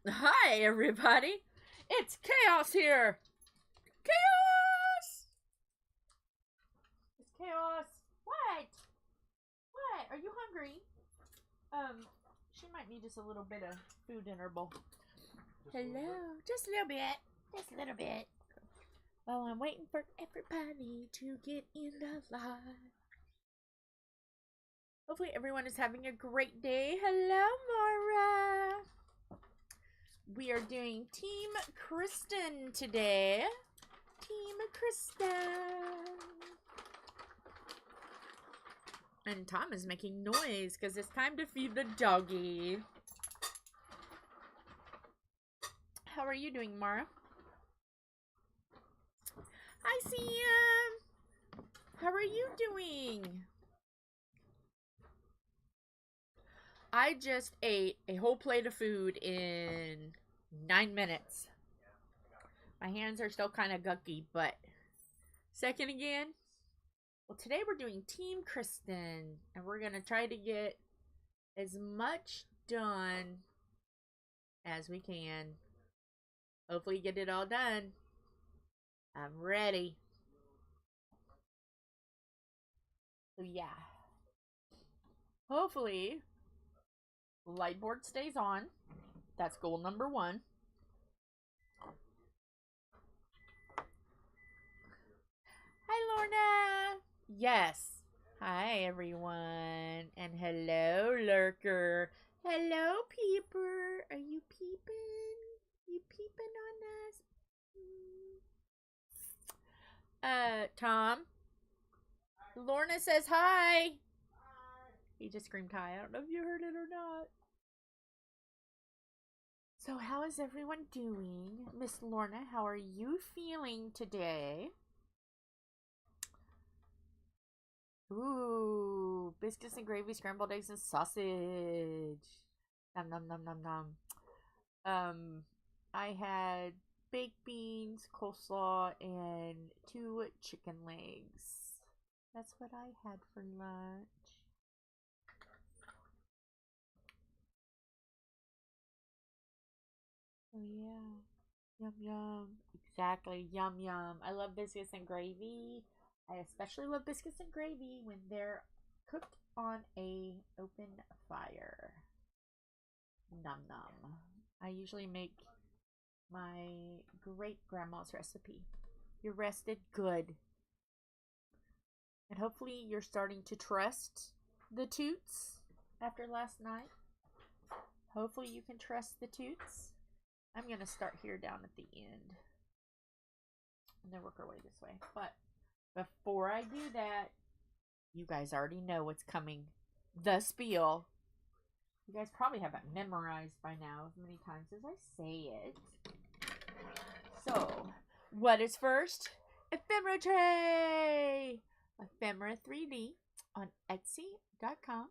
Hi, everybody. It's Chaos here. Chaos! It's Chaos. What? What? Are you hungry? She might need just a little bit of food in her bowl. Hello. Just a little bit. Just a little bit. Well, I'm waiting for everybody to get in the live. Hopefully everyone is having a great day. Hello, Mara. We are doing Team Kristyn today. Team Kristyn. And Tom is making noise because it's time to feed the doggy. How are you doing, Mara? Hi, Sam. How are you doing? I just ate a whole plate of food in 9 minutes. My hands are still kind of gucky, but second again. Well, today we're doing Team Kristyn, and we're going to try to get as much done as we can. Hopefully get it all done. I'm ready. So yeah. Hopefully light board stays on. That's goal number 1. Hi, Lorna. Yes. Hi, everyone. And hello, Lurker. Hello, Peeper. Are you peeping? You peeping on us? Tom. Lorna says hi. He just screamed hi. I don't know if you heard it or not. So how is everyone doing? Miss Lorna, how are you feeling today? Ooh, biscuits and gravy, scrambled eggs and sausage. Nom nom nom nom nom. I had baked beans, coleslaw, and 2 chicken legs. That's what I had for lunch. Oh yeah. Yum yum. Exactly. Yum yum. I love biscuits and gravy. I especially love biscuits and gravy when they're cooked on a open fire. Num num. I usually make my great grandma's recipe. You're rested? Good. And hopefully you're starting to trust the toots after last night. Hopefully you can trust the toots. I'm going to start here down at the end. And then work our way this way. But before I do that, you guys already know what's coming. The spiel. You guys probably have it memorized by now as many times as I say it. So, what is first? Ephemera tray! Ephemera 3D on Etsy.com.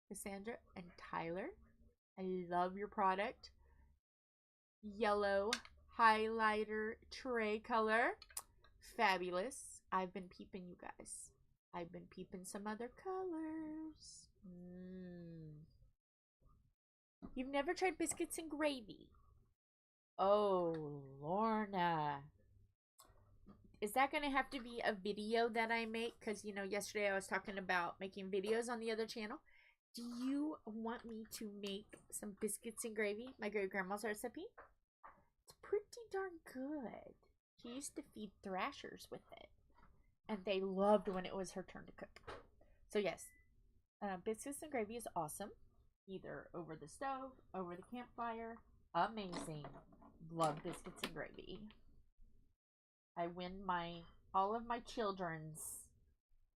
Cassandra and Tyler, I love your product. Yellow highlighter tray color. Fabulous. I've been peeping, you guys. I've been peeping some other colors. You've never tried biscuits and gravy? Oh, Lorna. Is that going to have to be a video that I make? Because, you know, yesterday I was talking about making videos on the other channel. Do you want me to make some biscuits and gravy? My great grandma's recipe? It's pretty darn good. She used to feed thrashers with it. And they loved when it was her turn to cook. So yes, biscuits and gravy is awesome. Either over the stove, over the campfire. Amazing. Love biscuits and gravy. I win all of my children's,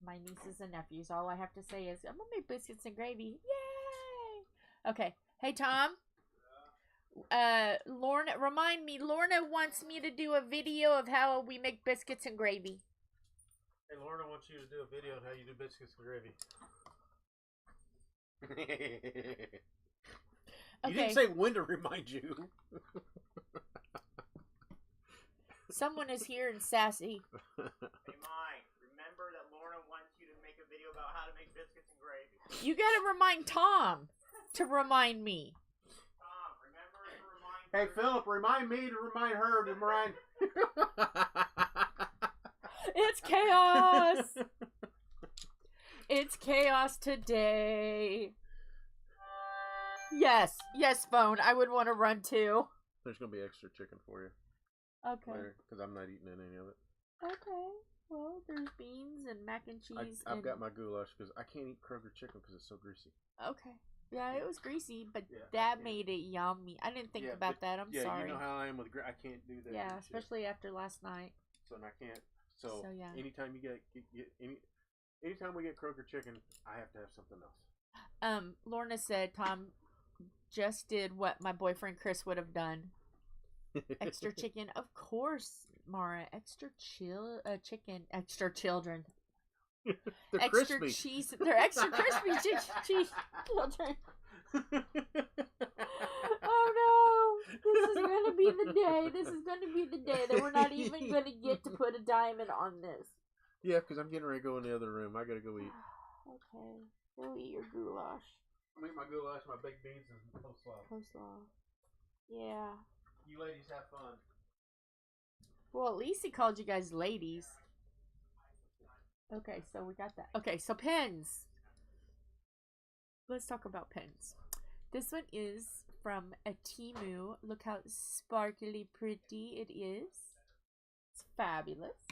my nieces and nephews. All I have to say is, I'm going to make biscuits and gravy. Yay! Okay. Hey, Tom. Lorna, remind me, Lorna wants me to do a video of how we make biscuits and gravy. Hey, Lorna wants you to do a video on how you do biscuits and gravy. You didn't say when to remind you. Someone is here and sassy. Hey, Mike, remember that Lorna wants you to make a video about how to make biscuits and gravy. You gotta remind Tom to remind me. Tom, remember to remind Hey, Philip, remind me to remind her to remind. It's chaos. It's chaos today. Yes, phone. I would want to run too. There's gonna be extra chicken for you Okay. later because I'm not eating any of it. Okay. Well, there's beans and mac and cheese. I've got my goulash because I can't eat Kroger chicken because it's so greasy. Okay. Yeah, it was greasy, but Yeah, that made it yummy. I didn't think about that. I'm sorry. Yeah, you know how I am with I can't do that. Yeah, especially after last night. So I can't. So yeah. Anytime you get anytime we get Kroger chicken, I have to have something else. Lorna said Tom just did what my boyfriend Chris would have done. Extra chicken, of course, Mara. Extra chicken, extra children. They're extra crispy. Cheese. They're extra crispy cheese children. Oh no! This is gonna be the day. This is gonna be the day that we're not even gonna get to put a diamond on this. Yeah, because I'm getting ready to go in the other room. I gotta go eat. Okay, go eat your goulash. I eat my goulash, my baked beans, and Coleslaw. Yeah. You ladies have fun. Well, at least he called you guys ladies. Okay, so we got that. Okay, so pens. Let's talk about pens. This one is from a Temu. Look how sparkly pretty it is. It's fabulous.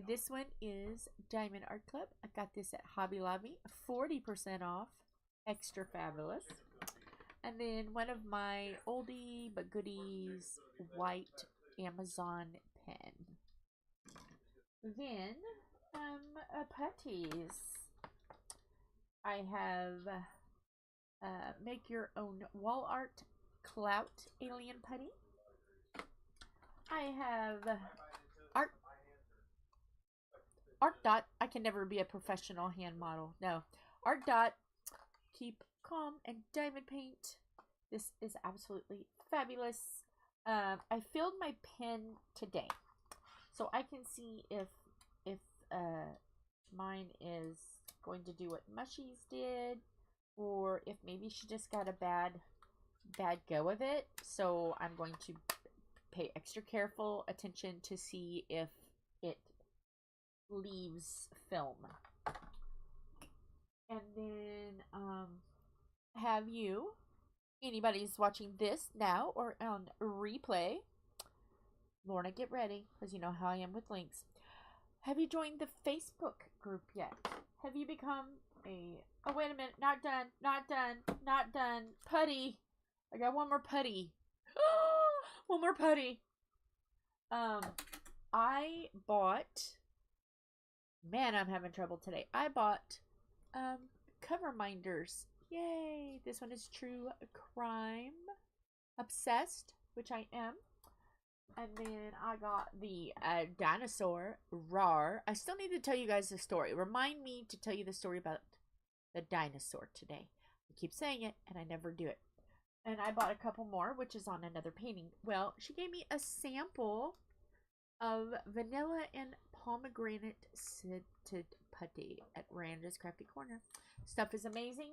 This one is Diamond Art Club. I got this at Hobby Lobby. 40% off. Extra fabulous. And then one of my oldie but goodies, white Amazon pen. Then, Putties. I have make your own wall art CLOUT alien putty. I have Art Dot. I can never be a professional hand model. No. Art Dot. Keep calm and diamond paint. This is absolutely fabulous. I filled my pen today, so I can see if mine is going to do what Mushy's did, or if maybe she just got a bad go of it. So I'm going to pay extra careful attention to see if it leaves film. And then have you, anybody's watching this now or on replay, Lorna, get ready, because you know how I am with links. Have you joined the Facebook group yet? Have you become a, oh wait a minute, not done, putty. I got one more putty. One more putty. I bought, man, I'm having trouble today. I bought cover minders. Yay! This one is True Crime Obsessed, which I am. And then I got the dinosaur RAR. I still need to tell you guys the story. Remind me to tell you the story about the dinosaur today. I keep saying it and I never do it. And I bought a couple more, which is on another painting. Well, she gave me a sample of vanilla and pomegranate scented putty at Randa's Crafty Corner. Stuff is amazing.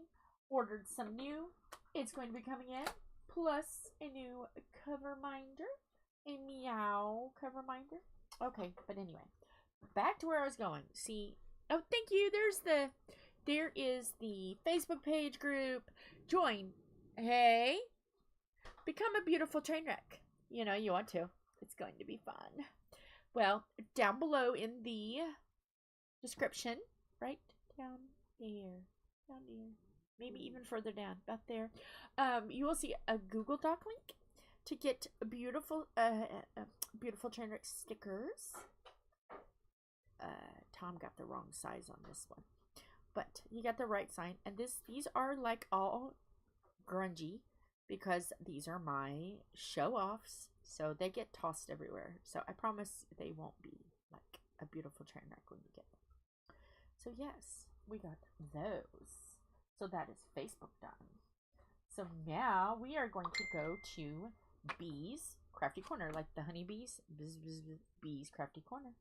Ordered some new. It's going to be coming in. Plus a new cover minder. A meow cover minder. Okay, but anyway. Back to where I was going. See. Oh, thank you. There is the Facebook page group. Join. Hey. Become a beautiful train wreck. You know, you want to. It's going to be fun. Well, down below in the description, right down there, maybe even further down, about there, you will see a Google Doc link to get beautiful, beautiful Trainwreck stickers. Tom got the wrong size on this one, but you got the right sign. And these are like all grungy because these are my show-offs. So they get tossed everywhere. So I promise they won't be like a beautiful train wreck when you get them. So yes, we got those. So that is Facebook done. So now we are going to go to Bees Crafty Corner, like the honeybees. Bees Crafty Corner.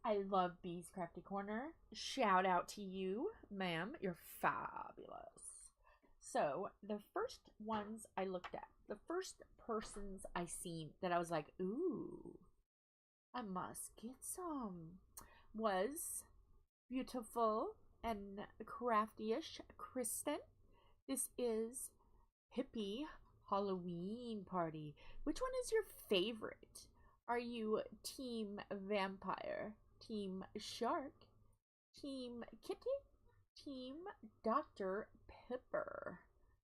I love Bees Crafty Corner. Shout out to you, ma'am. You're fabulous. So the first ones I looked at, the first persons I seen that I was like, ooh, I must get some, was beautiful and crafty-ish Kristyn. This is Pippy Halloween Party. Which one is your favorite? Are you Team Vampire, Team Shark, Team Kitty, Team Dr. Pepper?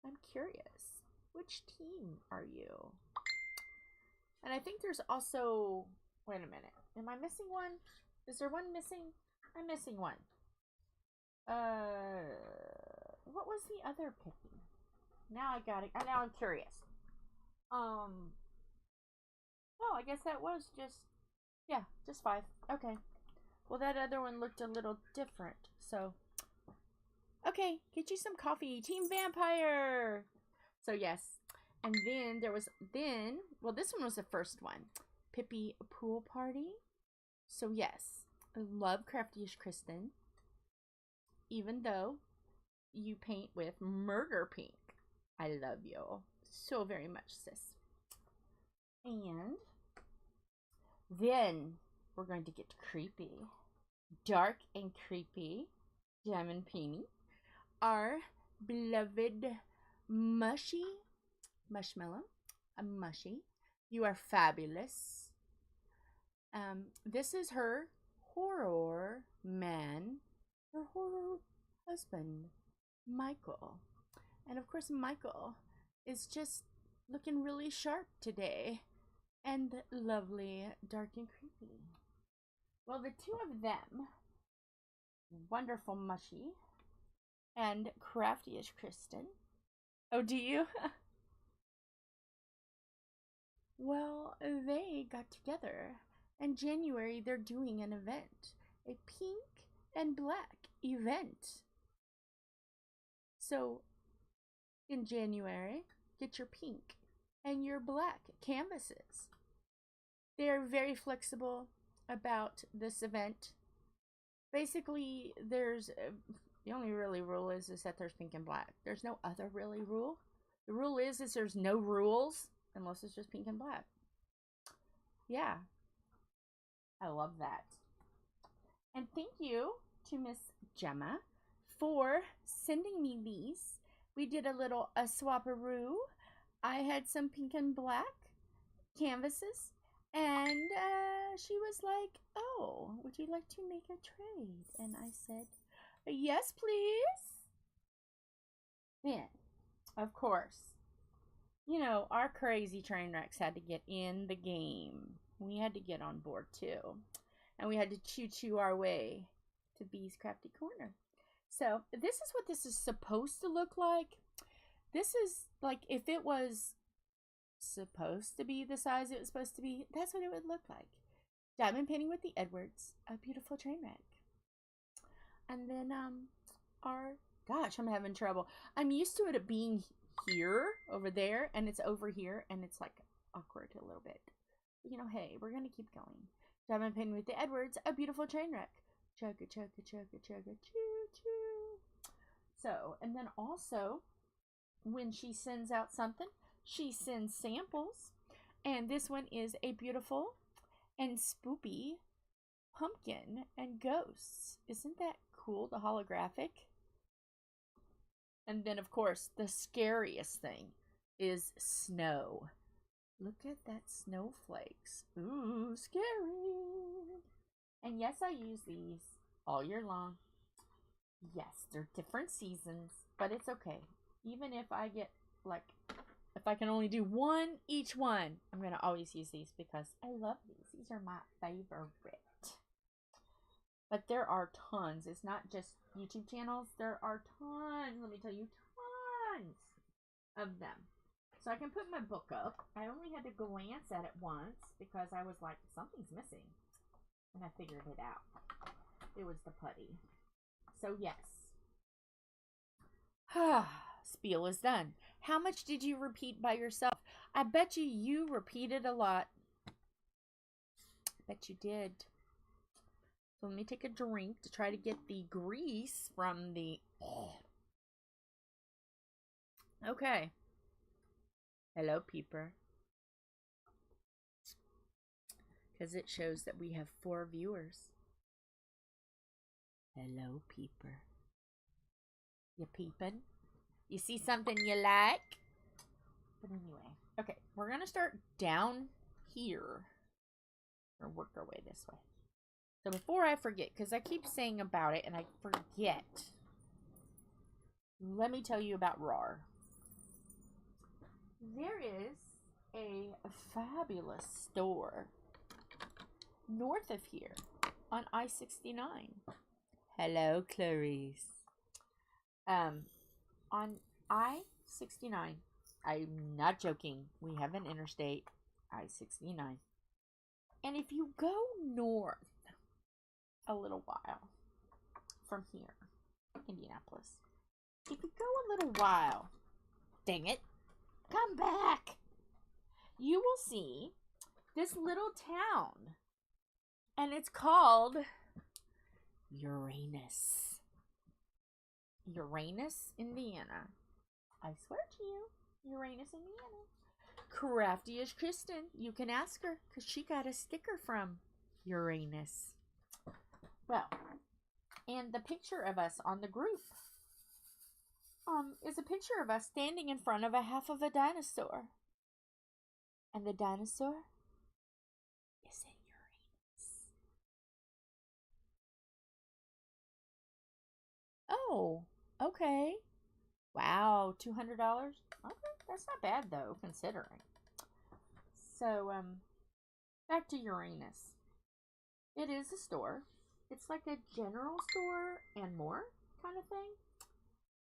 I'm curious. Which team are you? And I think there's also... Wait a minute. Am I missing one? Is there one missing? I'm missing one. What was the other Pippy? Now I got it. Now I'm curious. Oh, I guess that was just... Yeah, just 5. Okay. Well, that other one looked a little different, so... Okay, get you some coffee. Team Vampire! So, yes. And then there was... Well, this one was the first one. Pippy Pool Party. So, yes. I love Crafty-ish Kristyn. Even though you paint with Murder Pink. I love you so very much, sis. And then we're going to get creepy. Dark and creepy. Diamond Painting. Our beloved Mushy. Mushmallow. A Mushy. You are fabulous. This is her horror man. Her horror husband, Micheal. And of course, Micheal is just looking really sharp today. And lovely, dark and creepy. Well, the two of them, wonderful Mushy and Crafty-ish Kristyn. Oh, do you? Well, they got together. In January, they're doing an event. A pink and black event. So, in January, get your pink and your black canvases. They're very flexible about this event. Basically, there's the only really rule is that there's pink and black. There's no other really rule. The rule is there's no rules unless it's just pink and black. Yeah, I love that. And thank you to Miss Gemma for sending me these. We did a little swap-a-roo. I had some pink and black canvases, and she was like, oh, would you like to make a trade? And I said, yes, please. Then, of course, you know, our crazy train wrecks had to get in the game. We had to get on board, too. And we had to choo-choo our way to Bee's Crafty Corner. So, this is what this is supposed to look like. This is, like, if it was supposed to be the size it was supposed to be, that's what it would look like. Diamond painting with the Edwards. A beautiful train wreck. And then, gosh, I'm having trouble. I'm used to it being here, over there, and it's over here, and it's, like, awkward a little bit. But, you know, hey, we're going to keep going. Diamond painting with the Edwards. A beautiful train wreck. Chugga, chugga, chugga, chugga, choo, choo. So, and then also, when she sends out something, she sends samples. And this one is a beautiful and spoopy pumpkin and ghosts. Isn't that cool, the holographic? And then, of course, the scariest thing is snow. Look at that snowflakes. Ooh, scary. And yes, I use these all year long. Yes, they're different seasons, but it's okay. Even if I get, like, if I can only do one each one, I'm going to always use these because I love these. These are my favorite. But there are tons. It's not just YouTube channels. There are tons. Let me tell you, tons of them. So I can put my book up. I only had to glance at it once because I was like, something's missing. And I figured it out. It was the putty. So yes. Spiel is done. How much did you repeat by yourself? I bet you repeated a lot. Bet you did. So let me take a drink to try to get the grease from the Okay. Hello, Peeper. Because it shows that we have 4 viewers. Hello, Peeper. You peeping? You see something you like? But anyway. Okay, we're going to start down here. Or work our way this way. So before I forget, because I keep saying about it and I forget. Let me tell you about RAR. There is a fabulous store north of here on I-69. Hello, Clarice. On I-69, I'm not joking, we have an interstate, I-69. And if you go north a little while from here, Indianapolis, if you go a little while, dang it, come back, you will see this little town. And it's called Uranus. Uranus, Indiana. I swear to you, Uranus, Indiana. Crafty-ish Kristyn. You can ask her because she got a sticker from Uranus. Well, and the picture of us on the group is a picture of us standing in front of a half of a dinosaur. And the dinosaur is in Uranus. Oh, okay. Wow, $200? Okay, that's not bad though, considering. So, back to Uranus. It is a store. It's like a general store and more kind of thing.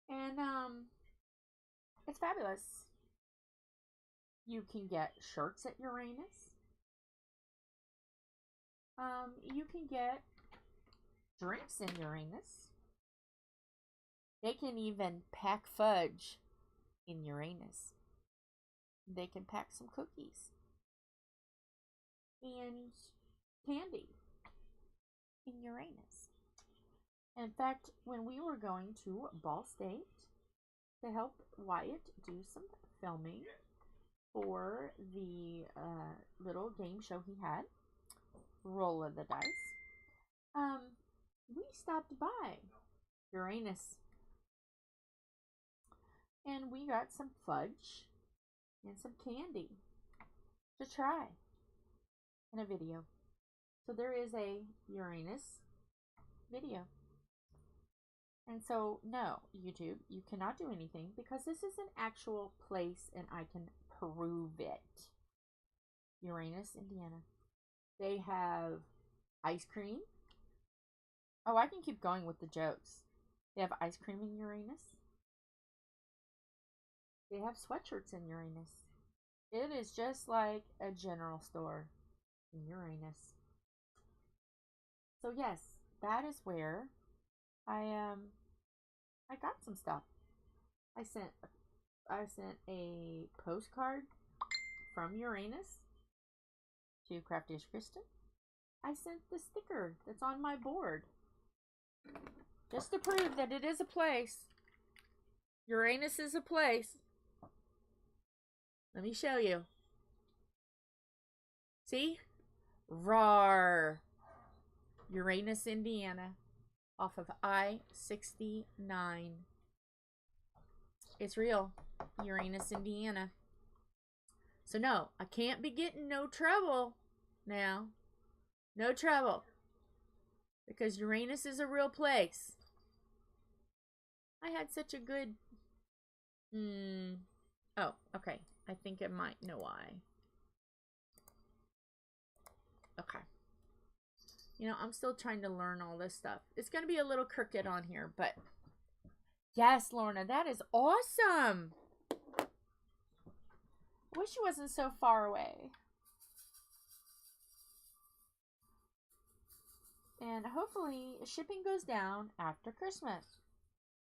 And, it's fabulous. You can get shirts at Uranus. You can get drinks in Uranus. They can even pack fudge in Uranus. They can pack some cookies and candy in Uranus. In fact, when we were going to Ball State to help Wyatt do some filming for the little game show he had, Roll of the Dice, we stopped by Uranus. And we got some fudge and some candy to try in a video. So there is a Uranus video. And so, no, YouTube, you cannot do anything because this is an actual place and I can prove it. Uranus, Indiana. They have ice cream. Oh, I can keep going with the jokes. They have ice cream in Uranus. They have sweatshirts in Uranus. It is just like a general store in Uranus. So yes, that is where I got some stuff. I sent a postcard from Uranus to Crafty-ish Kristyn. I sent the sticker that's on my board just to prove that it is a place. Uranus is a place. Let me show you. See? RAR. Uranus, Indiana. Off of I-69. It's real. Uranus, Indiana. So no, I can't be getting no trouble now. No trouble. Because Uranus is a real place. I had such a good... Oh, okay. I think I might know why. Okay. You know, I'm still trying to learn all this stuff. It's going to be a little crooked on here, but... Yes, Lorna, that is awesome! Wish you wasn't so far away. And hopefully, shipping goes down after Christmas.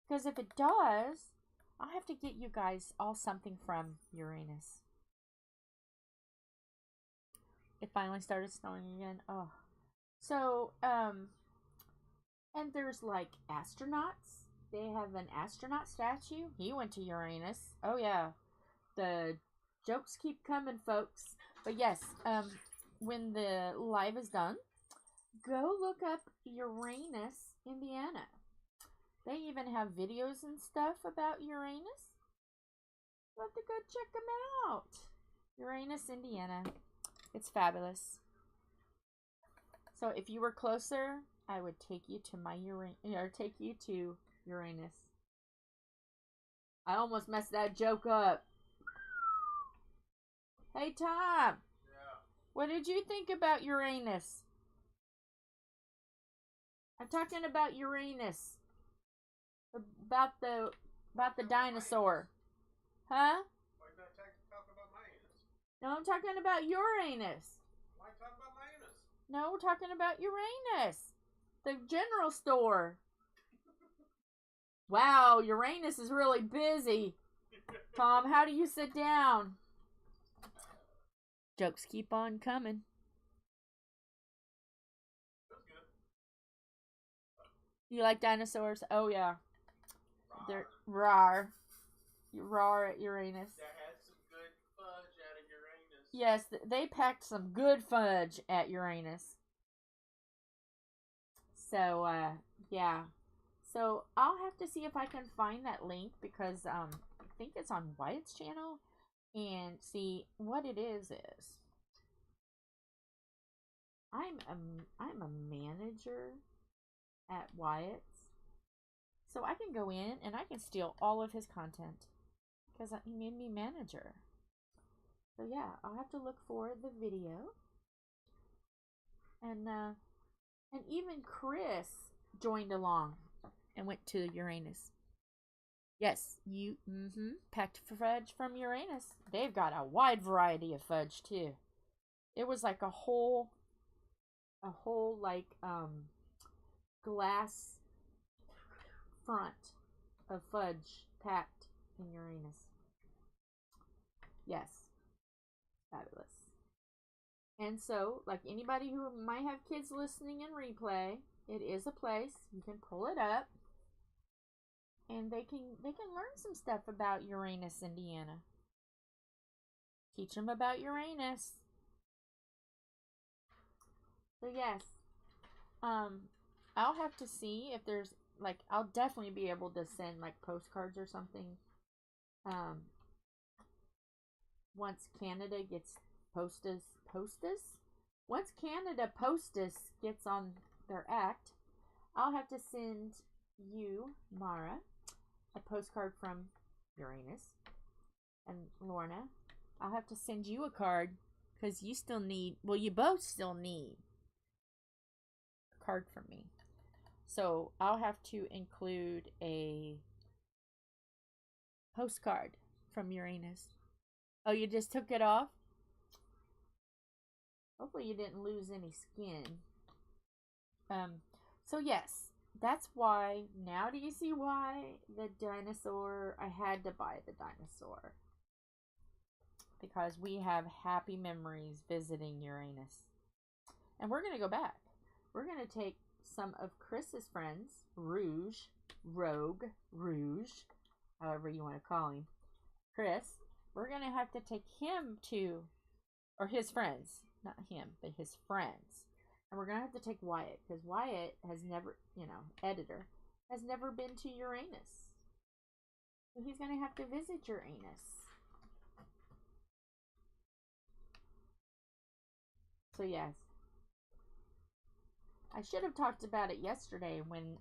Because if it does... I'll have to get you guys all something from Uranus. It finally started snowing again. Oh. So, and there's like astronauts. they have an astronaut statue. He went to Uranus. Oh yeah. The jokes keep coming, folks. But yes, when the live is done, go look up Uranus, Indiana. They even have videos and stuff about Uranus. Love to go check them out. Uranus, Indiana. It's fabulous. So if you were closer, I would take you to my Uranus. I almost messed that joke up. Hey Tom. Yeah. What did you think about Uranus? I'm talking about Uranus. About the dinosaur. Huh? Why not talk about Uranus? No, I'm talking about Uranus. Why talk about Uranus? No, we're talking about Uranus. The general store. Wow, Uranus is really busy. Tom, how do you sit down? Jokes keep on coming. That's good. You like dinosaurs? Oh, yeah. Rawr. They're rawr. Rawr at Uranus. That had some good fudge out of Uranus. Yes, they packed some good fudge at Uranus. So, yeah. So, I'll have to see if I can find that link because I think it's on Wyatt's channel. And see, what it is I'm a manager at Wyatt's. So I can go in and I can steal all of his content because he made me manager. So yeah, I'll have to look for the video. And even Chris joined along and went to Uranus. Yes, you packed fudge from Uranus. They've got a wide variety of fudge too. It was like a whole like glass front of fudge packed in Uranus. Yes. Fabulous. And so, like anybody who might have kids listening in replay, it is a place you can pull it up. And they can learn some stuff about Uranus, Indiana. Teach them about Uranus. So yes, I'll have to see if there's like I'll definitely be able to send like postcards or something. Once Canada gets once Canada Postus gets on their act, I'll have to send you, Mara, a postcard from Uranus. And Lorna, I'll have to send you a card because you still need, well, you both still need a card from me. So I'll have to include a postcard from Uranus. Oh, you just took it off? Hopefully you didn't lose any skin. So yes, that's why, now do you see why the dinosaur, I had to buy the dinosaur. Because we have happy memories visiting Uranus. And we're going to go back. We're going to take some of Chris's friends, Rogue, however you want to call him, Chris. We're going to have to take him to, or his friends, not him, but his friends. And we're going to have to take Wyatt, because Wyatt has never, editor, has never been to Uranus. So he's going to have to visit Uranus. So yes. I should have talked about it yesterday when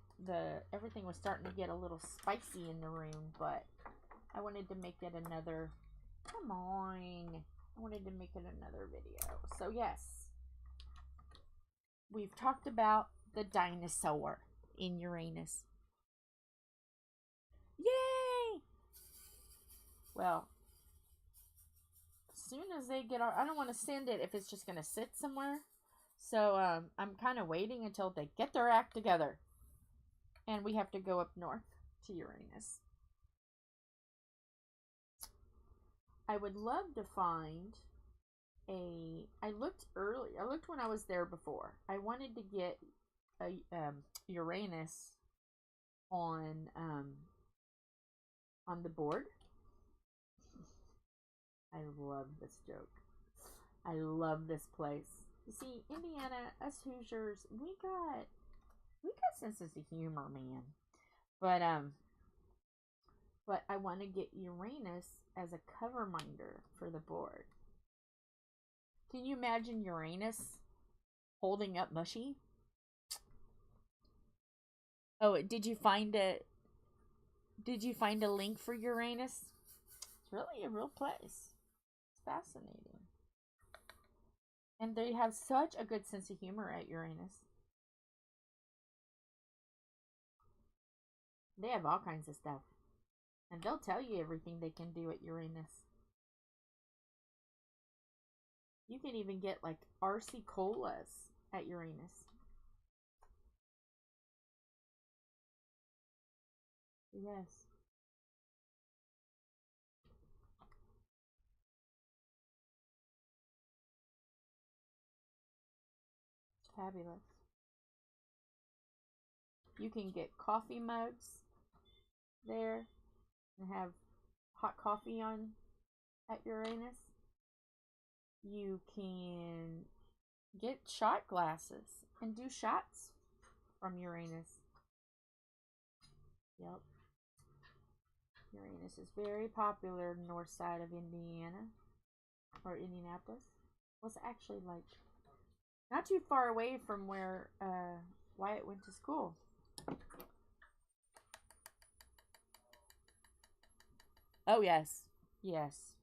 everything was starting to get a little spicy in the room, but I wanted to make it another, come on, I wanted to make it another video. So yes, we've talked about the dinosaur in Uranus. Yay! Well, as soon as they get I don't want to send it if it's just going to sit somewhere. So I'm kind of waiting until they get their act together. And we have to go up north to Uranus. I would love to find I looked when I was there before. I wanted to get a Uranus on the board. I love this joke. I love this place. You see, Indiana, us Hoosiers, we got senses of humor, man. But I want to get Uranus as a cover minder for the board. Can you imagine Uranus holding up Mushy? Oh, did you find a link for Uranus? It's really a real place. It's fascinating. And they have such a good sense of humor at Uranus. They have all kinds of stuff. And they'll tell you everything they can do at Uranus. You can even get like RC colas at Uranus. Yes. It's fabulous. You can get coffee mugs there and have hot coffee on at Uranus. You can get shot glasses and do shots from Uranus. Yep. Uranus is very popular north side of Indiana or Indianapolis. Well, it's actually like not too far away from where Wyatt went to school. Oh, yes. Yes.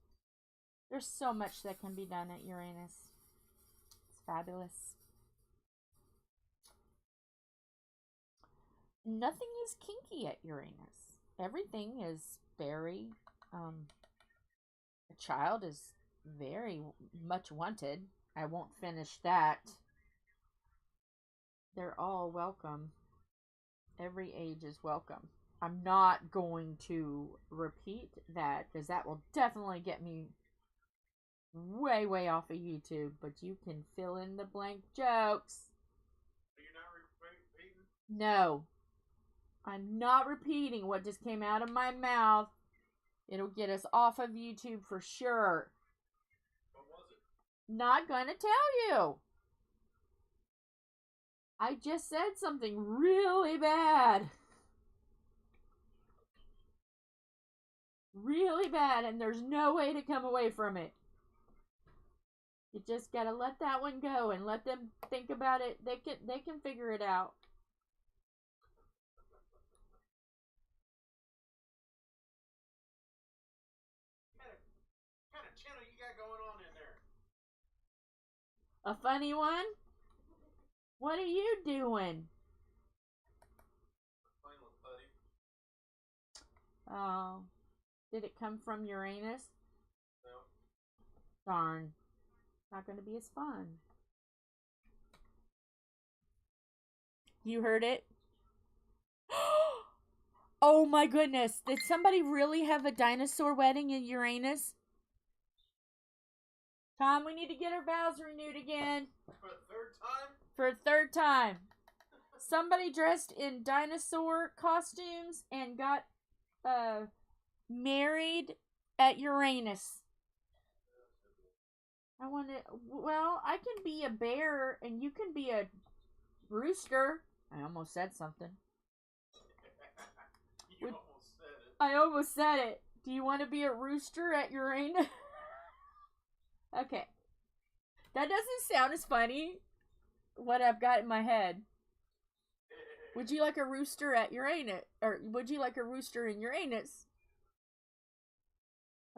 There's so much that can be done at Uranus. It's fabulous. Nothing is kinky at Uranus. Everything is very, a child is very much wanted. I won't finish that. They're all welcome. Every age is welcome. I'm not going to repeat that because that will definitely get me way off of YouTube, but you can fill in the blank jokes. So you're not repeating? No. I'm not repeating what just came out of my mouth. It'll get us off of YouTube for sure. What was it? Not gonna tell you. I just said something really bad. Really bad, and there's no way to come away from it. You just gotta let that one go and let them think about it. They can figure it out. What kind of channel you got going on in there? A funny one? What are you doing? Playing with Putty. Oh. Did it come from Uranus? No. Darn. Not going to be as fun. You heard it? Oh my goodness. Did somebody really have a dinosaur wedding in Uranus? Tom, we need to get our vows renewed again. For a third time? For a third time. Somebody dressed in dinosaur costumes and got married at Uranus. I want to. Well, I can be a bear and you can be a rooster. I almost said something. You almost said it. I almost said it. Do you want to be a rooster at Uranus? Okay. That doesn't sound as funny. What I've got in my head. Would you like a rooster at Uranus? Or would you like a rooster in Uranus?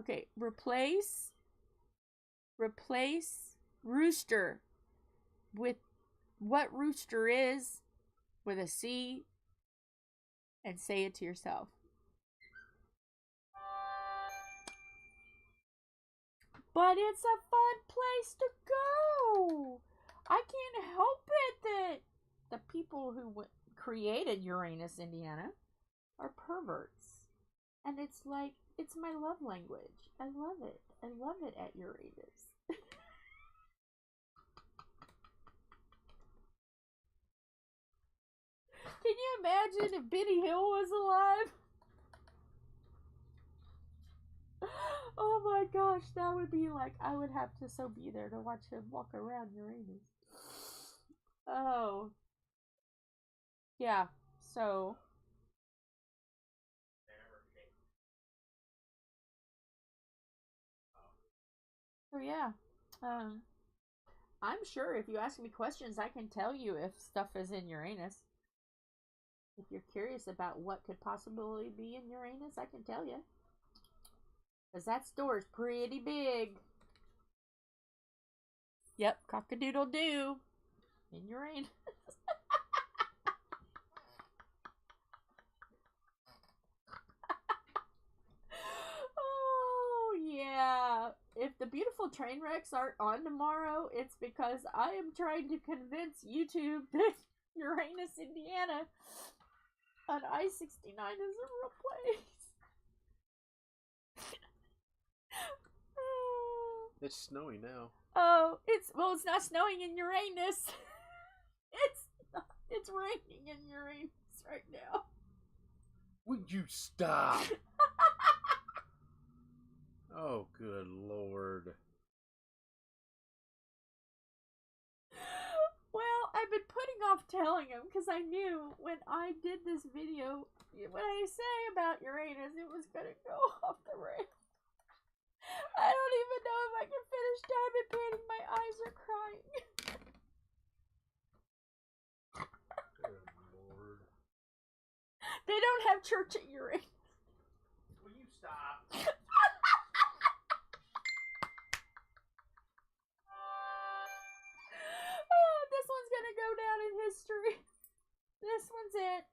Okay, replace rooster with what rooster is with a C and say it to yourself. But it's a fun place to go. I can't help it that the people who created Uranus, Indiana, are perverts. And it's like, it's my love language. I love it. I love it at Uranus. Can you imagine if Benny Hill was alive? Oh my gosh, that would be like, I would have to so be there to watch him walk around Uranus. Oh. Yeah, so. So yeah. I'm sure if you ask me questions, I can tell you if stuff is in Uranus. If you're curious about what could possibly be in Uranus, I can tell you. Because that store is pretty big. Yep, cock-a-doodle-doo. In Uranus. Oh, yeah. If the beautiful train wrecks aren't on tomorrow, it's because I am trying to convince YouTube that Uranus, Indiana on I-69 is a real place. It's snowy now. Oh, it's not snowing in Uranus. It's raining in Uranus right now. Would you stop? Oh, good Lord. Well, I've been putting off telling him because I knew when I did this video, what I say about Uranus, it was going to go off the rails. I don't even know if I can finish diamond painting. My eyes are crying. Good Lord. They don't have church at Uranus. Will you stop? Oh, this one's gonna go down in history. This one's it.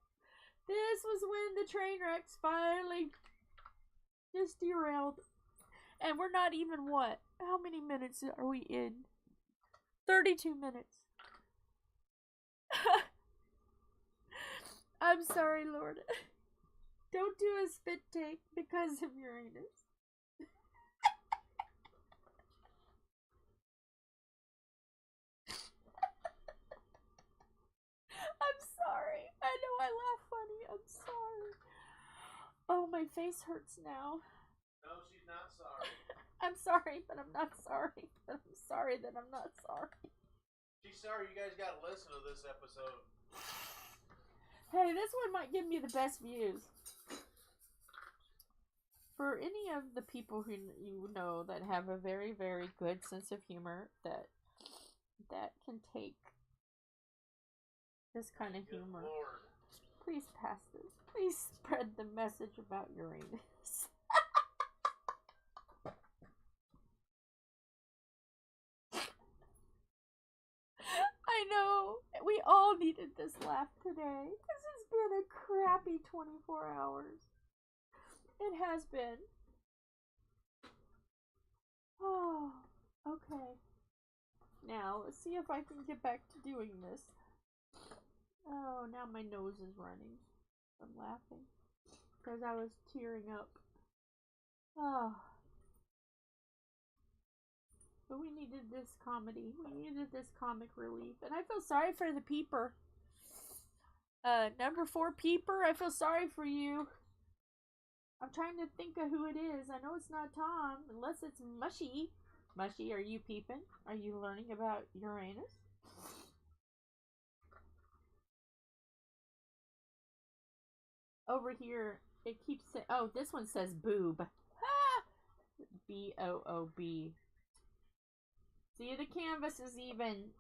This was when the train wrecks finally just derailed. And we're not even what? How many minutes are we in? 32 minutes. I'm sorry, Lord. Don't do a spit take because of Uranus. I'm sorry. I know I laugh funny. I'm sorry. Oh, my face hurts now. No, she's not sorry. I'm sorry, but I'm not sorry. But I'm sorry that I'm not sorry. She's sorry you guys gotta listen to this episode. Hey, this one might give me the best views. For any of the people who you know that have a very, very good sense of humor that can take this kind of humor, Lord. please pass this. Please spread the message about Uranus. I know. We all needed this laugh today. This has been a crappy 24 hours. It has been. Oh, okay. Now, let's see if I can get back to doing this. Oh, now my nose is running. I'm laughing. Because I was tearing up. Oh. But we needed this comedy. We needed this comic relief. And I feel sorry for the peeper. Number 4 peeper, I feel sorry for you. I'm trying to think of who it is. I know it's not Tom, unless it's Mushy. Mushy, are you peeping? Are you learning about Uranus? Over here, it keeps saying, oh, this one says boob. Ah! B-O-O-B. See, the canvas is even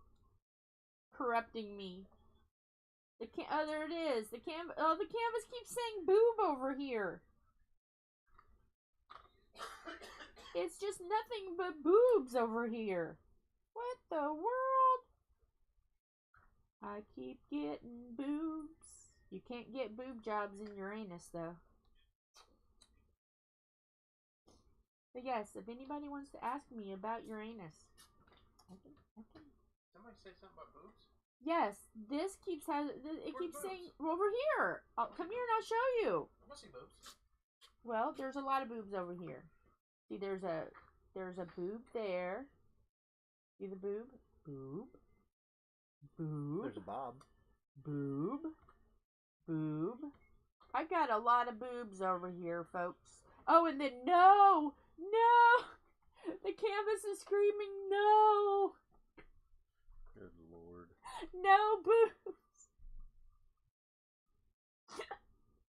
corrupting me. Oh, there it is. The canvas keeps saying boob over here. It's just nothing but boobs over here. What the world? I keep getting boobs. You can't get boob jobs in Uranus, though. But yes, if anybody wants to ask me about Uranus, I can. Somebody say something about boobs? Yes, this keeps keeps saying over here. Oh, come here and I'll show you. I want to see boobs. Well, there's a lot of boobs over here. See, there's a boob there. See the boob? Boob. Boob. There's a bob. Boob. Boob. I got a lot of boobs over here, folks. Oh, and then no! No! The canvas is screaming no! Good lord. No boobs!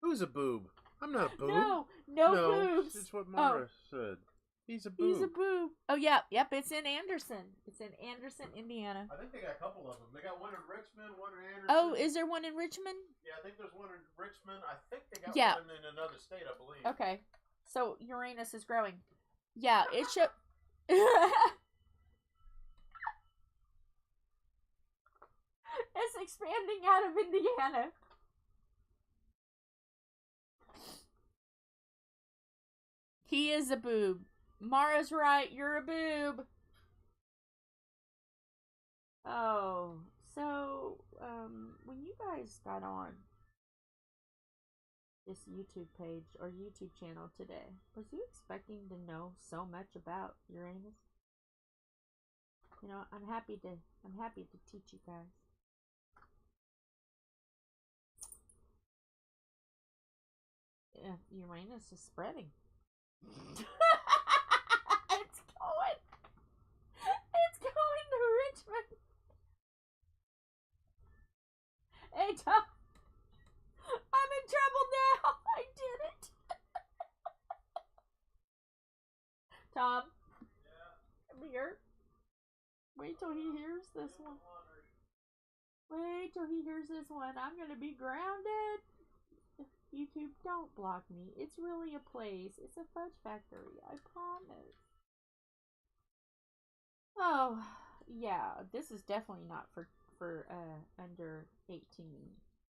Who's a boob? I'm not a boob. No boobs. That's what Mara said. He's a boob. He's a boob. Oh, yeah. Yep, it's in Anderson. It's in Anderson, Indiana. I think they got a couple of them. They got one in Richmond, one in Anderson. Oh, is there one in Richmond? Yeah, I think there's one in Richmond. I think they got one in another state, I believe. Okay. So, Uranus is growing. Yeah, it should... It's expanding out of Indiana. He is a boob. Mara's right, you're a boob. Oh, so, when you guys got on this YouTube page or YouTube channel today, was you expecting to know so much about Uranus? You know, I'm happy to teach you guys. Yeah, Uranus is spreading. It's going to Richmond. Hey, Tom. I'm in trouble now. I did it. Tom. Yeah. Come here. Wait till he hears this one. Wait till he hears this one. I'm gonna be grounded. YouTube, don't block me. It's really a place. It's a fudge factory. I promise. Oh, yeah. This is definitely not for under 18.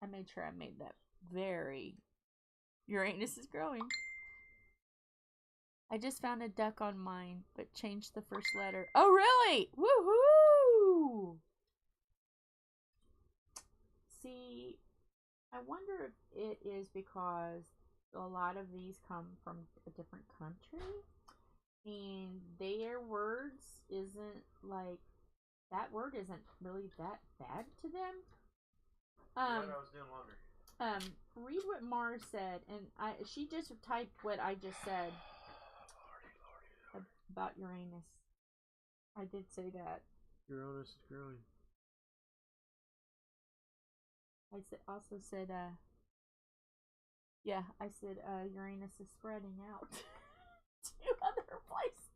I made sure I made that very... Uranus is growing. I just found a duck on mine, but changed the first letter. Oh, really? Woohoo! See... I wonder if it is because a lot of these come from a different country and their words isn't like, that word isn't really that bad to them. I was doing laundry. Read what Mara said, and she just typed what I just said about Uranus. I did say that. Uranus is growing. I also said, yeah, I said, Uranus is spreading out to other places.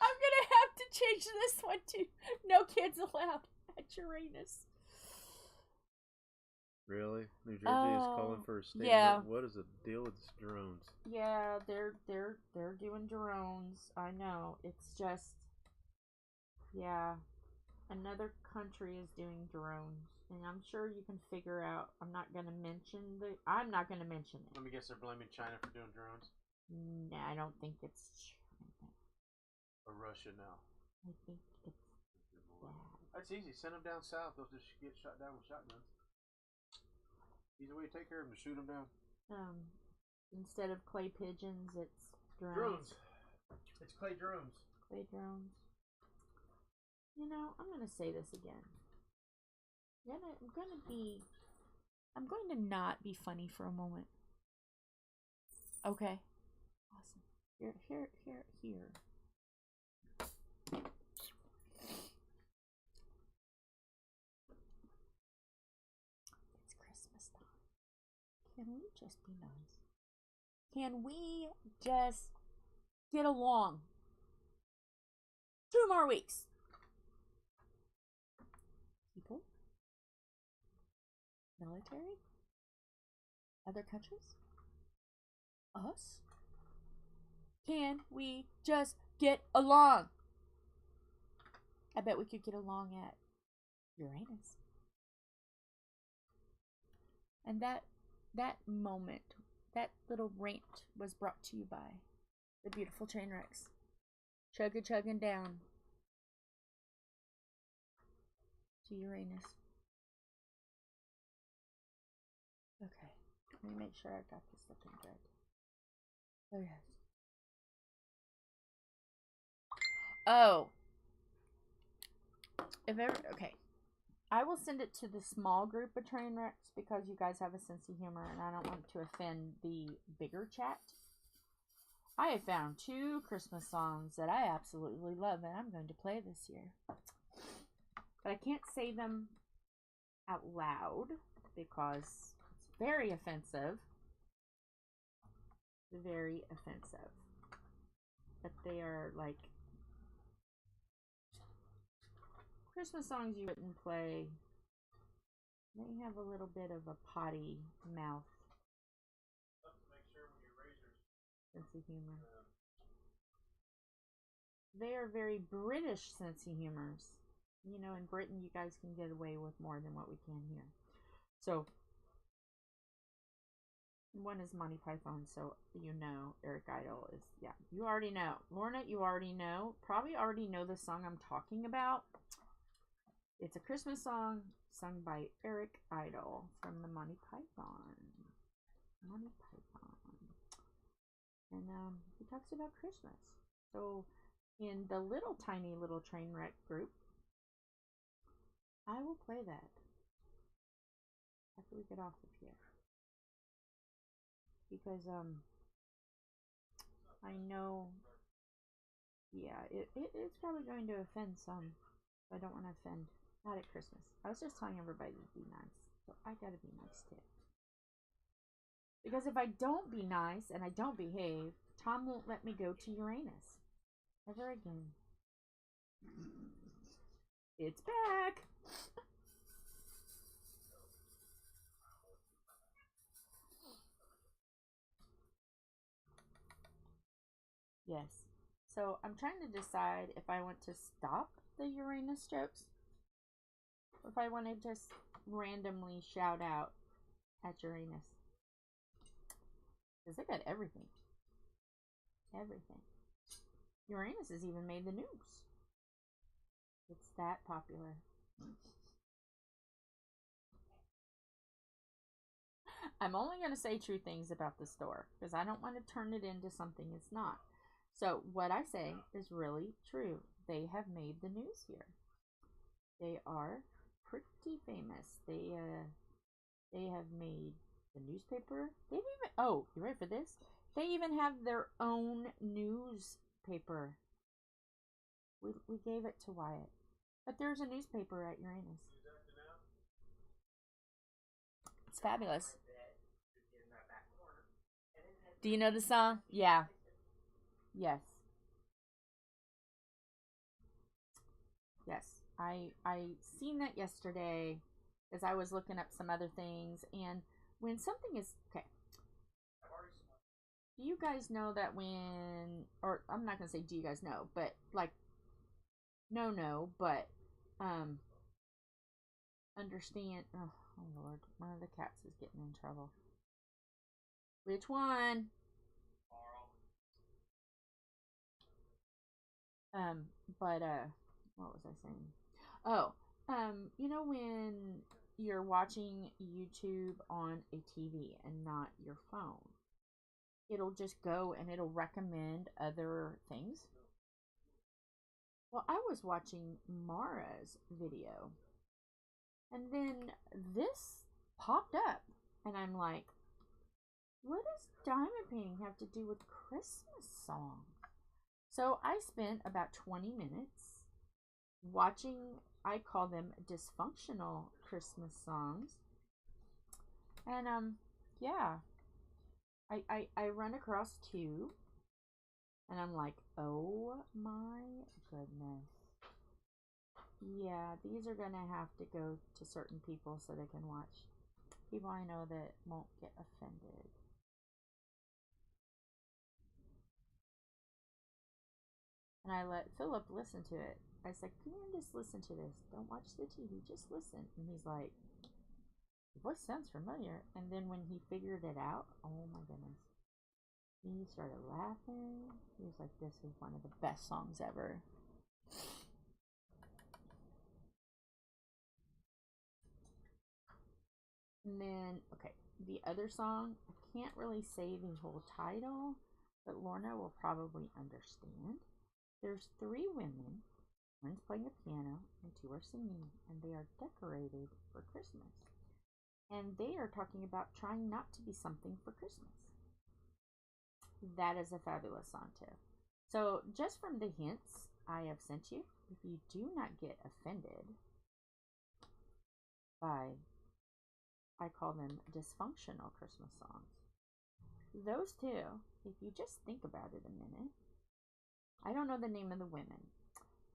I'm gonna have to change this one to no kids allowed at Uranus. Really? New Jersey is calling for a statement. Yeah. What is the deal with drones? Yeah, they're doing drones. I know. It's just... Yeah, another country is doing drones, and I'm sure you can figure out. I'm not gonna mention it. Let me guess, they're blaming China for doing drones. Nah, I don't think it's China. Or Russia now. I think it's bad. That's easy. Send them down south. They'll just get shot down with shotguns. Easy way to take care of them, to shoot them down. Instead of clay pigeons, it's Drones. It's clay drones. Clay drones. You know, I'm gonna say this again. I'm going to not be funny for a moment. Okay. Awesome. Here. It's Christmas time. Can we just be nice? Can we just get along? 2 more weeks. People? Military? Other countries? Us? Can we just get along? I bet we could get along at Uranus. And that moment, that little rant was brought to you by the beautiful trainwrecks. Chugging down to Uranus. Okay, let me make sure I got this looking good. Oh, yes. Oh. if ever, okay. I will send it to the small group of trainwrecks because you guys have a sense of humor and I don't want to offend the bigger chat. I have found 2 Christmas songs that I absolutely love and I'm going to play this year. But I can't say them out loud because it's very offensive. Very offensive. But they are like Christmas songs you wouldn't play. They have a little bit of a potty mouth. Make sure when you raise your Sense of humor. They are very British sense of humors. You know, in Britain, you guys can get away with more than what we can here. So, one is Monty Python, so you know Eric Idle is, yeah, you already know. Lorna, you already know. Probably already know the song I'm talking about. It's a Christmas song sung by Eric Idle from the Monty Python. Monty Python. And he talks about Christmas. So in the little tiny little trainwreck group, I will play that after we get off of here. Because I know, yeah, it's probably going to offend some. I don't want to offend. Not at Christmas. I was just telling everybody to be nice. So I gotta be nice too. Because if I don't be nice and I don't behave, Tom won't let me go to Uranus. Ever again. It's back! Yes. So I'm trying to decide if I want to stop the Uranus jokes. Or if I want to just randomly shout out at Uranus. Because they got everything. Everything. Uranus has even made the news. It's that popular. I'm only going to say true things about the store. Because I don't want to turn it into something it's not. So what I say is really true. They have made the news here. They are pretty famous. They have made the newspaper. They've even, oh, you ready for this? They even have their own newspaper. We gave it to Wyatt. But there's a newspaper at Uranus. It's fabulous. Do you know the song? Yeah. Yes. Yes. I seen that yesterday as I was looking up some other things, and when something is okay, do you guys know that when, or I'm not gonna say do you guys know, but like but understand, oh Lord, one of the cats is getting in trouble. Which one? But what was I saying? Oh, you know when you're watching YouTube on a TV and not your phone, it'll just go and it'll recommend other things. Well, I was watching Mara's video, and then this popped up, and I'm like, what does diamond painting have to do with Christmas songs? So I spent about 20 minutes watching, I call them dysfunctional Christmas songs. And yeah. I run across 2 and I'm like, oh my goodness. Yeah, these are gonna have to go to certain people so they can watch. People I know that won't get offended. And I let Philip listen to it. I said, come here and just listen to this. Don't watch the TV, just listen. And he's like, your voice sounds familiar. And then when he figured it out, oh my goodness. He started laughing. He was like, this is one of the best songs ever. And then, okay, the other song, I can't really say the whole title, but Lorna will probably understand. There's 3 women One's playing a piano and two are singing, and they are decorated for Christmas. And they are talking about trying not to be something for Christmas. That is a fabulous song too. So just from the hints I have sent you, if you do not get offended by, I call them dysfunctional Christmas songs, those two, if you just think about it a minute, I don't know the name of the women,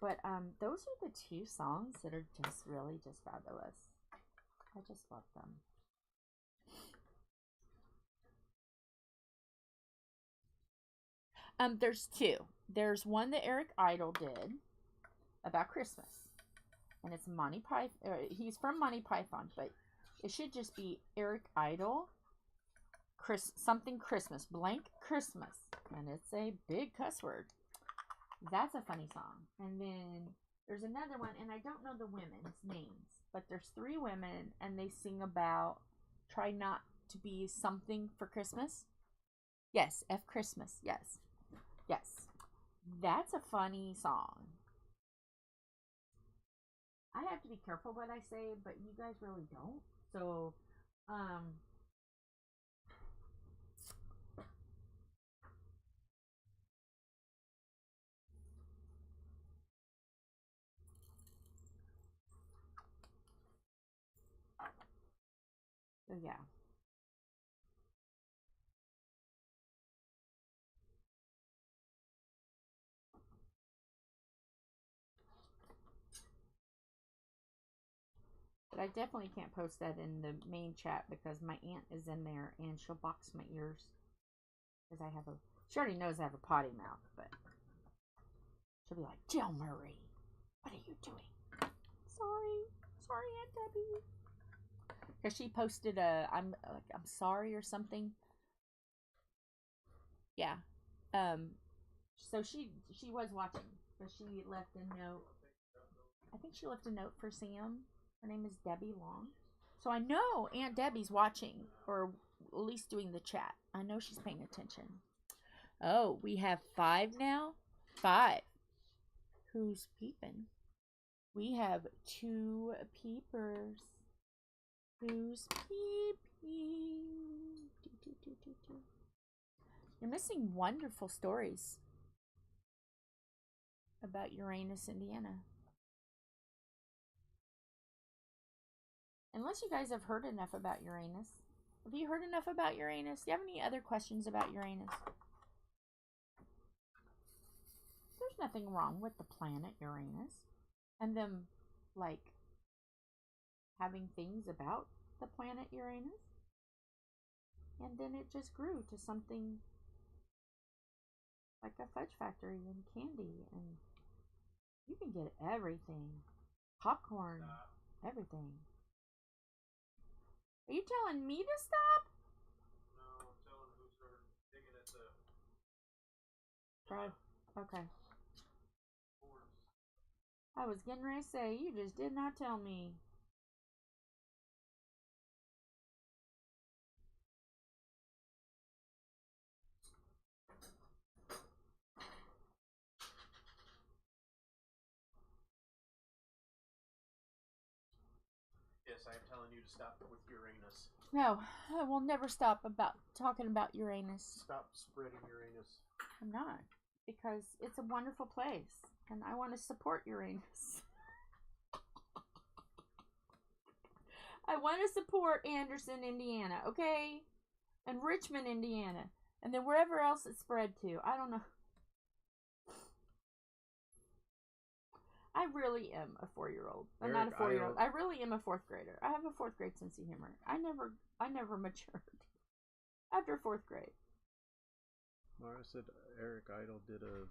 but those are the two songs that are just really just fabulous. I just love them. There's two. There's one that Eric Idle did about Christmas, and it's Monty Python. He's from Monty Python, but it should just be Eric Idle, something Christmas, blank Christmas, and it's a big cuss word. That's a funny song. And then there's another one, and I don't know the women's names, but there's three women, and they sing about try not to be something for Christmas. Yes, F Christmas. Yes. Yes. That's a funny song. I have to be careful what I say, but you guys really don't. So, so yeah. But I definitely can't post that in the main chat because my aunt is in there and she'll box my ears. Because I have she already knows I have a potty mouth, but she'll be like, Jill Marie, what are you doing? Sorry, Aunt Debbie. Because she posted I'm sorry or something. Yeah. So she was watching, but she left a note. I think she left a note for Sam. Her name is Debbie Long. So I know Aunt Debbie's watching, or at least doing the chat. I know she's paying attention. Oh, we have 5 now? 5. Who's peeping? We have 2 peepers. Who's peeping? You're missing wonderful stories about Uranus, Indiana. Unless you guys have heard enough about Uranus. Have you heard enough about Uranus? Do you have any other questions about Uranus? There's nothing wrong with the planet Uranus. And them, like, having things about the planet Uranus. And then it just grew to something like a fudge factory and candy. And you can get everything. Popcorn. Everything. Are you telling me to stop? No, I'm telling who started digging at the... Right. Okay. I was getting ready to say, you just did not tell me. Yes, I am telling you to stop with Uranus. No, I will never stop talking about Uranus. Stop spreading Uranus. I'm not. Because it's a wonderful place. And I want to support Uranus. I want to support Anderson, Indiana, okay? And Richmond, Indiana. And then wherever else it's spread to. I don't know. I really am a 4-year-old. I'm not a 4-year-old. I really am a 4th grader. I have a 4th grade sense of humor. I never matured after 4th grade. Mara said Eric Idle did a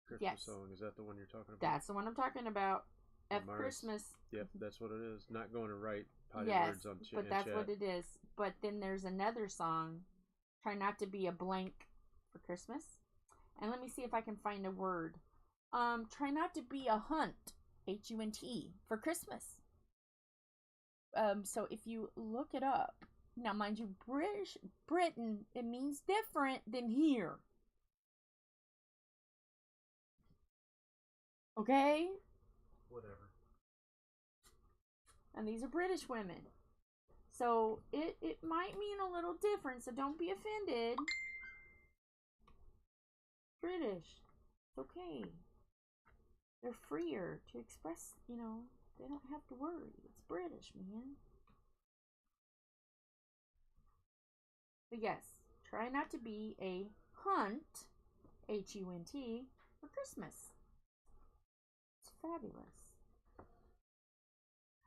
Christmas song. Is that the one you're talking about? That's the one I'm talking about. F Christmas. Yep, that's what it is. Not going to write potty words on chat. But that's what it is. But then there's another song, Try Not to Be a Blank for Christmas. And let me see if I can find a word. Try not to be a hunt, H-U-N-T, for Christmas. So if you look it up, now mind you, Britain, it means different than here. Okay? Whatever. And these are British women. So it might mean a little different, so don't be offended. British. It's okay. They're freer to express, you know, they don't have to worry. It's British, man. But yes, try not to be a hunt, H-U-N-T, for Christmas. It's fabulous.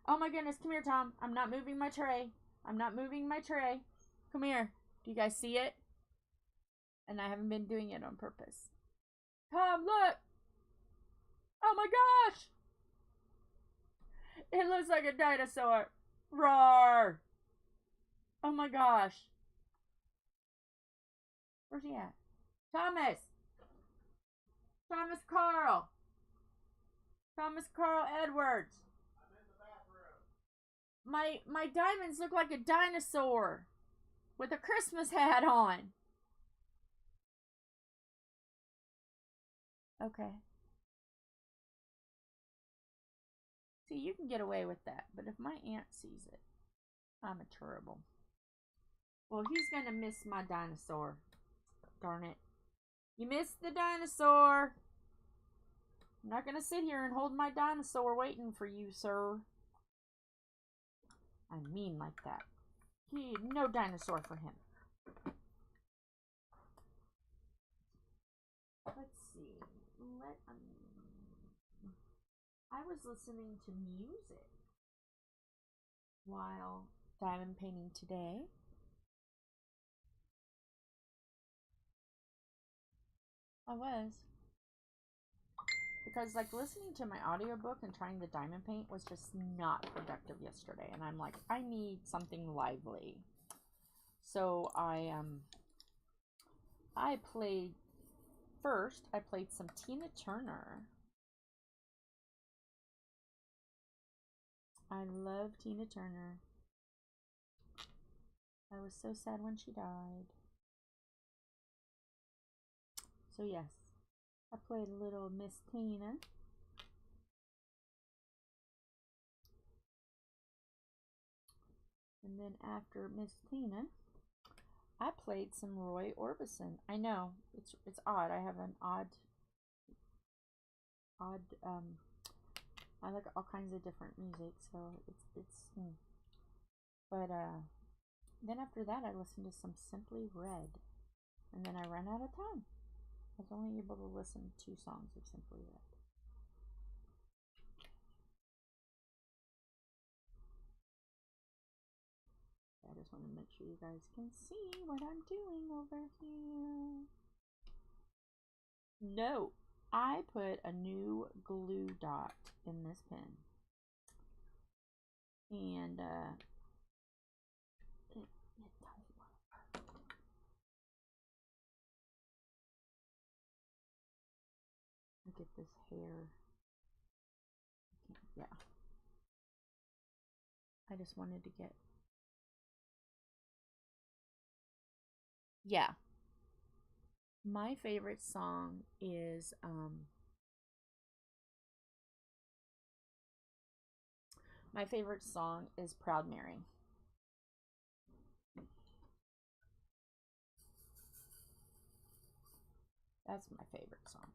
Oh my goodness, come here, Tom. I'm not moving my tray. I'm not moving my tray. Come here. Do you guys see it? And I haven't been doing it on purpose. Tom, look! Oh my gosh! It looks like a dinosaur. Roar! Oh my gosh. Where's he at? Thomas! Thomas Carl! Thomas Carl Edwards! I'm in the bathroom. My diamonds look like a dinosaur with a Christmas hat on. Okay. See, you can get away with that, but if my aunt sees it, I'm a terrible. Well, he's gonna miss my dinosaur. Darn it. You missed the dinosaur. I'm not gonna sit here and hold my dinosaur waiting for you, sir. I mean like that. No dinosaur for him. Let's see. I was listening to music while diamond painting today. I was. Because like listening to my audiobook and trying to diamond paint was just not productive yesterday. And I'm like, I need something lively. So I played some Tina Turner. I love Tina Turner. I was so sad when she died. So yes, I played a little Miss Tina. And then after Miss Tina, I played some Roy Orbison. I know, it's odd. I have an odd I like all kinds of different music, so but then after that I listened to some Simply Red, and then I ran out of time. I was only able to listen to 2 songs of Simply Red. I just want to make sure you guys can see what I'm doing over here. No, I put a new glue dot in this pen. And it don't work. Look at this hair. Yeah. I just wanted to get... Yeah. My favorite song is Proud Mary. That's my favorite song.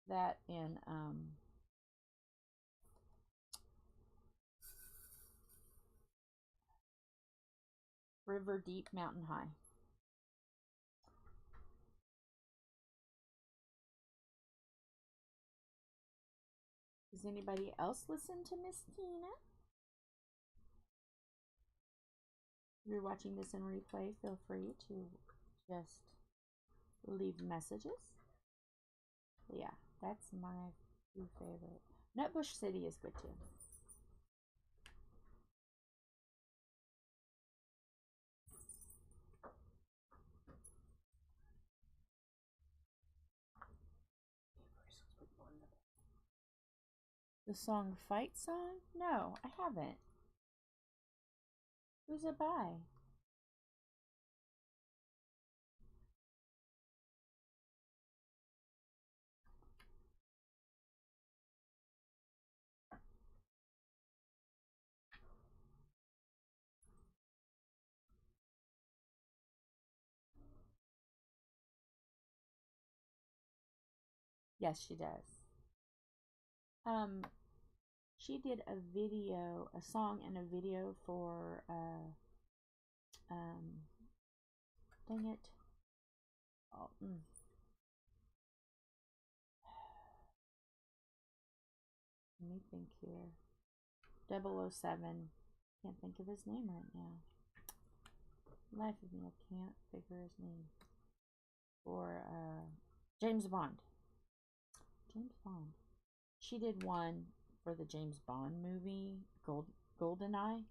That and River Deep, Mountain High. Does anybody else listen to Miss Tina? If you're watching this in replay, feel free to just leave messages. But yeah, that's my 2 favorite. Nutbush City is good too. The song Fight Song? No, I haven't. Who's it by? Yes, she does. She did a video, a song and a video for, dang it. Oh, Let me think here. 007. Can't think of his name right now. Life of me, I can't figure his name. For James Bond. James Bond. She did one for the James Bond movie, GoldenEye.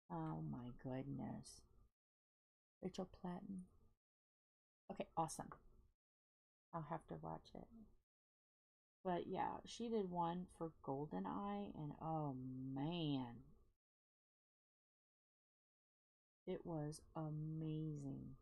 Oh my goodness. Rachel Platten. Okay, awesome. I'll have to watch it. But yeah, she did one for GoldenEye, and oh man, it was amazing.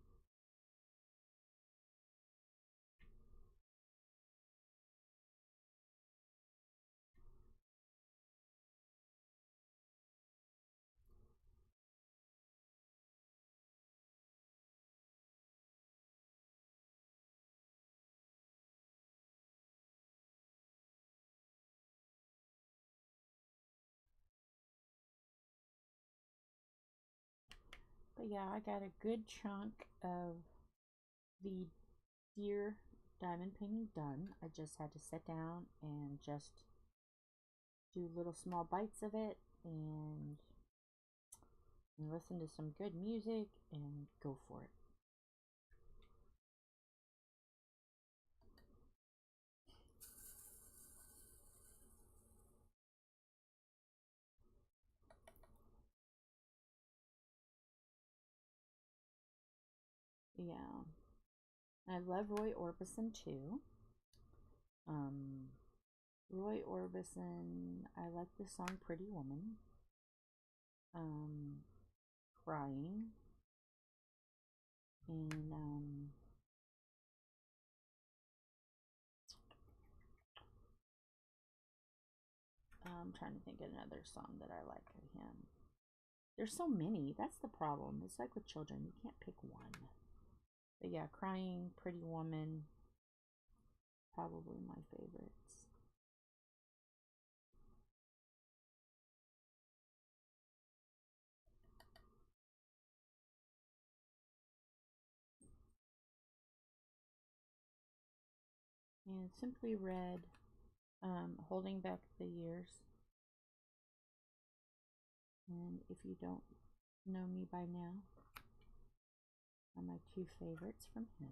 But yeah, I got a good chunk of the deer diamond painting done. I just had to sit down and just do little small bites of it and listen to some good music and go for it. Yeah, I love Roy Orbison too. Roy Orbison, I like the song Pretty Woman. Crying. And I'm trying to think of another song that I like of him. There's so many. That's the problem. It's like with children. You can't pick one. But yeah, Crying, Pretty Woman, probably my favorites. And Simply Red, Holding Back the Years. And If You Don't Know Me By Now are my two favorites from him.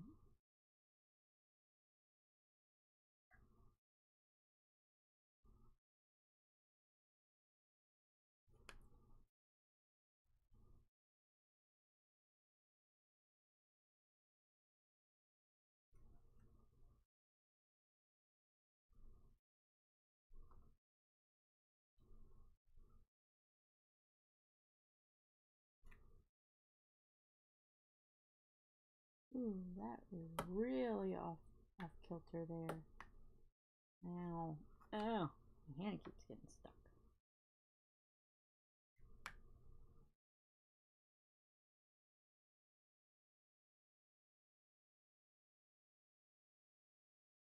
Ooh, that is really off kilter there. Ow. Oh, my hand keeps getting stuck.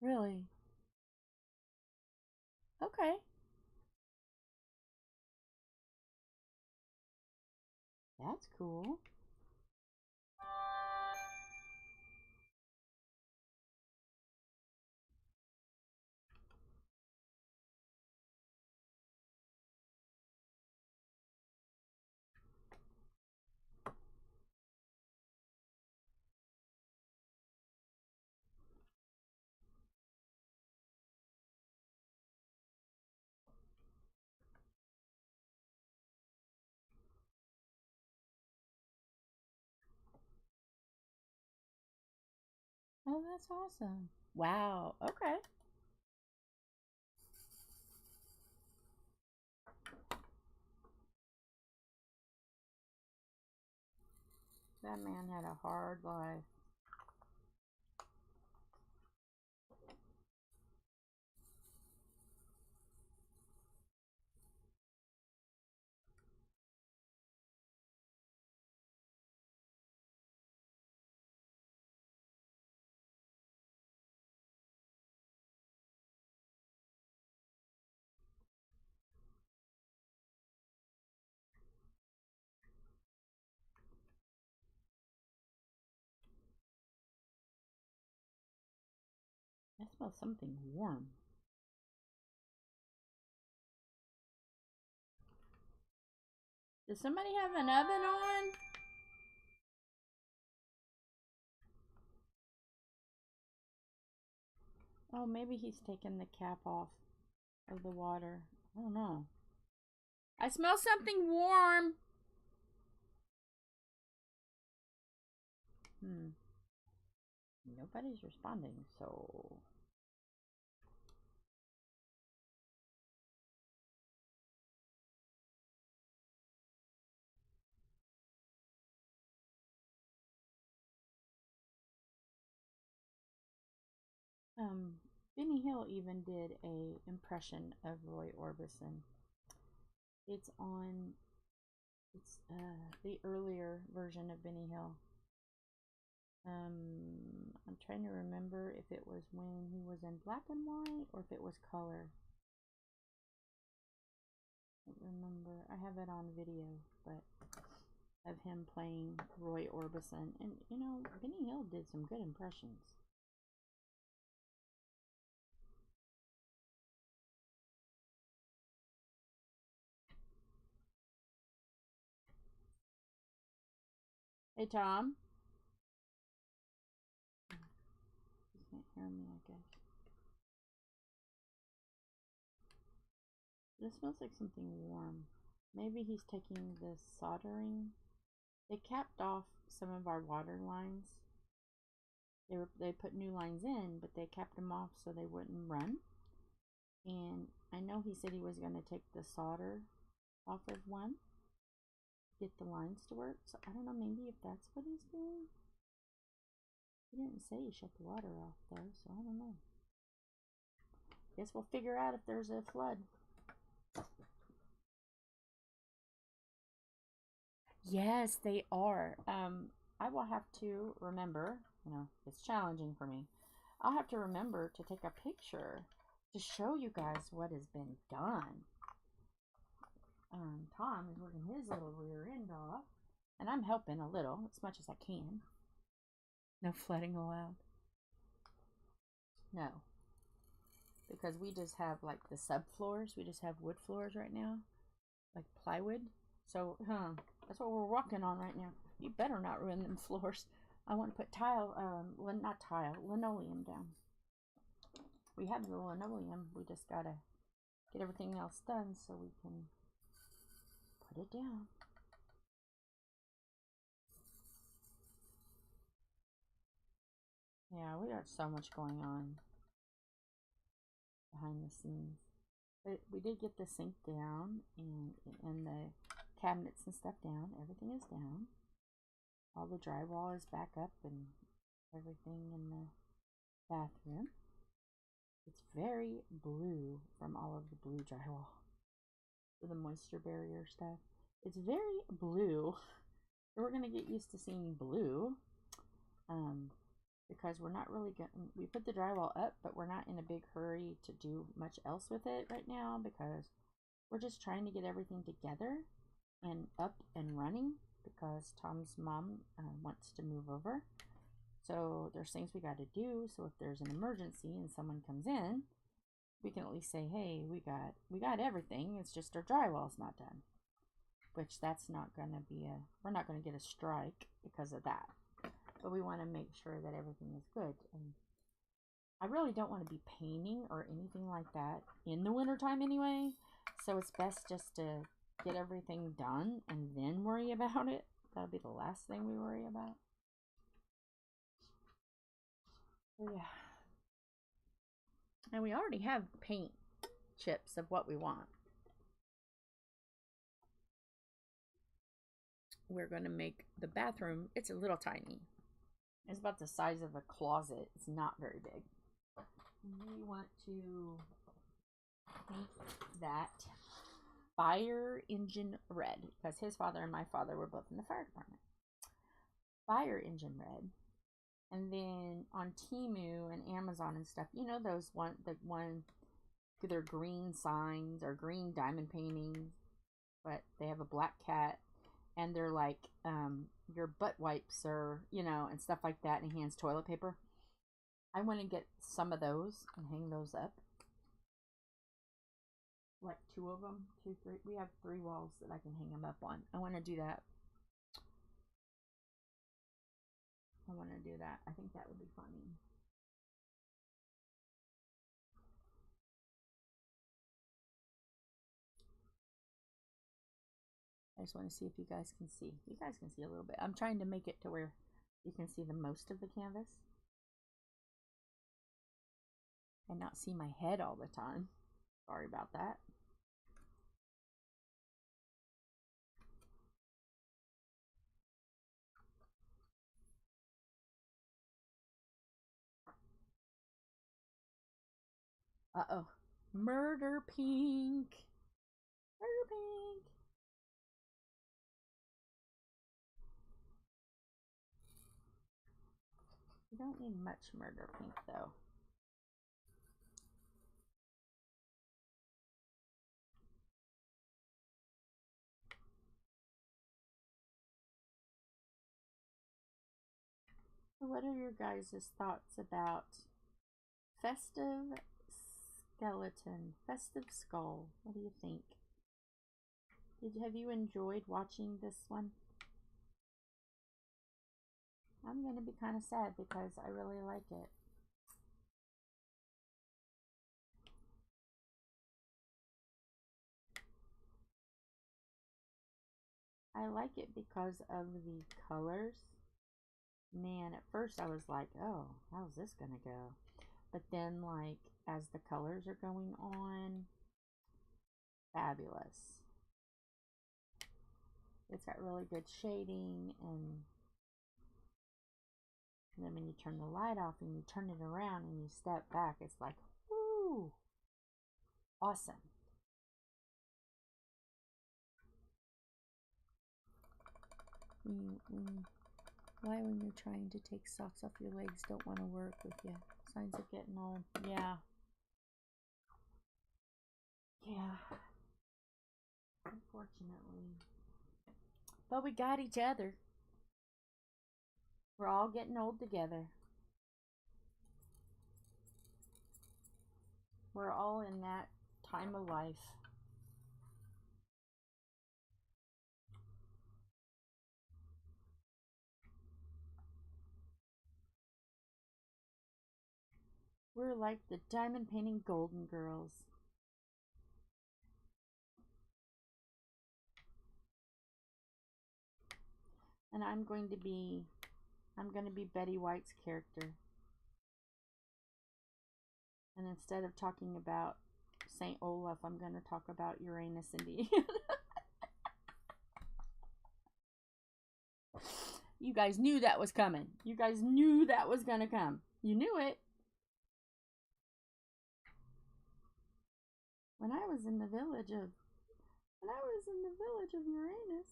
Really? Okay. That's cool. Oh, that's awesome. Wow. Okay. That man had a hard life. smell something warm. Does somebody have an oven on? Oh, maybe he's taken the cap off of the water. I don't know. I smell something warm. Nobody's responding, so... Benny Hill even did a impression of Roy Orbison. It's on, it's the earlier version of Benny Hill. I'm trying to remember if it was when he was in black and white or if it was color. I don't remember. I have it on video, but of him playing Roy Orbison. And you know, Benny Hill did some good impressions. Hey, Tom. You can't hear me, I guess. This smells like something warm. Maybe he's taking the soldering. They capped off some of our water lines. They put new lines in, but they capped them off so they wouldn't run. And I know he said he was going to take the solder off of one, get the lines to work. So I don't know, maybe if that's what he's doing. He didn't say he shut the water off though, so I don't know. Guess we'll figure out if there's a flood. Yes, they are. I will have to remember, you know, it's challenging for me. I'll have to remember to take a picture to show you guys what has been done. Tom is working his little rear end off, and I'm helping a little, as much as I can. No flooding allowed. No. Because we just have like the subfloors. We just have wood floors right now. Like plywood. So, that's what we're walking on right now. You better not ruin them floors. I want to put linoleum down. We have the linoleum. We just gotta get everything else done so we can put it down. Yeah, we got so much going on behind the scenes. But we did get the sink down and the cabinets and stuff down. Everything is down. All the drywall is back up and everything in the bathroom. It's very blue from all of the blue drywall. For the moisture barrier stuff. It's very blue. We're going to get used to seeing blue. Because we're not really going, we put the drywall up, but we're not in a big hurry to do much else with it right now because we're just trying to get everything together and up and running because Tom's mom wants to move over. So there's things we got to do. So if there's an emergency and someone comes in, we can at least say, hey, we got everything. It's just our drywall's not done. Which that's not going to be we're not going to get a strike because of that. But we want to make sure that everything is good. And I really don't want to be painting or anything like that in the wintertime anyway. So it's best just to get everything done and then worry about it. That'll be the last thing we worry about. So yeah. And we already have paint chips of what we want. We're going to make the bathroom, it's a little tiny. It's about the size of a closet. It's not very big. We want to paint that fire engine red because his father and my father were both in the fire department. Fire engine red. And then on Temu and Amazon and stuff, you know those they're green signs or green diamond paintings, but they have a black cat and they're like your butt wipes or, you know, and stuff like that, and he hands toilet paper. I want to get some of those and hang those up. Like 2 of them, 2, 3. We have 3 walls that I can hang them up on. I want to do that. I think that would be funny. I just want to see if you guys can see. You guys can see a little bit. I'm trying to make it to where you can see the most of the canvas and not see my head all the time. Sorry about that. Uh-oh. Murder pink. Murder pink. You don't need much murder pink though. What are your guys' thoughts about Festive Skeleton? Festive Skull. What do you think? Have you enjoyed watching this one? I'm going to be kind of sad because I really like it. I like it because of the colors. Man, at first I was like, oh, how's this going to go? But then, like, as the colors are going on, fabulous. It's got really good shading, and then when you turn the light off and you turn it around and you step back, it's like, woo, awesome. Why when you're trying to take socks off your legs don't want to work with you? Signs of getting old. Yeah. Yeah. Unfortunately. But we got each other. We're all getting old together. We're all in that time of life. We're like the diamond painting golden girls. And I'm going to be Betty White's character. And instead of talking about St. Olaf, I'm going to talk about Uranus and the You guys knew that was coming. You guys knew that was going to come. You knew it. When I was in the village of Uranus.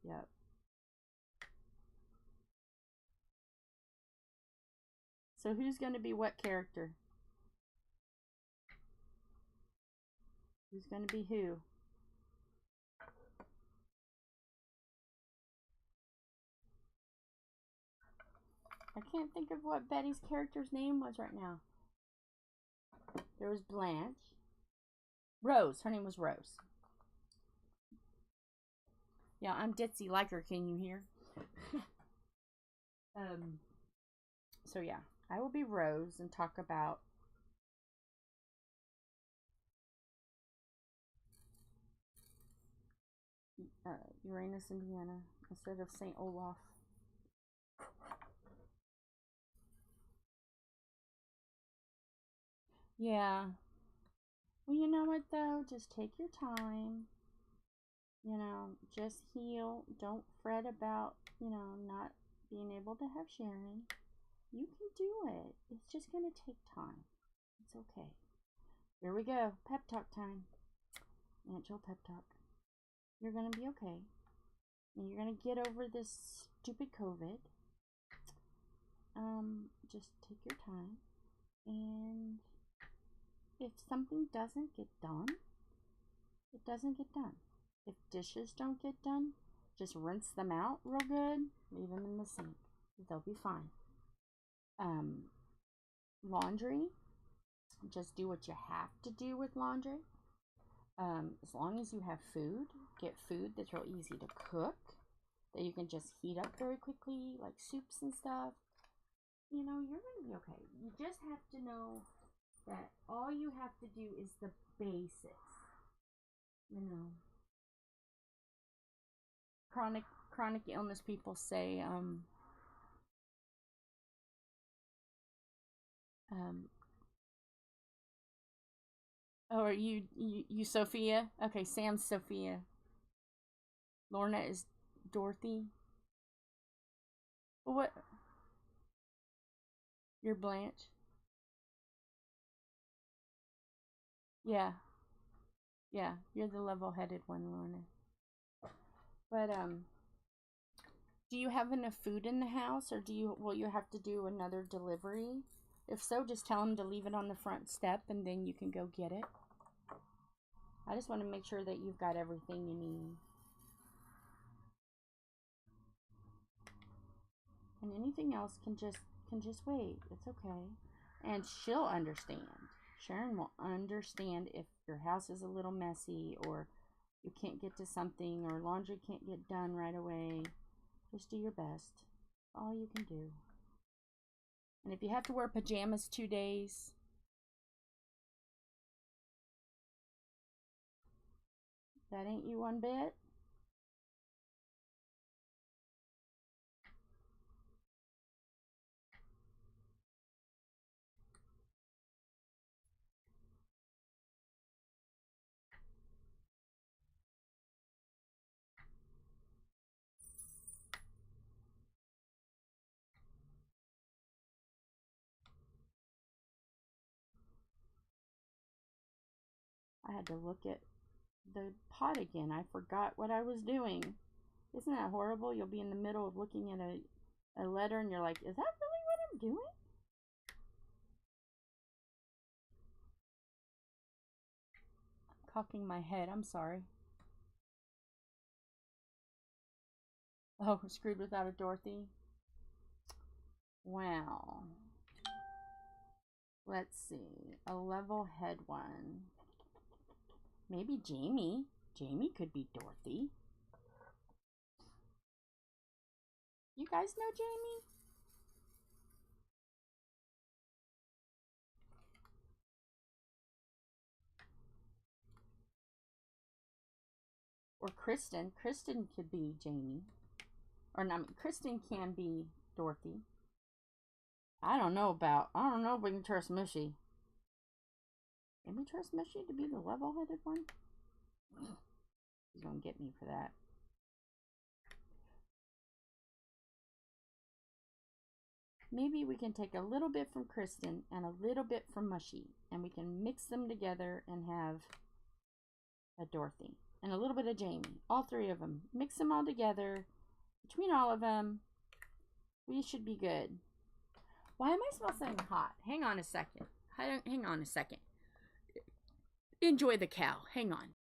Yep. So who's going to be what character? Who's going to be who? I can't think of what Betty's character's name was right now. There was Blanche. Rose. Her name was Rose. Yeah, I'm ditzy like her. Can you hear? So yeah, I will be Rose and talk about Uranus and Vienna instead of St. Olaf. Yeah. Well, you know what though? Just take your time. You know, just heal. Don't fret about, you know, not being able to have Sharon. You can do it. It's just going to take time. It's okay. Here we go. Pep talk time. Aunt Jill pep talk. You're going to be okay. And you're going to get over this stupid COVID. Just take your time. And if something doesn't get done, it doesn't get done. If dishes don't get done, just rinse them out real good. Leave them in the sink. They'll be fine. Laundry, just do what you have to do with laundry. As long as you have food, get food that's real easy to cook, that you can just heat up very quickly, like soups and stuff. You know, you're going to be okay. You just have to know that all you have to do is the basics. You know, chronic illness people say, oh, are you Sophia? Okay, Sam's Sophia. Lorna is Dorothy. What? You're Blanche. Yeah. Yeah, you're the level-headed one, Lorna. But, do you have enough food in the house, or will you have to do another delivery? If so, just tell them to leave it on the front step, and then you can go get it. I just want to make sure that you've got everything you need. And anything else can just wait. It's okay. And she'll understand. Sharon will understand if your house is a little messy, or you can't get to something, or laundry can't get done right away. Just do your best. All you can do. And if you have to wear pajamas 2 days, that ain't you one bit. I had to look at the pot again. I forgot what I was doing. Isn't that horrible? You'll be in the middle of looking at a letter and you're like, is that really what I'm doing? I'm cocking my head. I'm sorry. Oh, screwed without a Dorothy. Wow. Let's see. A level head one. Maybe Jamie. Jamie could be Dorothy. You guys know Jamie? Or Kristyn. Kristyn could be Jamie. Or no, Kristyn can be Dorothy. I don't know if we can trust Mushy. Can we trust Mushy to be the level-headed one? He's gonna get me for that. Maybe we can take a little bit from Kristyn and a little bit from Mushy, and we can mix them together and have a Dorothy. And a little bit of Jamie. All three of them. Mix them all together. Between all of them, we should be good. Why am I smelling hot? Hang on a second. Hang on a second. Enjoy the cow. Hang on.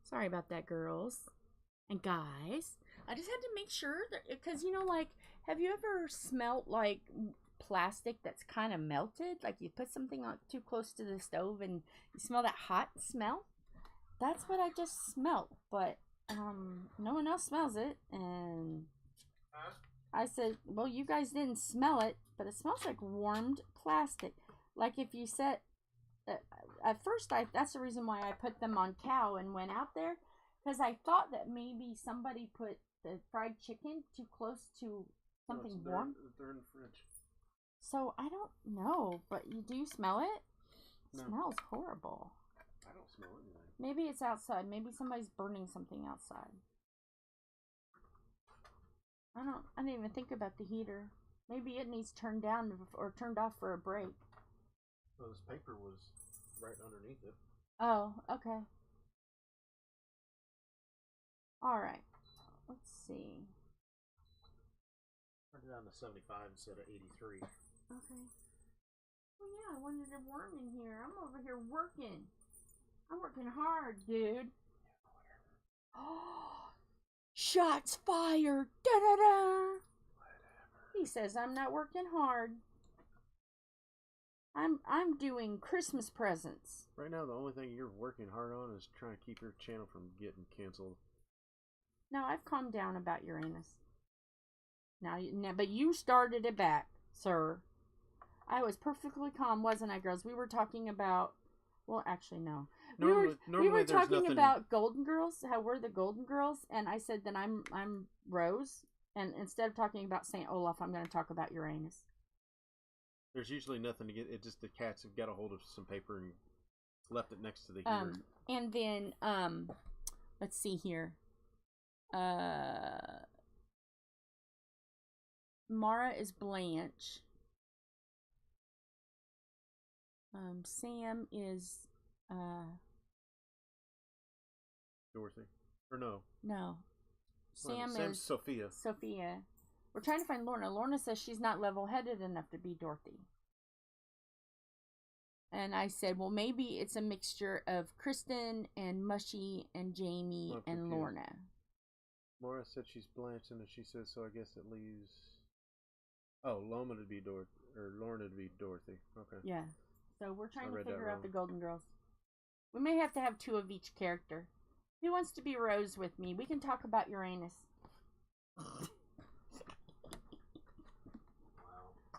Sorry about that, girls and guys. I just had to make sure that, because you know, like, have you ever smelt like plastic that's kind of melted? Like you put something on too close to the stove and you smell that hot smell? That's what I just smelled, but no one else smells it. And I said, well, you guys didn't smell it, but it smells like warmed plastic. Like if you set at first, that's the reason why I put them on cow and went out there, because I thought that maybe somebody put the fried chicken too close to something warm. They're in the fridge. So I don't know, but you do smell it? No. It smells horrible. I don't smell anything. Maybe it's outside. Maybe somebody's burning something outside. I didn't even think about the heater. Maybe it needs turned down or turned off for a break. Well, this paper was right underneath it. Oh, okay. Alright. Let's see. Turned it down to 75 instead of 83. Okay. Oh yeah, I wanted to worm in here. I'm over here working. I'm working hard, dude. Oh, shots fired. Da da da. He says I'm not working hard. I'm doing Christmas presents. Right now, the only thing you're working hard on is trying to keep your channel from getting canceled. No, I've calmed down about Uranus. Now, but you started it back, sir. I was perfectly calm, wasn't I, girls? We were talking about. Well, actually, no. Normally we were talking nothing... about Golden Girls. How we're the Golden Girls, and I said that I'm Rose. And instead of talking about Saint Olaf, I'm going to talk about Uranus. There's usually nothing to get. It just the cats have got a hold of some paper and left it next to the heater. And then let's see here. Mara is Blanche. Sam is Dorothy. Or no. No. Sam's is Sophia. Sophia. We're trying to find Lorna. Lorna says she's not level-headed enough to be Dorothy. And I said, well, maybe it's a mixture of Kristyn and Mushy and Jamie and Lorna. Mara said she's Blanche, and she says, so I guess it leaves... Oh, Loma to be Dorothy, or Lorna to be Dorothy. Okay. Yeah. So we're trying to figure out the Golden Girls. We may have to have 2 of each character. Who wants to be Rose with me? We can talk about Uranus.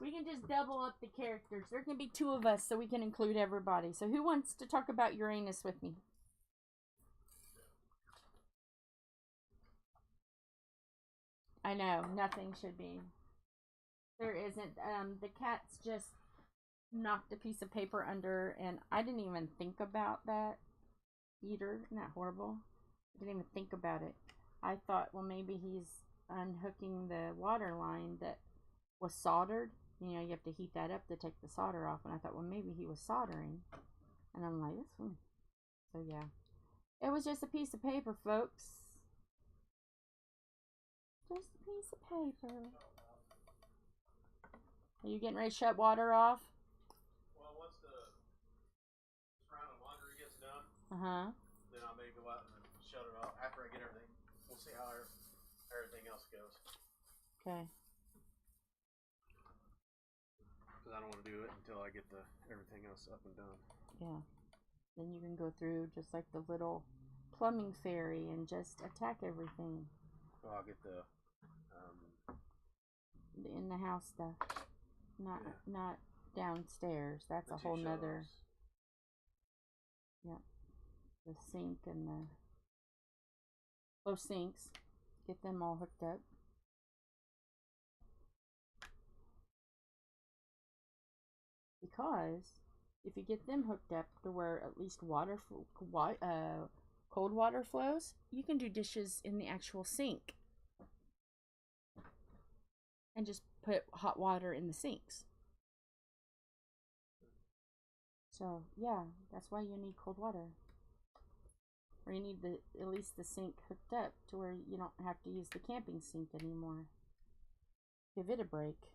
We can just double up the characters. There can be 2 of us so we can include everybody. So who wants to talk about Uranus with me? I know, nothing should be. There isn't. The cats just knocked a piece of paper under, and I didn't even think about that either. Isn't that horrible? I didn't even think about it. I thought, well, maybe he's unhooking the water line that was soldered. You know, you have to heat that up to take the solder off. And I thought, well, maybe he was soldering. And I'm like, so yeah. It was just a piece of paper, folks. Just a piece of paper. Are you getting ready to shut water off? Well, once the round of laundry gets done, then I may go out and shut it off after I get everything. We'll see how everything else goes. Okay. Because I don't want to do it until I get everything else up and done. Yeah. Then you can go through just like the little plumbing fairy and just attack everything. So I'll get the in the house stuff. Not downstairs. That's a whole nother. Yep. The sink and both sinks. Get them all hooked up. Because if you get them hooked up to where at least cold water flows, you can do dishes in the actual sink. And just put hot water in the sinks. So, yeah, that's why you need cold water. Or you need at least the sink hooked up to where you don't have to use the camping sink anymore. Give it a break.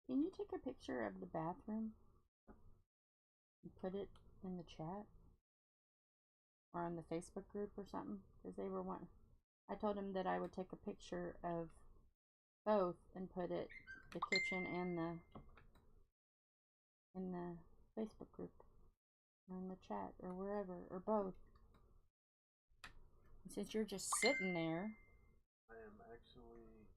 Can you take a picture of the bathroom and put it in the chat or on the Facebook group or something? Because they were wanting. I told them that I would take a picture of both and put it, the kitchen and in the Facebook group or in the chat or wherever, or both. And since you're just sitting there, I am actually.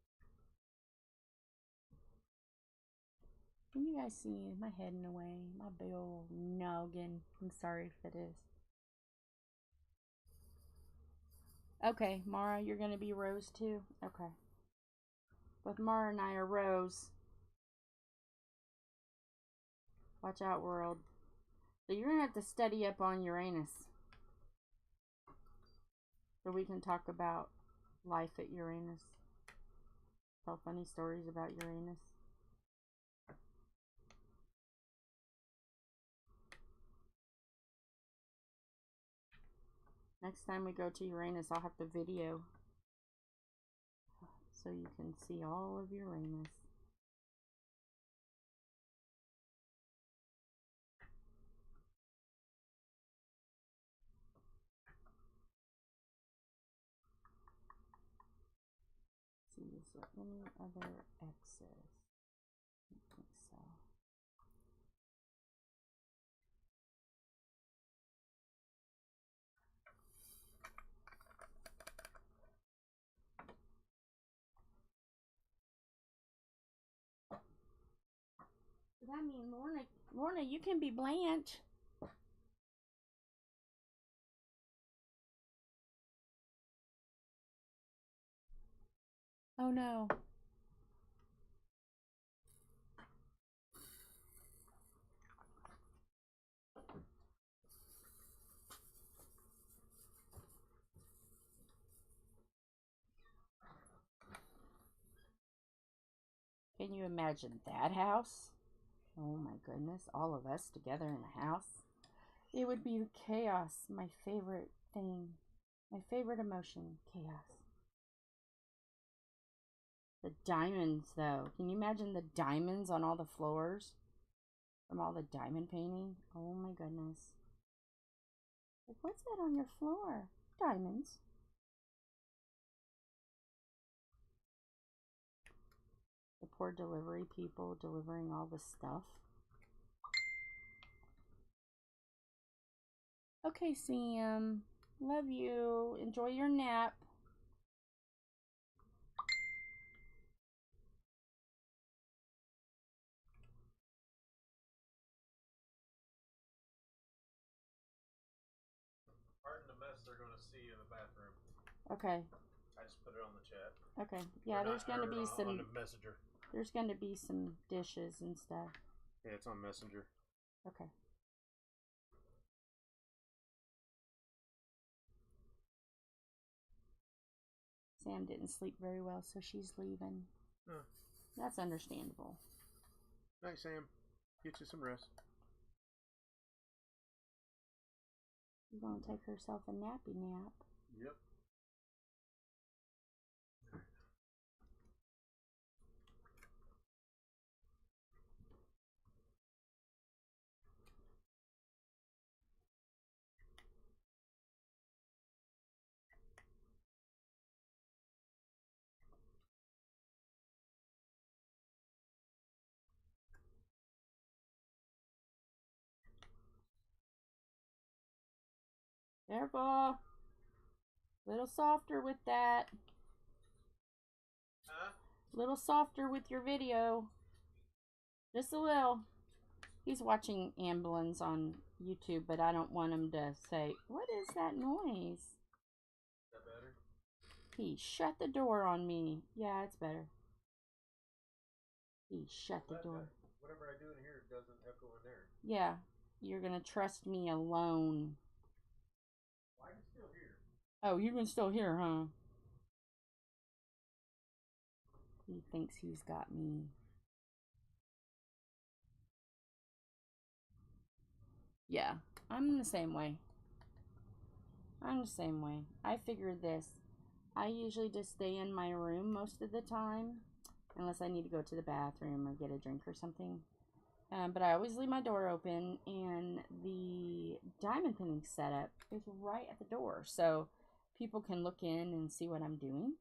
Can you guys see my head in a way? My big old noggin. I'm sorry if it is. Okay, Mara, you're going to be Rose too? Okay. Both Mara and I are Rose. Watch out, world. So you're going to have to study up on Uranus. So we can talk about life at Uranus. Tell funny stories about Uranus. Next time we go to Uranus, I'll have to video so you can see all of Uranus. See, is there any other X's? I don't think so. Does that mean Lorna, you can be Blanche? Oh no. Can you imagine that house? Oh my goodness, all of us together in a house. It would be chaos, my favorite thing. My favorite emotion, chaos. The diamonds, though. Can you imagine the diamonds on all the floors? From all the diamond painting? Oh my goodness. Like, what's that on your floor? Diamonds. The poor delivery people delivering all the stuff. Okay, Sam. Love you. Enjoy your nap. Pardon the mess they're going to see in the bathroom. Okay. I just put it on the chat. Okay. Yeah, there's going to be some... on the messenger. There's going to be some dishes and stuff. Yeah, it's on Messenger. Okay. Sam didn't sleep very well, so she's leaving. Huh. That's understandable. Night, Sam. Get you some rest. She's going to take herself a nappy nap. Yep. Careful. Little softer with that. Huh? Little softer with your video. Just a little. He's watching ambulance on YouTube, but I don't want him to say, "What is that noise?" Is that better? He shut the door on me. Yeah, it's better. He shut the door. Whatever I do in here doesn't echo in there. Yeah, you're gonna trust me alone. Well, I can still hear. Oh, you can still hear, huh? He thinks he's got me. Yeah, I'm the same way. I'm the same way. I figured this. I usually just stay in my room most of the time, unless I need to go to the bathroom or get a drink or something. But I always leave my door open, and the diamond pinning setup is right at the door, so people can look in and see what I'm doing.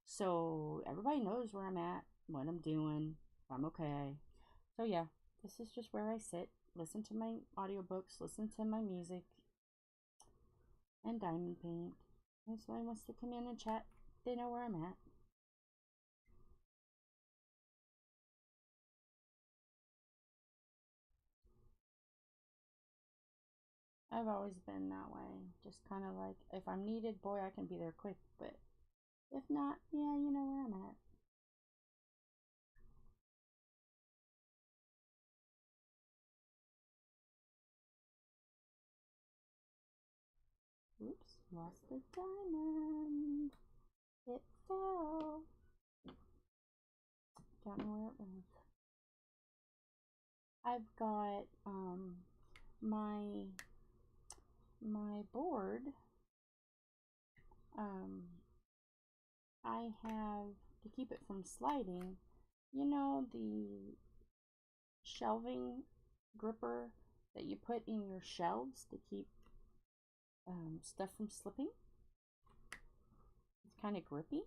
So everybody knows where I'm at, what I'm doing, if I'm okay. So yeah, this is just where I sit, listen to my audiobooks, listen to my music, and diamond paint. If somebody wants to come in and chat, they know where I'm at. I've always been that way. Just kind of like, if I'm needed, boy, I can be there quick. But if not, yeah, you know where I'm at. Lost the diamond. It fell. Don't know where it was. I've got my board. I have, to keep it from sliding, you know, the shelving gripper that you put in your shelves to keep stuff from slipping. It's kind of grippy.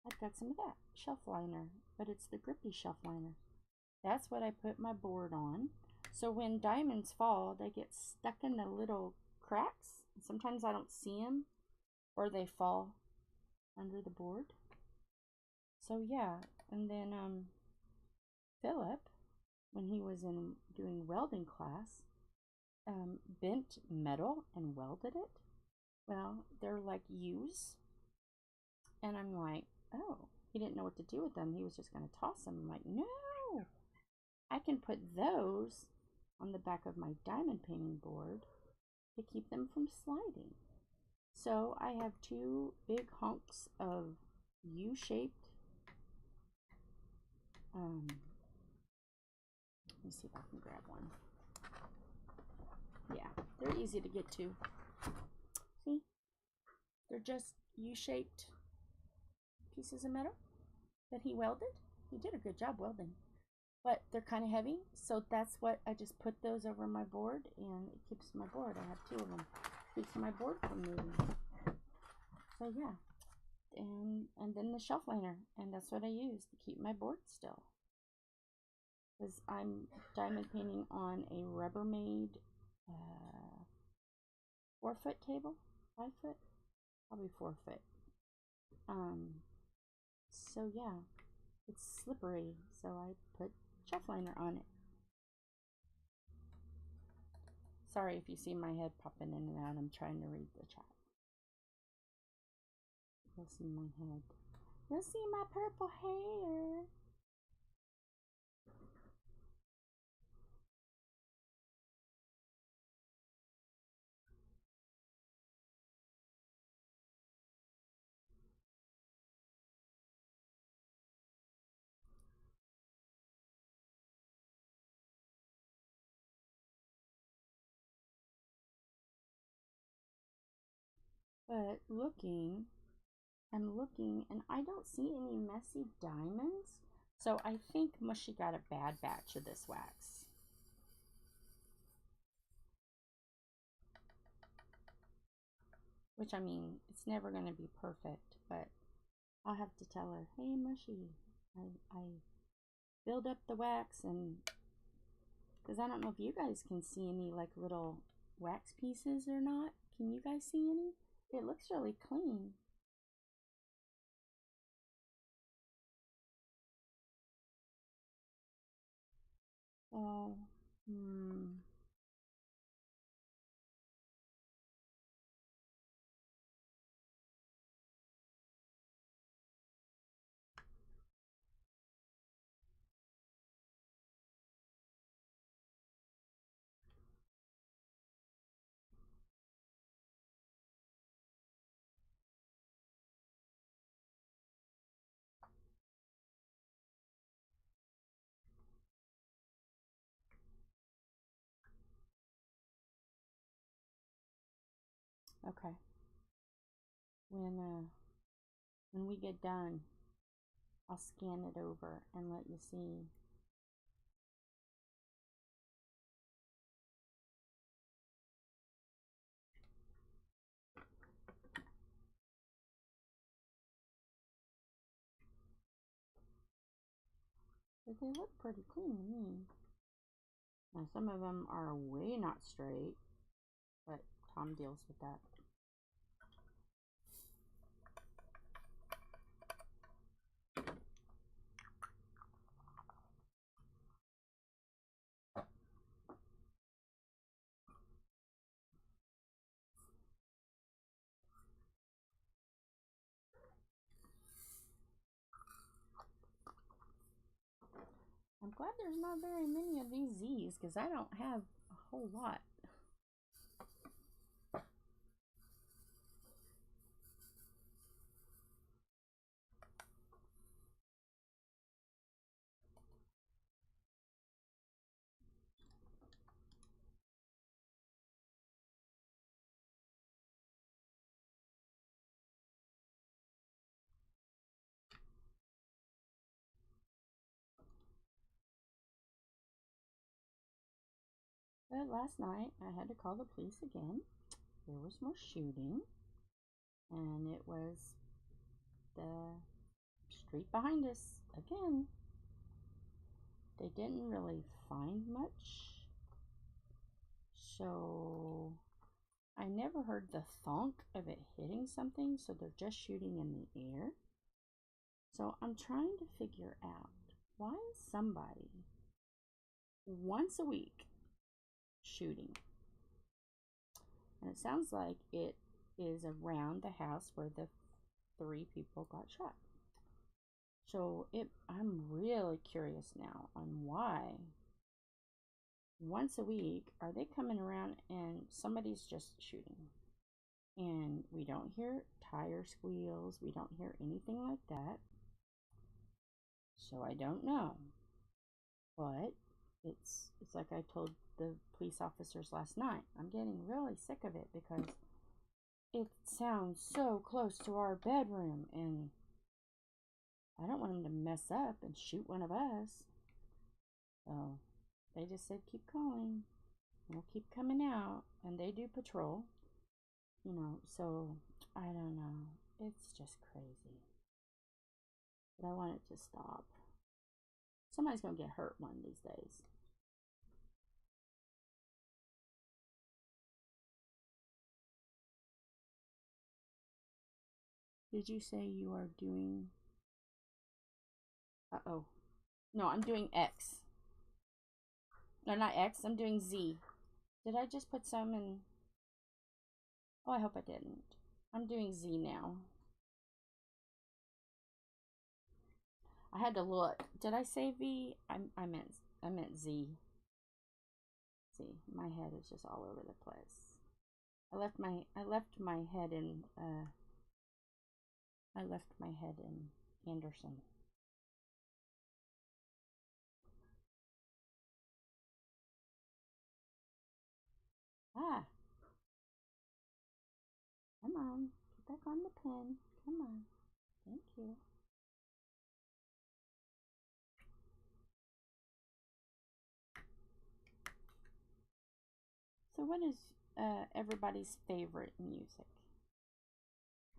I've got some of that shelf liner, but it's the grippy shelf liner. That's what I put my board on. So when diamonds fall, they get stuck in the little cracks. Sometimes I don't see them, or they fall under the board. So yeah, and then Philip, when he was in doing welding class, bent metal and welded it. Well, they're like U's, and I'm like, oh, he didn't know what to do with them. He was just going to toss them. I'm like, no, I can put those on the back of my diamond painting board to keep them from sliding. So I have two big hunks of U-shaped, let me see if I can grab one. Yeah, they're easy to get to. See? They're just U-shaped pieces of metal that he welded. He did a good job welding. But they're kind of heavy, so that's what I just put those over my board, and it keeps my board. I have two of them. Keeps my board from moving. So yeah, and then the shelf liner, and that's what I use to keep my board still. Because I'm diamond painting on a Rubbermaid 4-foot table, 5 foot, probably 4 foot. So yeah, it's slippery, so I put shelf liner on it. Sorry if you see my head popping in and out. I'm trying to read the chat. You'll see my head. You'll see my purple hair. But I'm looking, and I don't see any messy diamonds. So I think Mushy got a bad batch of this wax. Which, I mean, it's never going to be perfect, but I'll have to tell her, hey Mushy, I build up the wax, and because I don't know if you guys can see any like little wax pieces or not. Can you guys see any? It looks really clean. Oh, okay. When we get done, I'll scan it over and let you see. But they look pretty clean to me. Now some of them are way not straight, but Tom deals with that. I'm glad there's not very many of these Z's because I don't have a whole lot. But last night I had to call the police again. There was more shooting, and it was the street behind us again. They didn't really find much, so I never heard the thunk of it hitting something, so they're just shooting in the air. So I'm trying to figure out, why is somebody once a week shooting? And it sounds like it is around the house where the 3 people got shot. So I'm really curious now on why once a week are they coming around and somebody's just shooting. And we don't hear tire squeals, we don't hear anything like that. So I don't know. But it's like I told the police officers last night, I'm getting really sick of it because it sounds so close to our bedroom, and I don't want them to mess up and shoot one of us. So they just said keep calling, we'll keep coming out, and they do patrol, you know. So I don't know, it's just crazy, but I want it to stop. Somebody's gonna get hurt one of these days. Did you say you are doing... Uh-oh. No, I'm doing X. No, not X. I'm doing Z. Did I just put some in? Oh, I hope I didn't. I'm doing Z now. I had to look. Did I say V? I meant Z. See, my head is just all over the place. I left my head in Anderson. Ah. Come on. Get back on the pen. Come on. Thank you. So what is everybody's favorite music?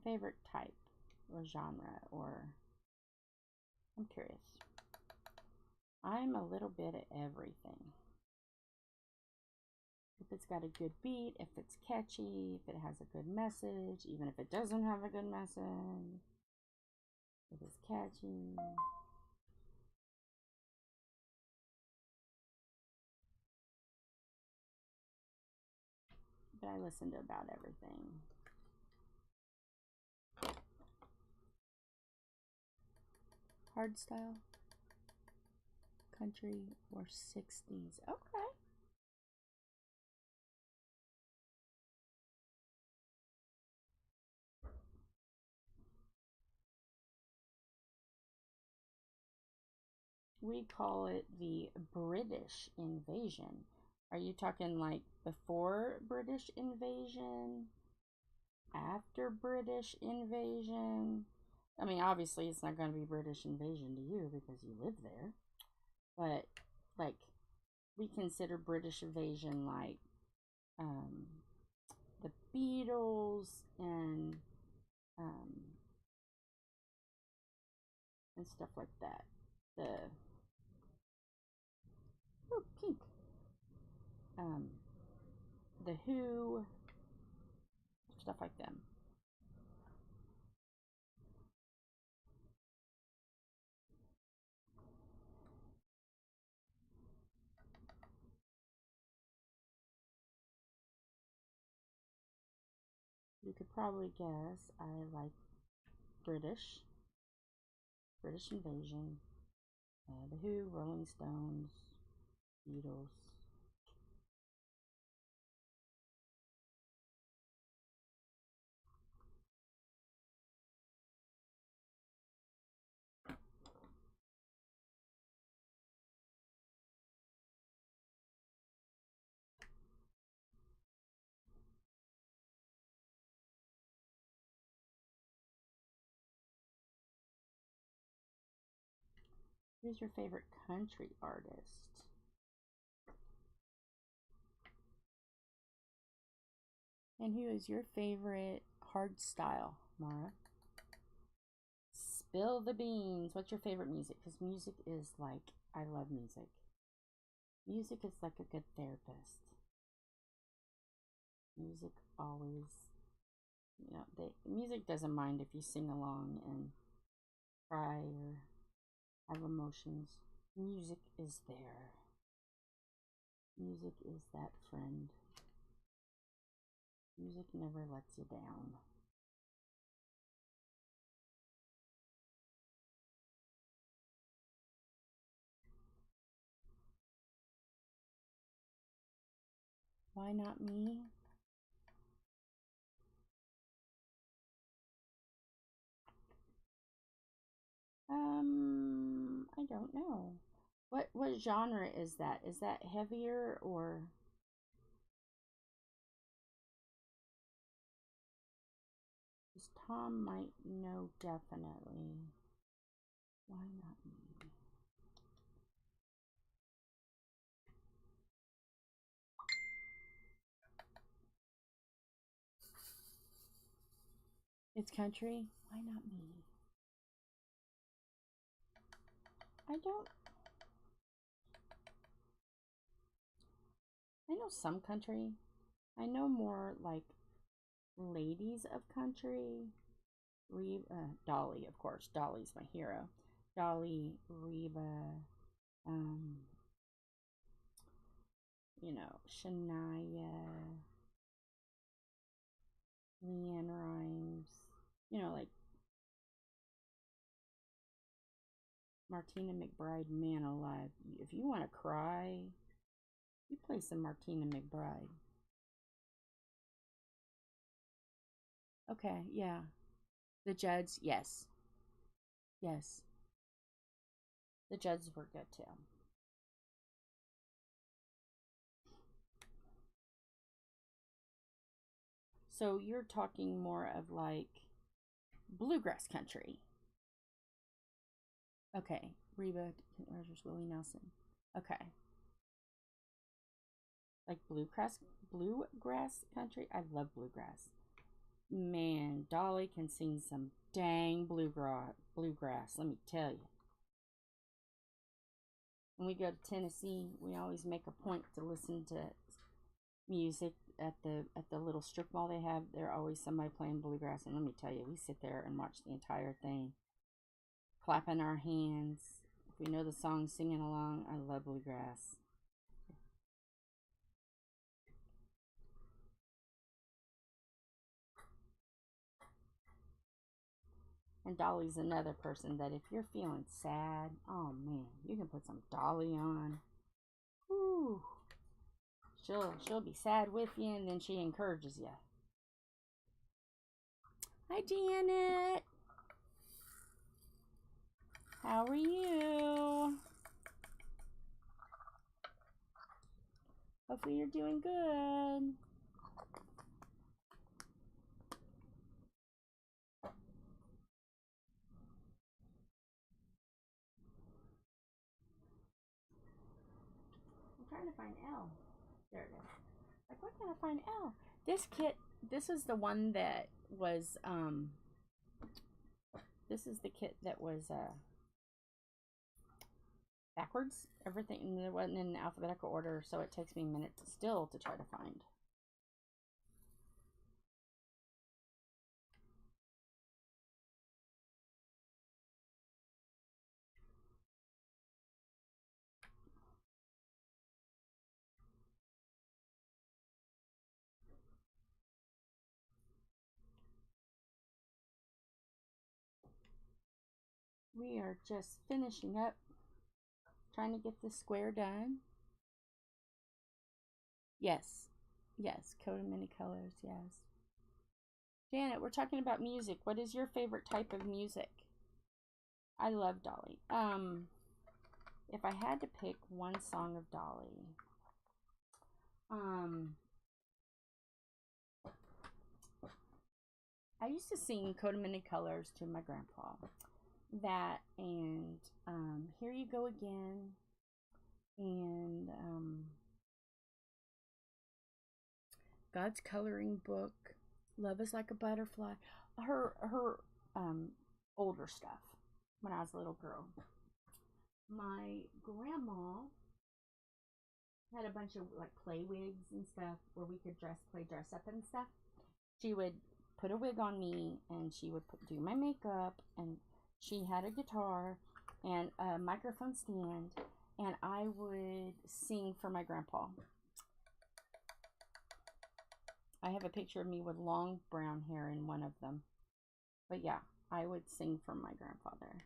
Favorite type or genre, or... I'm curious. I'm a little bit of everything. If it's got a good beat, if it's catchy, if it has a good message, even if it doesn't have a good message, if it's catchy. But I listen to about everything. Hardstyle, country, or 60s. Okay. We call it the British invasion. Are you talking like before British invasion? After British invasion? I mean, obviously it's not going to be British invasion to you because you live there. But, like, we consider British invasion like the Beatles and stuff like that. Pink. The Who, stuff like them. You could probably guess I like British invasion, The Who, Rolling Stones, Beatles. Who's your favorite country artist? And who is your favorite hard style, Mara? Spill the beans. What's your favorite music? Because music is like, I love music. Music is like a good therapist. Music always, you know, music doesn't mind if you sing along and cry or have emotions. Music is there. Music is that friend. Music never lets you down. Why not me? I don't know. What genre is that? Is that heavier or? Tom might know definitely. Why not me? It's country? Why not me? I know some country. I know more like ladies of country. Dolly, of course. Dolly's my hero. Dolly, Reba, you know, Shania, Leanne Rimes, you know, like Martina McBride, man alive. If you want to cry, you play some Martina McBride. Okay, yeah. The Judds, yes. Yes. The Judds were good too. So you're talking more of like bluegrass country. Okay. Reba, Rogers, Willie Nelson. Okay. Like bluegrass country? I love bluegrass. Man, Dolly can sing some dang bluegrass, let me tell you. When we go to Tennessee, we always make a point to listen to music at the little strip mall they have. There's always somebody playing bluegrass, and let me tell you, we sit there and watch the entire thing, clapping our hands. If we know the song, singing along. I love bluegrass. And Dolly's another person that if you're feeling sad, oh man, you can put some Dolly on. Whew. She'll be sad with you, and then she encourages you. Hi, Janet. How are you? Hopefully you're doing good. I'm trying to find L. There it is. Like, where can I find L? This kit, this is the one that was, this is the kit that was, backwards. Everything, there wasn't in alphabetical order, so it takes me a minute still to try to find. We are just finishing up, trying to get this square done. Yes, yes, coat of many colors, yes. Janet, we're talking about music. What is your favorite type of music? I love Dolly. If I had to pick one song of Dolly, I used to sing Coat of Many Colors to my grandpa. That and Here You Go Again, and God's Coloring Book, Love is Like a Butterfly. Her older stuff when I was a little girl. My grandma had a bunch of like play wigs and stuff where we could play dress up and stuff. She would put a wig on me and she would do my makeup, and she had a guitar and a microphone stand, and I would sing for my grandpa. I have a picture of me with long brown hair in one of them. But yeah, I would sing for my grandfather.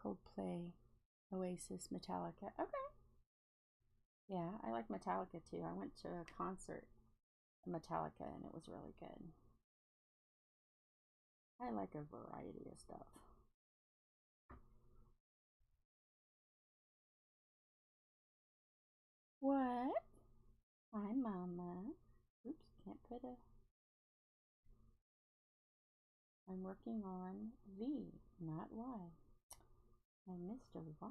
Coldplay, Oasis, Metallica. Okay. Yeah, I like Metallica too. I went to a concert of Metallica and it was really good. I like a variety of stuff. What? Hi, Mama. Oops, can't put a... I'm working on V, not Y. I missed a Y.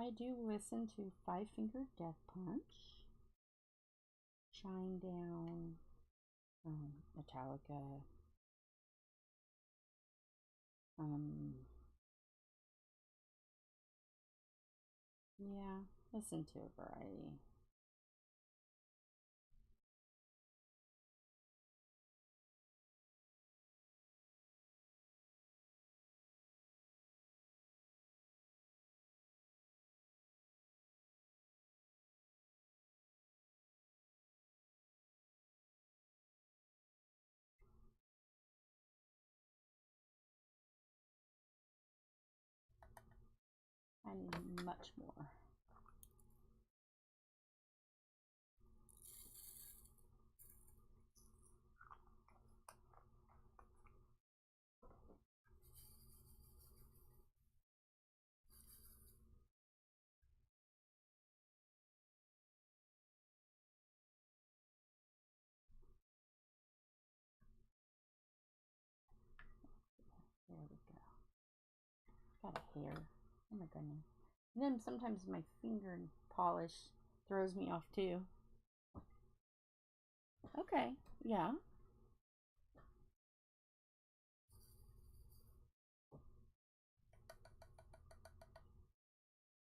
I do listen to Five Finger Death Punch, Shine Down, Metallica, yeah, listen to a variety. I need much more. There we go. Got a hair. Oh my goodness. And then sometimes my finger polish throws me off too. Okay, yeah.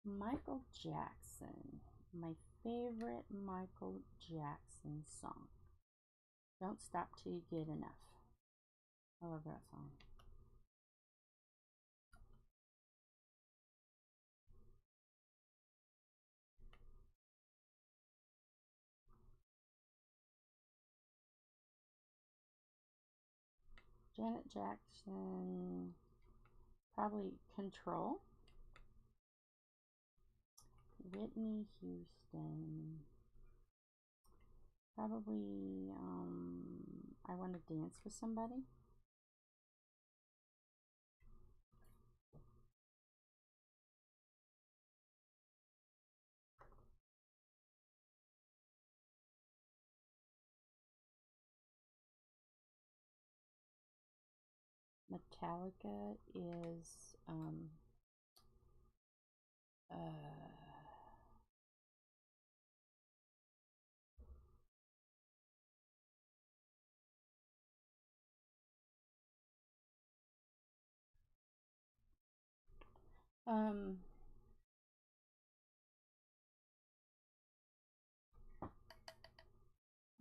Michael Jackson. My favorite Michael Jackson song. Don't Stop Till You Get Enough. I love that song. Janet Jackson, probably Control. Whitney Houston, probably I Want to Dance with Somebody. Metallica is oh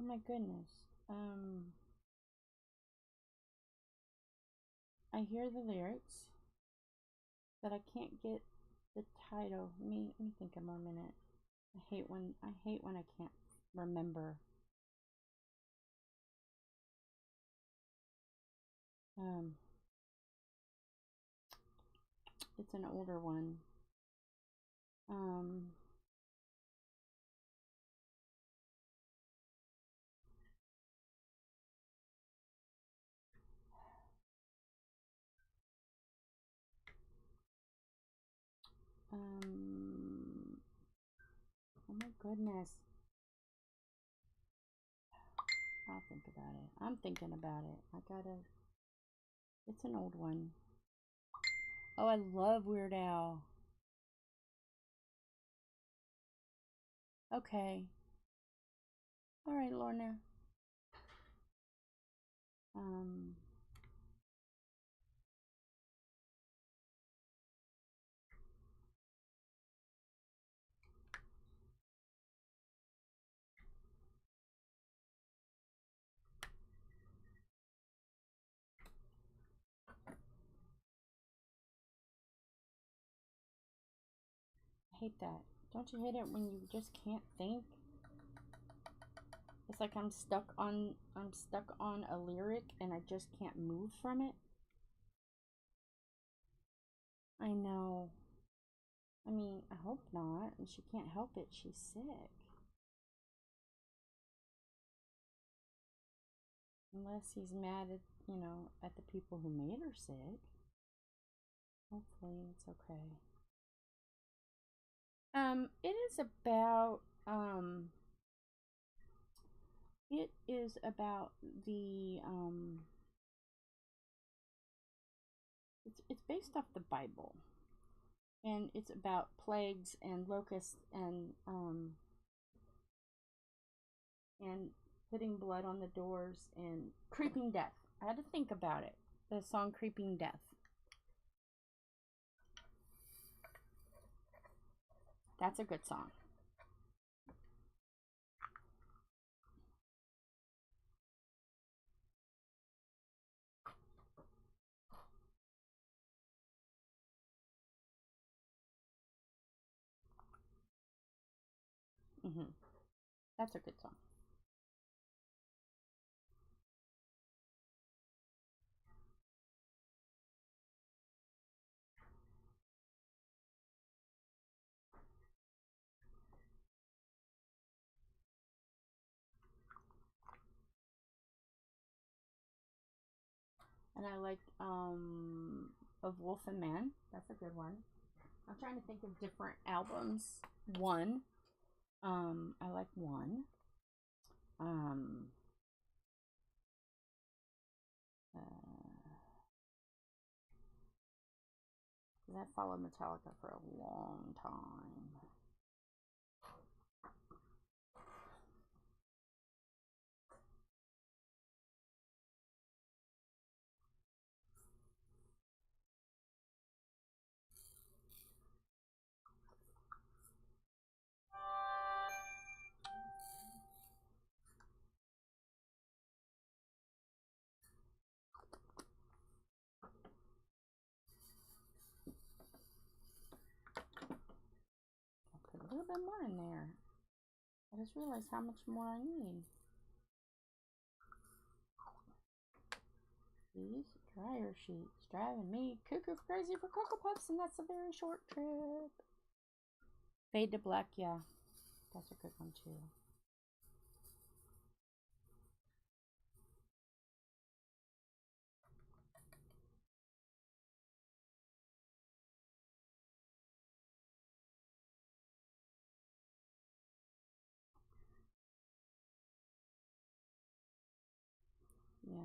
my goodness. I hear the lyrics, but I can't get the title. Let me think a more minute. I hate when I can't remember. It's an older one. Oh my goodness. I'll think about it. I'm thinking about it. It's an old one. Oh, I love Weird Al. Okay. Alright, Lorna. I hate that. Don't you hate it when you just can't think? It's like I'm stuck on a lyric and I just can't move from it. I know. I mean, I hope not. And she can't help it. She's sick. Unless he's mad at, you know, at the people who made her sick. Hopefully it's okay. It is about, the, it's based off the Bible. And it's about plagues and locusts and putting blood on the doors and creeping death. I had to think about it. The song Creeping Death. That's a good song. That's a good song. And I like Of Wolf and Man. That's a good one. I'm trying to think of different albums. One. I like One. I followed Metallica for a long time. Put a little bit more in there. I just realized how much more I need. These dryer sheets driving me cuckoo crazy for Cocoa Puffs, and that's a very short trip. Fade to Black, yeah. That's a good one too. Yeah.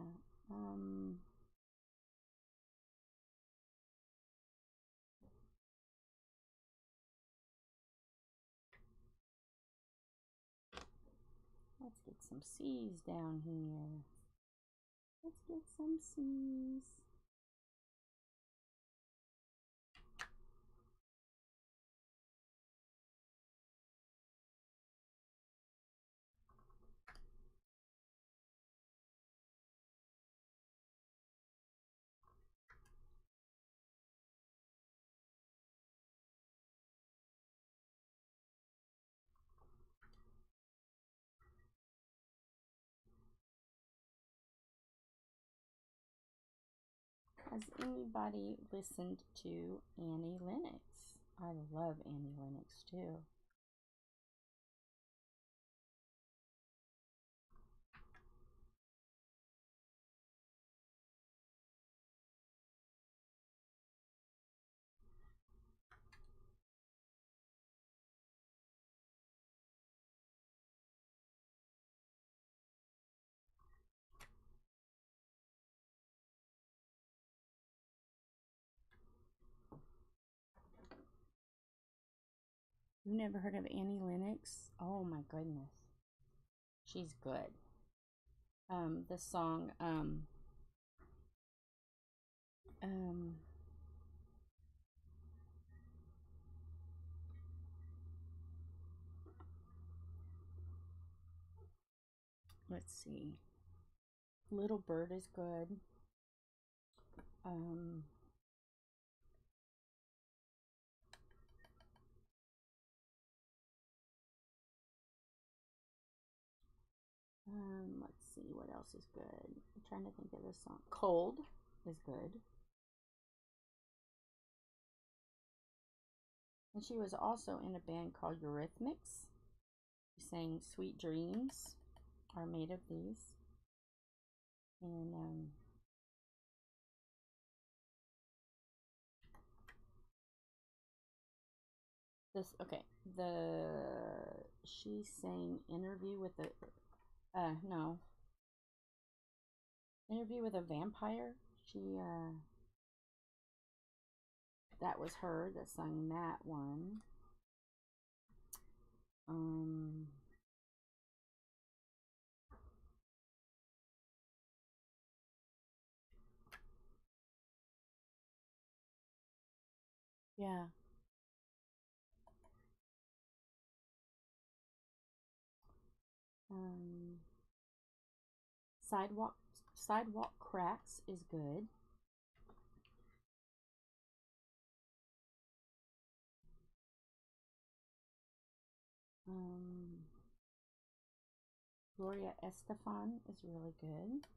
Let's get some C's down here. Let's get some C's. Has anybody listened to Annie Lennox? I love Annie Lennox too. You've never heard of Annie Lennox? Oh my goodness. She's good. The song, let's see. Little Bird is good. Let's see what else is good. I'm trying to think of this song. Cold is good. And she was also in a band called Eurythmics. She sang Sweet Dreams Are Made of These. And this, okay, she sang Interview with a no, Interview with a Vampire. She that was her that sung that one. Yeah. Sidewalk Cracks is good. Gloria Estefan is really good.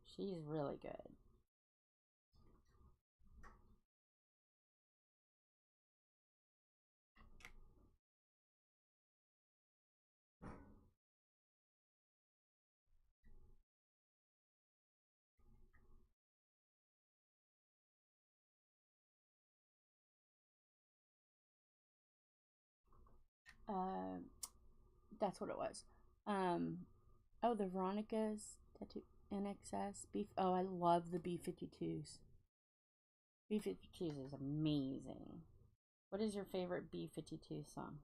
She's really good. That's what it was. Oh, the Veronica's Tattoo NXS beef. Oh, I love the B-52s. B-52s is amazing. What is your favorite B-52 song?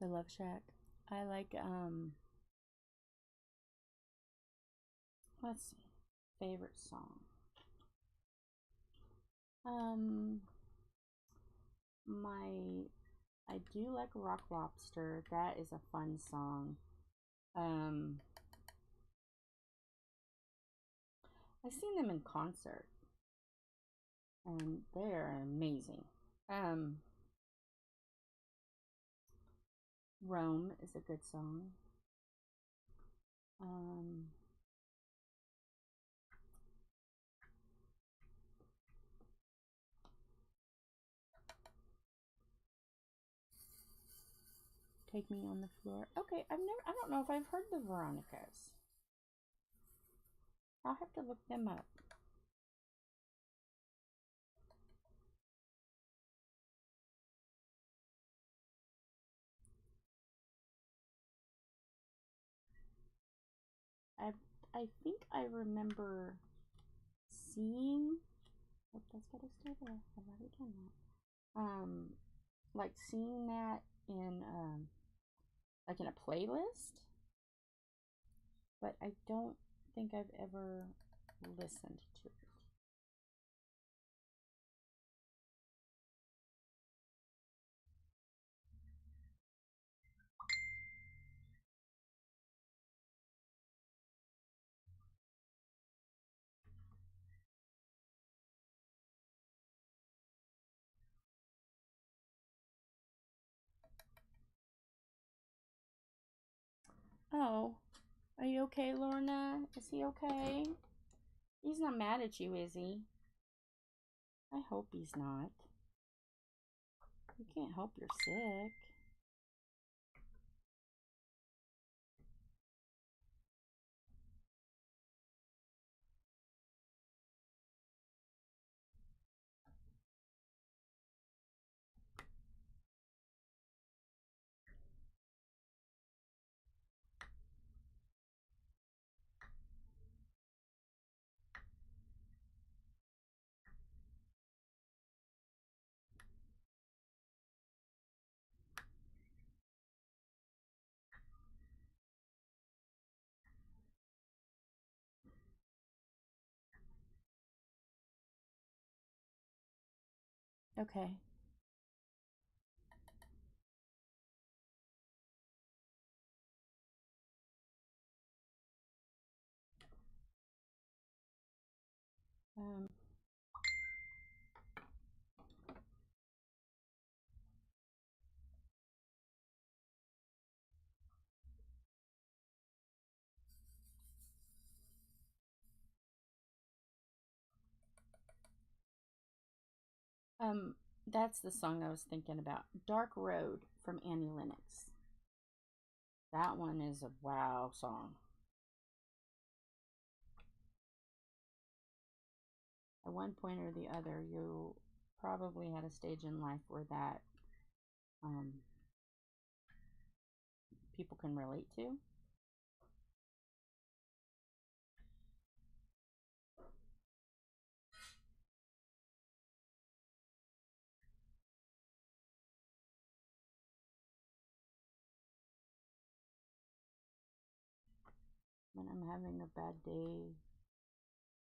The Love Shack. I like, let's see. Favorite song. I do like Rock Lobster. That is a fun song. I've seen them in concert. And they're amazing. Rome is a good song. Take Me on the Floor. Okay, I don't know if I've heard the Veronicas. I'll have to look them up. I think I remember seeing. Oh, that's gotta stay there. I've already done that. Like seeing that in like in a playlist, but I don't think I've ever listened to it. Oh, are you okay, Lorna? Is he okay? He's not mad at you, is he? I hope he's not. You can't help you're sick. Okay. Um, that's the song I was thinking about. Dark Road from Annie Lennox. That one is a wow song. At one point or the other, you probably had a stage in life where that people can relate to. When I'm having a bad day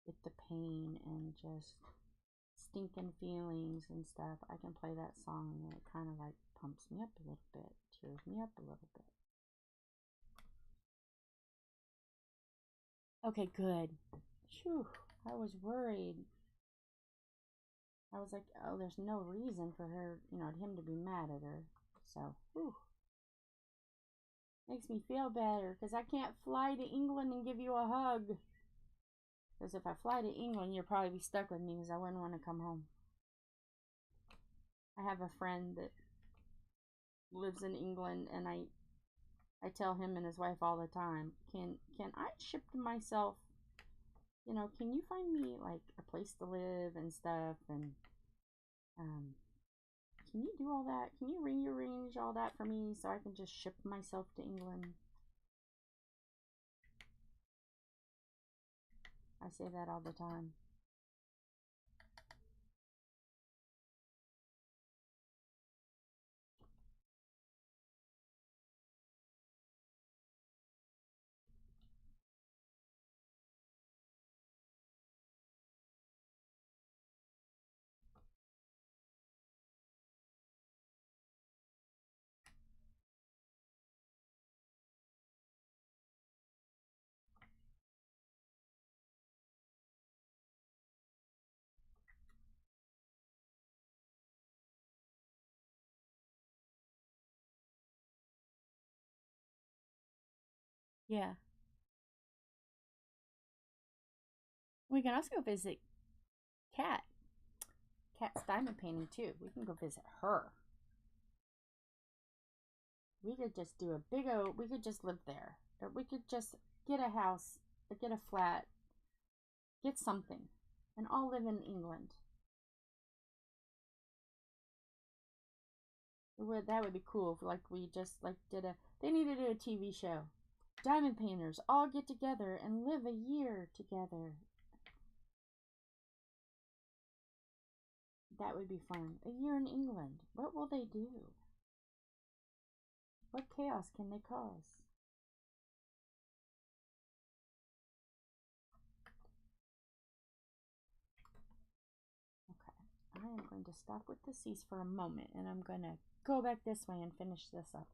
with the pain and just stinking feelings and stuff, I can play that song and it kind of like pumps me up a little bit, cheers me up a little bit. Okay, good. Phew, I was worried. I was like, oh, there's no reason for her, you know, him to be mad at her. So, whew. Makes me feel better because I can't fly to England and give you a hug. Because if I fly to England, you'll probably be stuck with me because I wouldn't want to come home. I have a friend that lives in England, and I tell him and his wife all the time, can I ship myself, you know, can you find me like a place to live and stuff, and can you do all that? Can you rearrange all that for me so I can just ship myself to England? I say that all the time. Yeah. We can also go visit Kat. Kat's diamond painting too. We can go visit her. We could just do a big old, we could just live there. Or we could just get a house, or get a flat, get something, and all live in England. That would be cool if like we just like did a, they need to do a TV show. Diamond painters all get together and live a year together. That would be fun. A year in England. What will they do? What chaos can they cause? Okay, I am going to stop with the C's for a moment, and I'm going to go back this way and finish this up.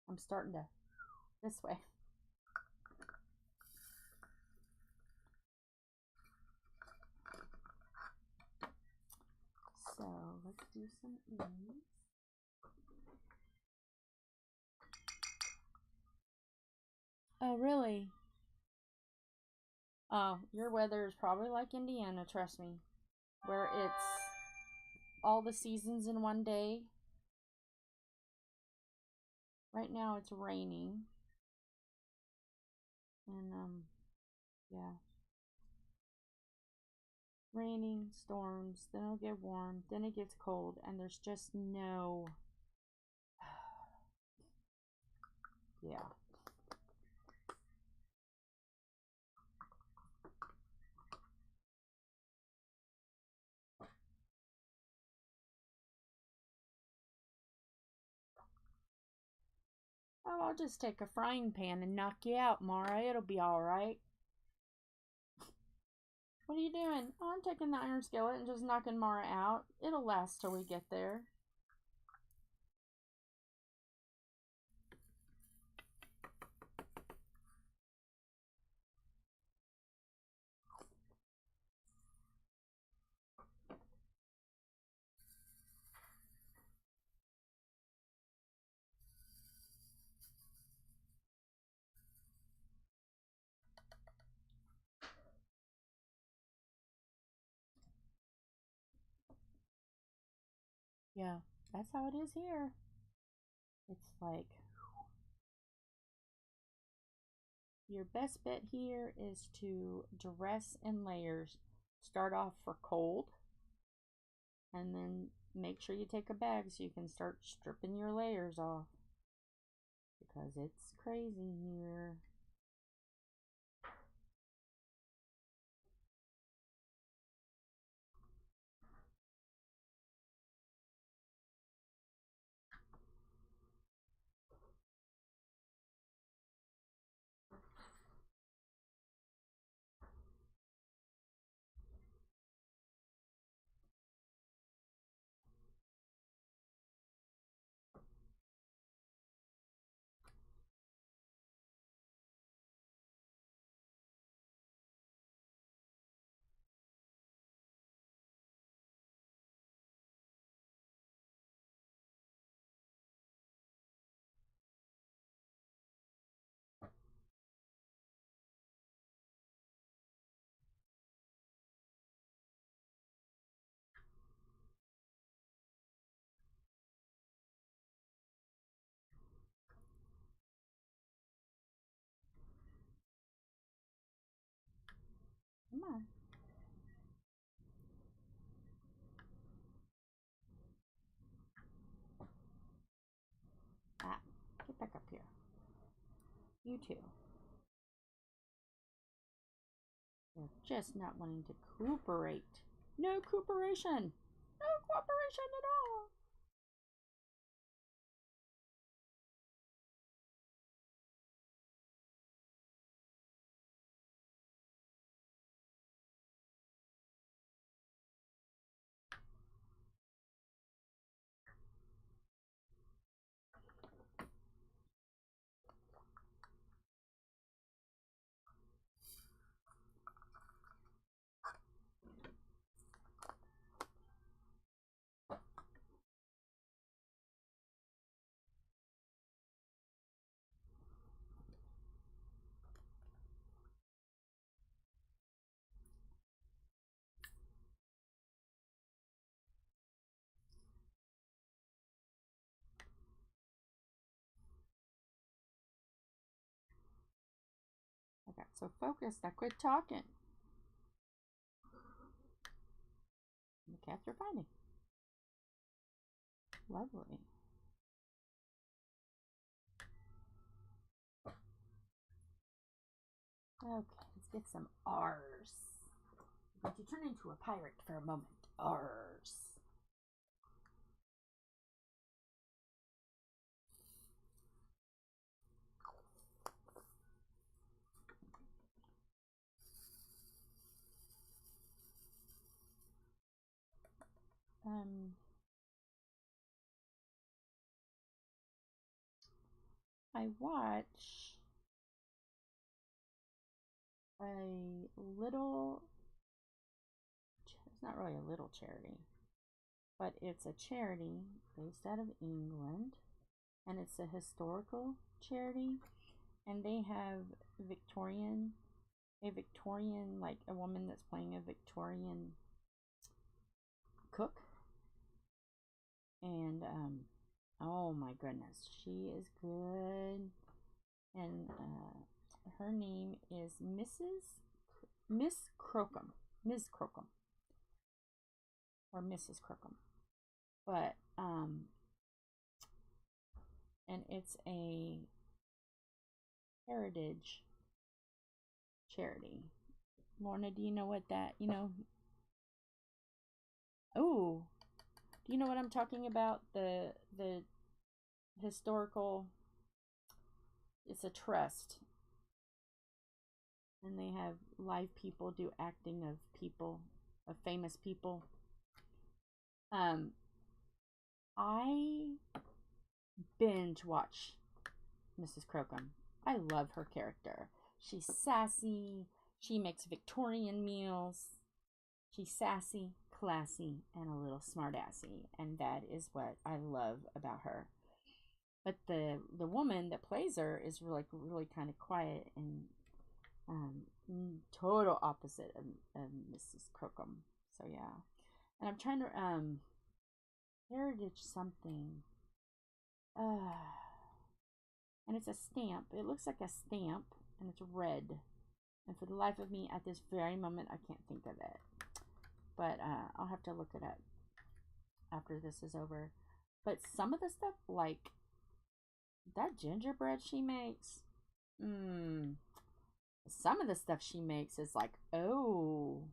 I'm starting to this way. So let's do some E's. Oh, really? Oh, your weather is probably like Indiana, trust me. Where it's all the seasons in one day. Right now it's raining. And, yeah. Raining, storms, then it'll get warm, then it gets cold, and there's just no... yeah. Oh, I'll just take a frying pan and knock you out, Mara. It'll be alright. What are you doing? Oh, I'm taking the iron skillet and just knocking Mara out. It'll last till we get there. Yeah, that's how it is here. It's like, your best bet here is to dress in layers. Start off for cold, and then make sure you take a bag so you can start stripping your layers off. Because it's crazy here. Come on. Ah, get back up here. You two. You're just not wanting to cooperate. No cooperation. No cooperation at all. I got so focused I quit talking. The cats are fighting. Lovely. Okay, let's get some R's. I'm going to turn into a pirate for a moment. R's. I watch a little, it's not really a little charity, but it's a charity based out of England, and it's a historical charity, And they have Victorian, like a woman that's playing a Victorian cook. And, oh my goodness, she is good. And, her name is Miss Crocombe. Ms. Crocombe. Or Mrs. Crocombe. But, and it's a heritage charity. Lorna, do you know what that, you know? Oh, do you know what I'm talking about? The historical, it's a trust. And they have live people do acting of people, of famous people. I binge watch Mrs. Crocombe. I love her character. She's sassy. She makes Victorian meals. She's sassy, classy, and a little smartassy. And that is what I love about her. But the woman that plays her is really kind of quiet and total opposite of Mrs. Crocombe. So yeah. And I'm trying to heritage something. And it's a stamp. It looks like a stamp, and it's red. And for the life of me, at this very moment, I can't think of it. But I'll have to look it up after this is over. But some of the stuff, like that gingerbread she makes, some of the stuff she makes is like, oh.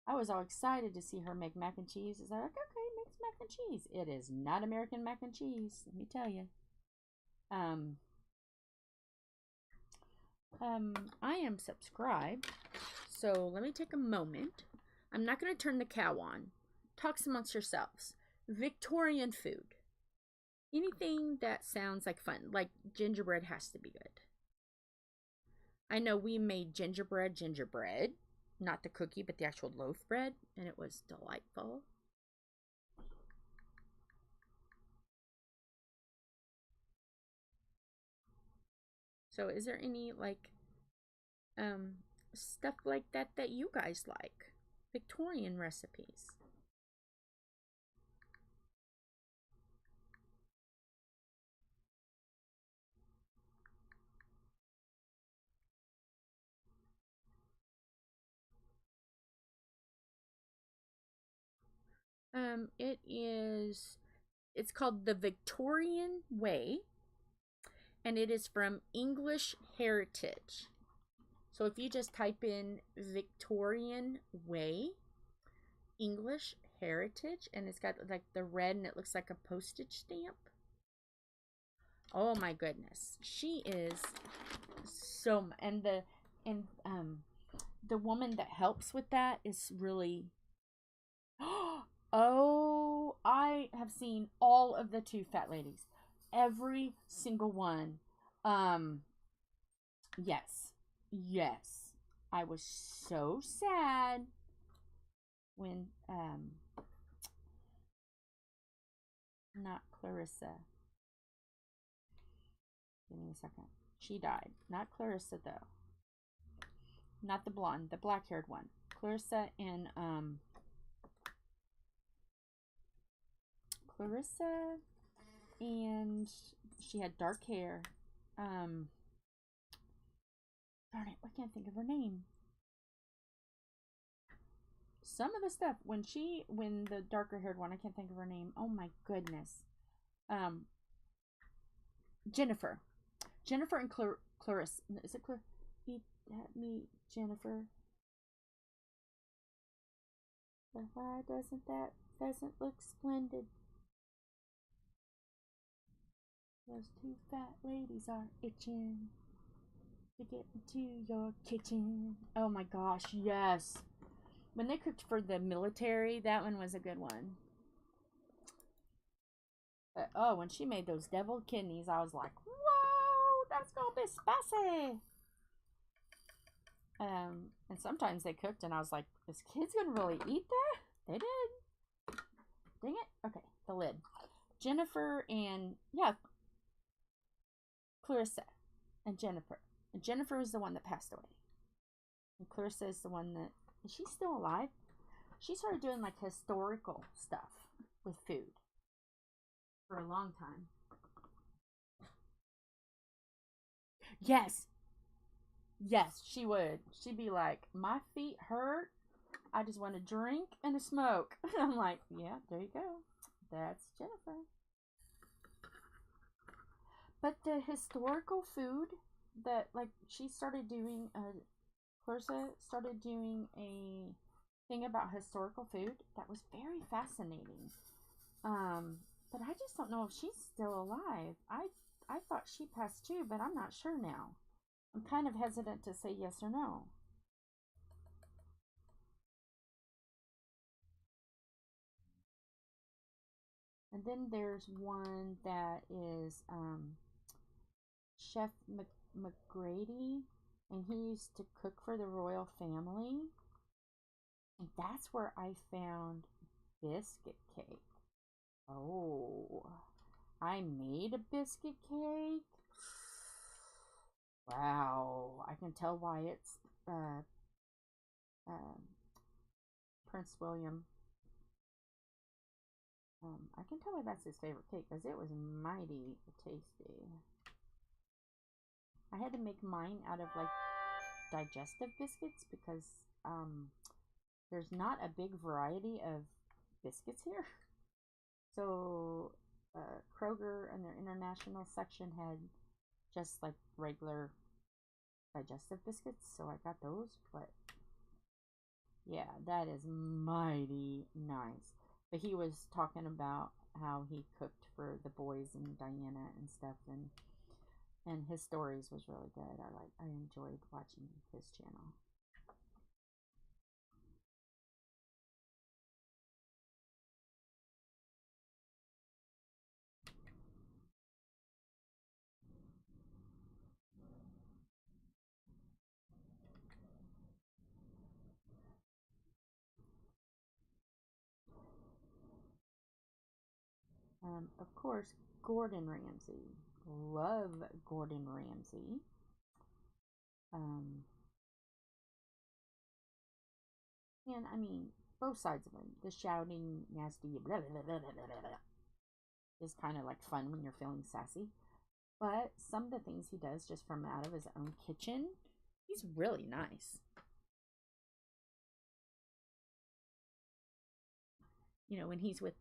I was all excited to see her make mac and cheese. It's like, okay, makes mac and cheese. It is not American mac and cheese, let me tell you. I am subscribed, so let me take a moment. I'm not going to turn the cow on. Talks amongst yourselves. Victorian food. Anything that sounds like fun, like gingerbread has to be good. I know we made gingerbread, not the cookie, but the actual loaf bread, and it was delightful. So is there any like stuff like that that you guys like? Victorian recipes. It's called the Victorian Way, and it is from English Heritage. So if you just type in Victorian Way, English Heritage, and it's got like the red and it looks like a postage stamp. Oh my goodness. She is so, and the woman that helps with that is really, oh, I have seen all of the Two Fat Ladies. Every single one. Yes. I was so sad when, not Clarissa. Give me a second. She died. Not Clarissa, though. Not the blonde, the black-haired one. Clarissa and, Clarissa, and she had dark hair. Darn it, I can't think of her name. Some of the stuff, when the darker haired one, I can't think of her name. Oh my goodness. Jennifer and Clarissa. Is it me, Jennifer? But why doesn't that pheasant look splendid? Those two fat ladies are itching to get into your kitchen. Oh my gosh, yes. When they cooked for the military, that one was a good one. But, oh, when she made those deviled kidneys, I was like, whoa, that's gonna be spicy. And sometimes they cooked and I was like, this kid's gonna really eat that? They did. Dang it. Okay, the lid. Jennifer and, yeah, Clarissa. and Jennifer. And Jennifer is the one that passed away. And Clarissa is the one that, is she still alive? She started doing like historical stuff with food for a long time. Yes. Yes, she would. She'd be like, my feet hurt. I just want a drink and a smoke. I'm like, yeah, there you go. That's Jennifer. But the historical food that, like, she started doing, Clarissa started doing a thing about historical food that was very fascinating. But I just don't know if she's still alive. I thought she passed too, but I'm not sure now. I'm kind of hesitant to say yes or no. And then there's one that is Chef McGrady, and he used to cook for the royal family. And that's where I found biscuit cake. Oh, I made a biscuit cake. Wow, I can tell why it's Prince William. I can tell why that's his favorite cake because it was mighty tasty. I had to make mine out of like digestive biscuits because there's not a big variety of biscuits here. So Kroger and their international section had just like regular digestive biscuits, so I got those. But yeah, that is mighty nice. But he was talking about how he cooked for the boys and Diana and stuff, and his stories was really good. I enjoyed watching his channel. Of course, Gordon Ramsay. Love Gordon Ramsay. And I mean, both sides of him. The shouting, nasty, blah, blah, blah, blah, blah, blah, is kind of like fun when you're feeling sassy. But some of the things he does just from out of his own kitchen, he's really nice. You know, when he's with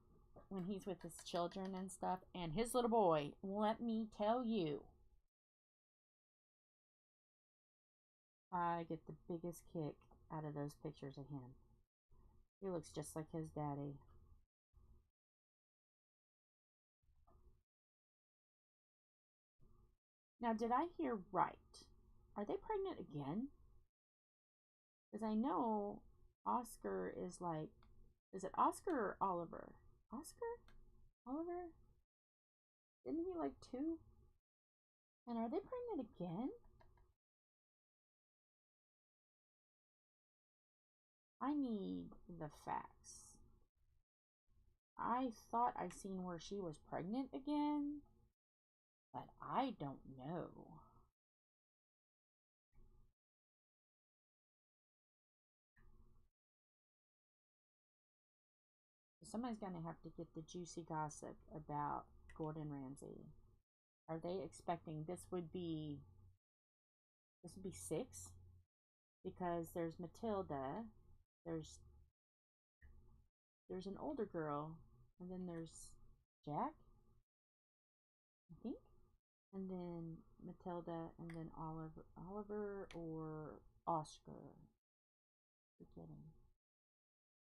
his children and stuff, and his little boy, let me tell you, I get the biggest kick out of those pictures of him. He looks just like his daddy. Now, did I hear right? Are they pregnant again? Because I know Oscar is like, is it Oscar or Oliver? Oscar? Oliver? Didn't he like 2? And are they pregnant again? I need the facts. I thought I seen where she was pregnant again, but I don't know. Somebody's gonna have to get the juicy gossip about Gordon Ramsay. Are they expecting this would be 6? Because there's Matilda, there's an older girl, and then there's Jack, I think, and then Matilda, and then Oliver or Oscar. Forgetting.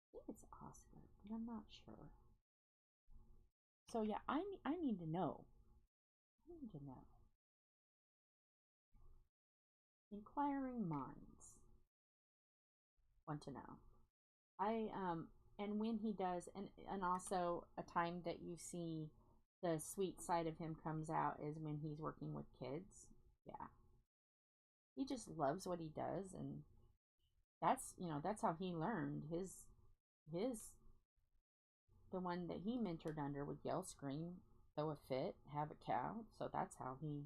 I think it's Oscar, but I'm not sure. So yeah, I need to know. I need to know. Inquiring minds want to know. And when he does, and also a time that you see the sweet side of him comes out is when he's working with kids. Yeah, he just loves what he does, and that's how he learned his the one that he mentored under would yell, scream, throw a fit, have a cow. So that's how he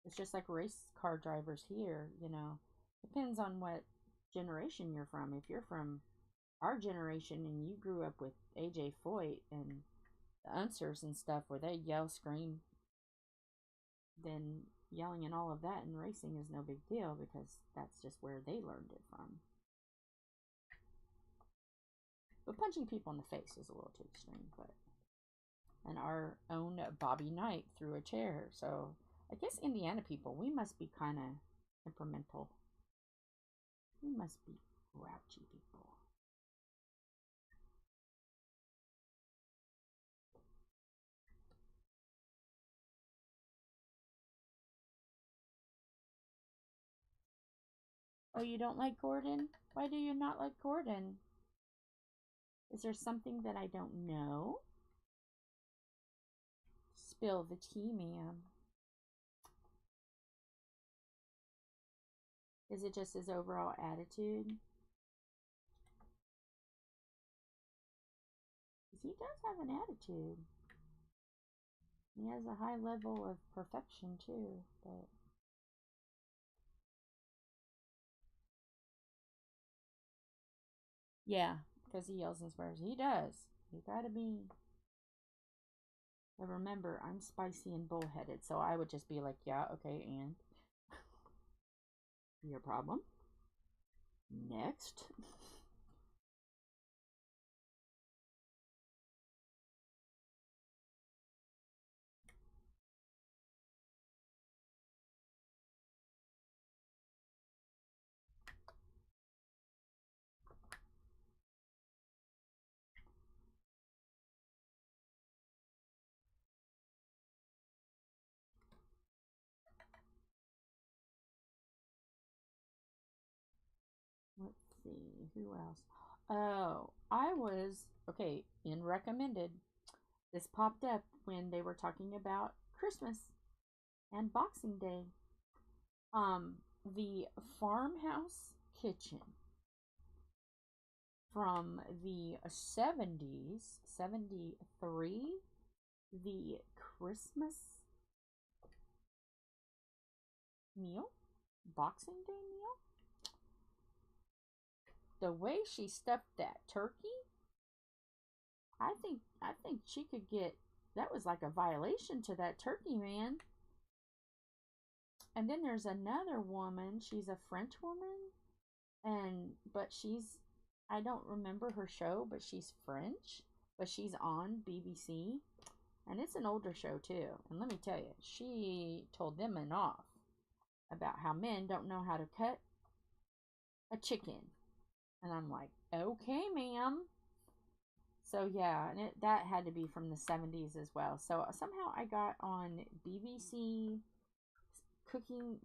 It's just like race car drivers here, you know. Depends on what generation you're from. If you're from our generation and you grew up with AJ Foyt and the Unsers and stuff where they yell, scream, then yelling and all of that in racing is no big deal because that's just where they learned it from. But punching people in the face is a little too extreme. But and our own Bobby Knight threw a chair. So I guess Indiana people, we must be kind of temperamental. We must be grouchy people. Oh, you don't like Gordon? Why do you not like Gordon? Is there something that I don't know? Spill the tea, ma'am. Is it just his overall attitude? Because he does have an attitude. He has a high level of perfection too, but yeah, because he yells and swears. He does. You gotta be. But remember, I'm spicy and bullheaded, so I would just be like, yeah, okay, and your problem. Next. Let's see, who else? Oh, I was, okay, in recommended. This popped up when they were talking about Christmas and Boxing Day. The farmhouse kitchen from the 70s, 73, the Christmas meal, Boxing Day meal. The way she stuffed that turkey, I think she could get, that was like a violation to that turkey, man. And then there's another woman, she's a French woman, but she's, I don't remember her show, but she's French, but she's on BBC, and it's an older show too. And let me tell you, she told them off about how men don't know how to cut a chicken. And I'm like, okay, ma'am. So yeah, and that had to be from the 70s as well. So somehow I got on BBC cooking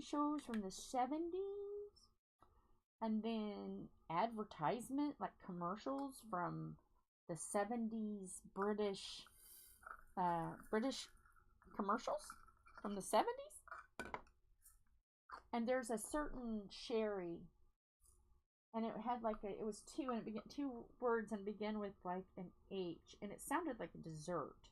shows from the 70s, and then advertisement, like commercials from the 70s British commercials from the 70s. And there's a certain sherry, and it had like it was two, and it began 2 words and began with like an H, and it sounded like a dessert.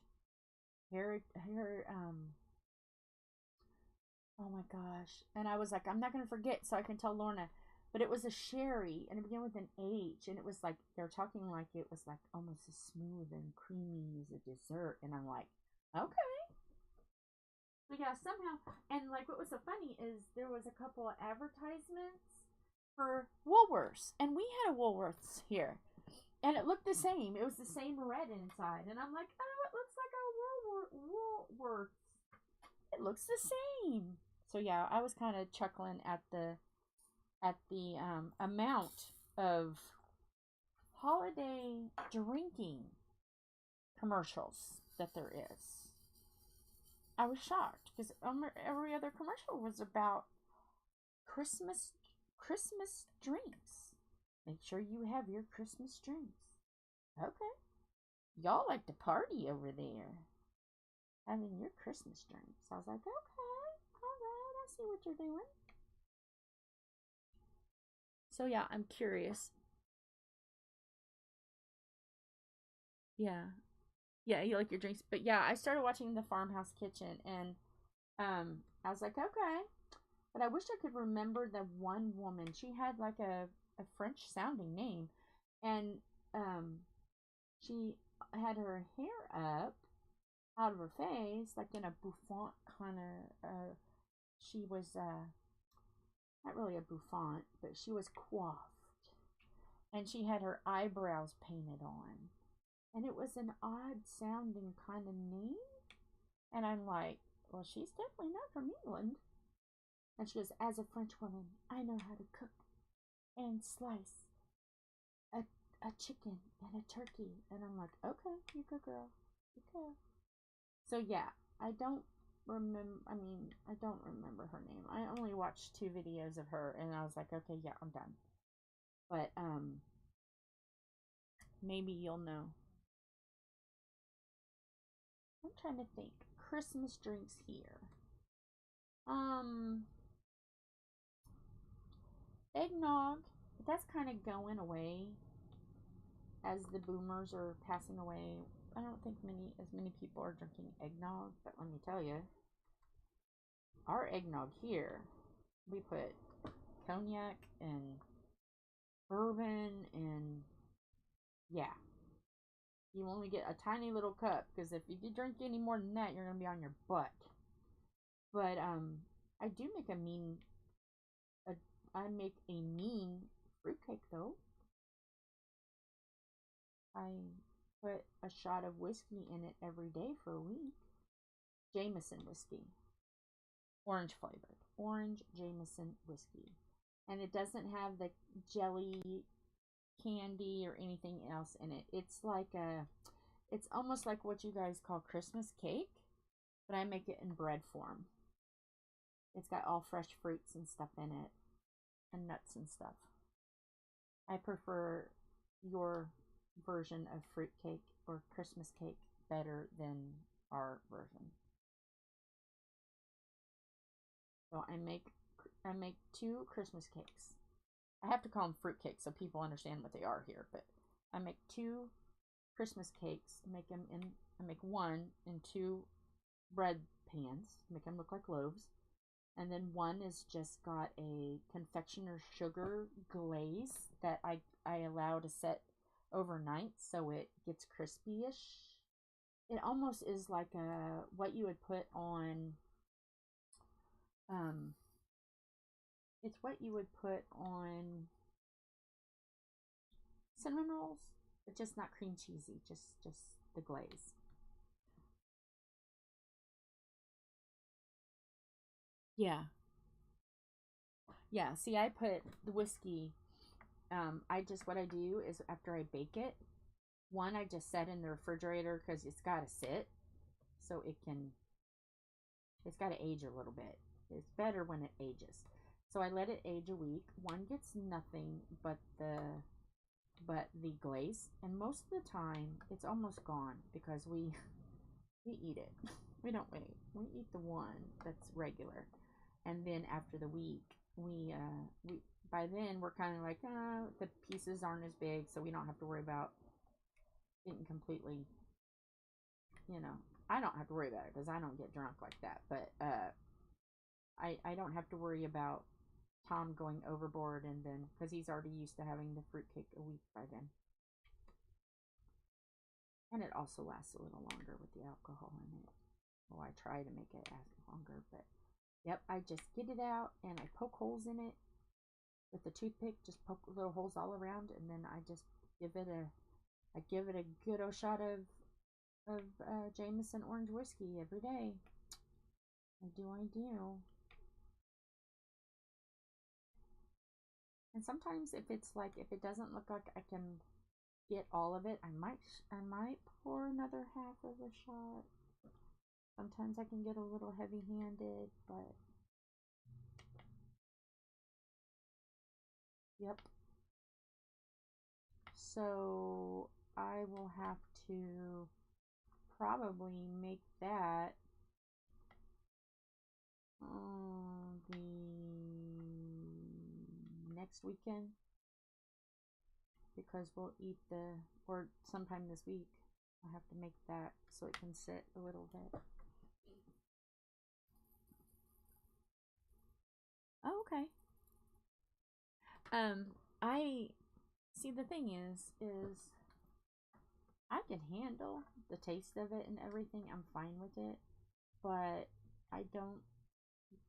Oh my gosh. And I was like, I'm not going to forget so I can tell Lorna. But it was a sherry, and it began with an H, and it was like, they're talking like it was like almost as smooth and creamy as a dessert. And I'm like, okay. So yeah, somehow, and like what was so funny is there was a couple of advertisements for Woolworths, and we had a Woolworths here, and it looked the same. It was the same red inside, and I'm like, oh, it looks like a Woolworths. It looks the same. So yeah, I was kind of chuckling at the amount of holiday drinking commercials that there is. I was shocked because every other commercial was about Christmas drinks. Make sure you have your Christmas drinks. Okay. Y'all like to party over there. Having your Christmas drinks. I was like, okay, alright, I see what you're doing. So yeah, I'm curious. Yeah. Yeah, you like your drinks. But yeah, I started watching the Farmhouse Kitchen, and I was like, okay. But I wish I could remember the one woman. She had like a French sounding name. And she had her hair up out of her face, like in a bouffant kind of, she was, not really a bouffant, but she was coiffed. And she had her eyebrows painted on. And it was an odd sounding kind of name. And I'm like, well, she's definitely not from England. And she goes, as a French woman, I know how to cook and slice a chicken and a turkey. And I'm like, okay, you go, girl. Okay. So, yeah, I don't remember her name. I only watched 2 videos of her, and I was like, okay, yeah, I'm done. But, maybe you'll know. I'm trying to think. Christmas drinks here. Eggnog, but that's kind of going away as the boomers are passing away. I don't think as many people are drinking eggnog, but let me tell you, our eggnog here, we put cognac and bourbon and yeah. You only get a tiny little cup because if you drink any more than that, you're going to be on your butt. But I do make I make a mean fruitcake though. I put a shot of whiskey in it every day for a week. Jameson whiskey. Orange flavored. Orange Jameson whiskey. And it doesn't have the jelly candy or anything else in it. It's like it's almost like what you guys call Christmas cake, but I make it in bread form. It's got all fresh fruits and stuff in it, and nuts and stuff. I prefer your version of fruitcake or Christmas cake better than our version. So I make 2 Christmas cakes. I have to call them fruit cakes so people understand what they are here, but I make 2 Christmas cakes. I make one in 2 bread pans, make them look like loaves. And then one is just got a confectioner sugar glaze that I allow to set overnight so it gets crispy-ish. It almost is like what you would put on it's what you would put on cinnamon rolls, but just not cream cheesy, just the glaze. Yeah. Yeah, see, I put the whiskey, what I do is after I bake it, one, I just set in the refrigerator because it's got to sit, so it's got to age a little bit. It's better when it ages. So I let it age a week. One gets nothing but the glaze, and most of the time it's almost gone because we eat it. We don't wait. We eat the one that's regular, and then after the week, we by then we're kind of like, the pieces aren't as big, so we don't have to worry about getting completely, I don't have to worry about it because I don't get drunk like that, but I don't have to worry about Tom going overboard, and then because he's already used to having the fruitcake a week by then. And it also lasts a little longer with the alcohol in it. Well, I try to make it last longer, but yep, I just get it out and I poke holes in it with the toothpick, just poke little holes all around, and then I just give it a good old shot of Jameson orange whiskey every day. I do. And sometimes if it doesn't look like I can get all of it, I might pour another half of a shot. Sometimes I can get a little heavy-handed, but yep. So I will have to probably make that the next weekend, because we'll eat or sometime this week. I'll have to make that so it can sit a little bit. Oh, okay. I see, the thing is I can handle the taste of it and everything. I'm fine with it, but I don't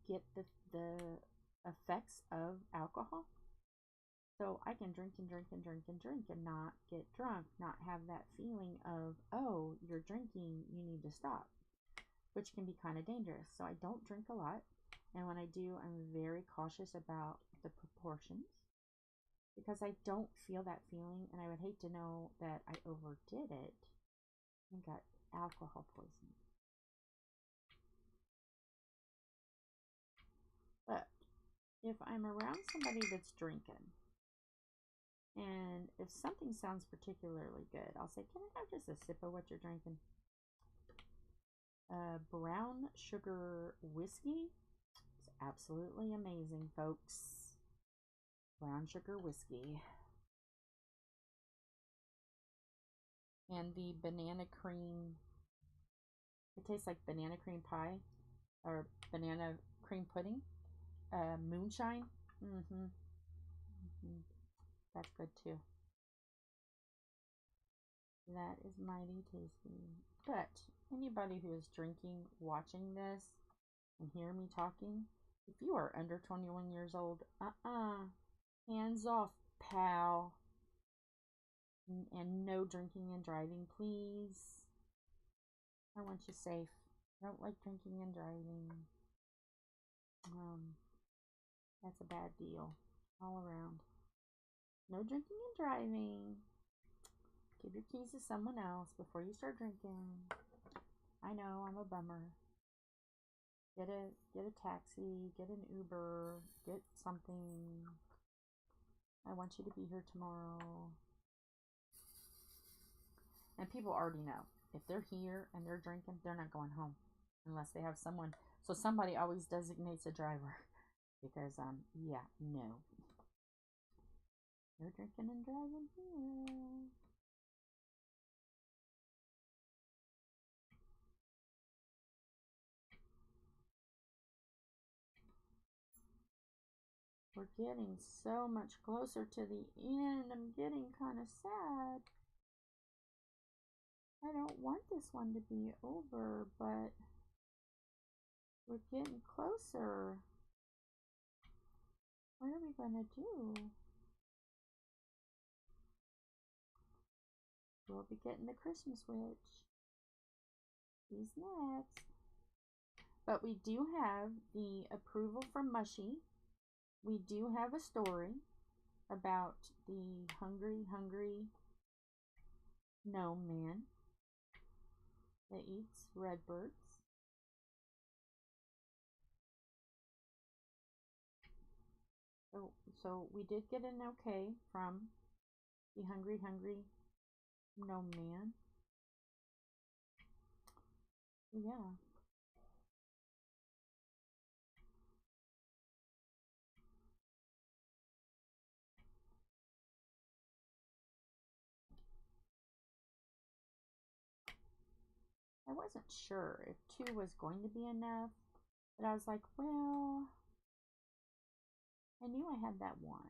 get the effects of alcohol. So I can drink and drink and drink and drink and not get drunk, not have that feeling of, oh, you're drinking, you need to stop, which can be kind of dangerous. So I don't drink a lot, and when I do, I'm very cautious about the proportions, because I don't feel that feeling, and I would hate to know that I overdid it and got alcohol poisoning. But if I'm around somebody that's drinking, and if something sounds particularly good, I'll say, can I have just a sip of what you're drinking? Brown sugar whiskey is absolutely amazing, folks. Brown sugar whiskey. And the banana cream, it tastes like banana cream pie or banana cream pudding. Moonshine. That's good too. That is mighty tasty. But anybody who is drinking, watching this, and hear me talking, if you are under 21 years old, hands off, pal. And no drinking and driving, please. I want you safe. I don't like drinking and driving. That's a bad deal all around. No drinking and driving. Give your keys to someone else before you start drinking. I know, I'm a bummer. Get a taxi, get an Uber, get something. I want you to be here tomorrow. And people already know. If they're here and they're drinking, they're not going home unless they have someone. So somebody always designates a driver. Because, yeah, no. No drinking and driving here. We're getting so much closer to the end. I'm getting kind of sad. I don't want this one to be over, but we're getting closer. What are we gonna do? We'll be getting the Christmas witch. He's next. But we do have the approval from Mushy. We do have a story about the hungry gnome man that eats red birds. So we did get an okay from the hungry gnome man. Yeah. I wasn't sure if 2 was going to be enough, but I was like, well, I knew I had that 1.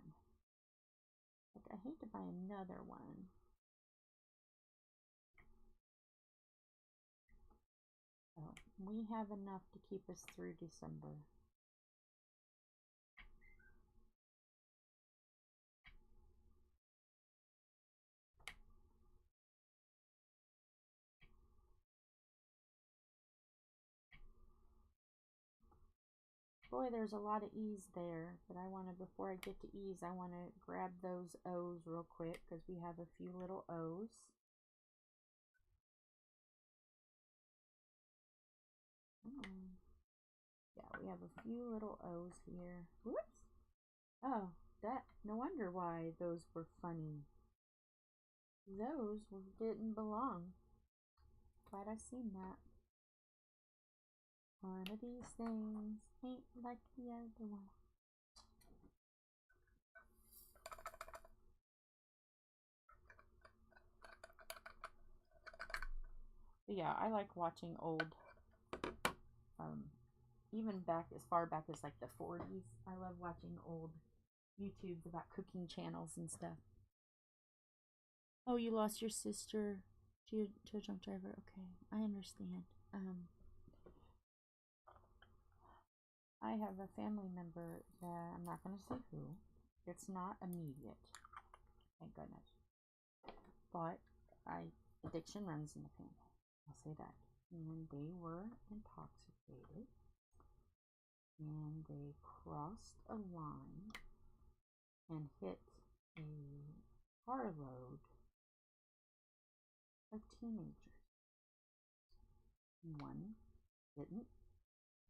Like, I hate to buy another one. So, we have enough to keep us through December. Boy, there's a lot of E's there, but I want to, before I get to E's, I want to grab those O's real quick, because we have a few little O's. Yeah, we have a few little O's here. Whoops! Oh, no wonder why those were funny. Those didn't belong. Glad I seen that. One of these things ain't like the other one. But yeah, I like watching old even back as far back as like the 40s. I love watching old YouTubes about cooking channels and stuff. Oh, you lost your sister to a drunk driver. Okay, I understand. I have a family member that I'm not going to say who. It's not immediate, thank goodness. But addiction runs in the family. I'll say that. And they were intoxicated, and they crossed a line and hit a carload of teenagers. One didn't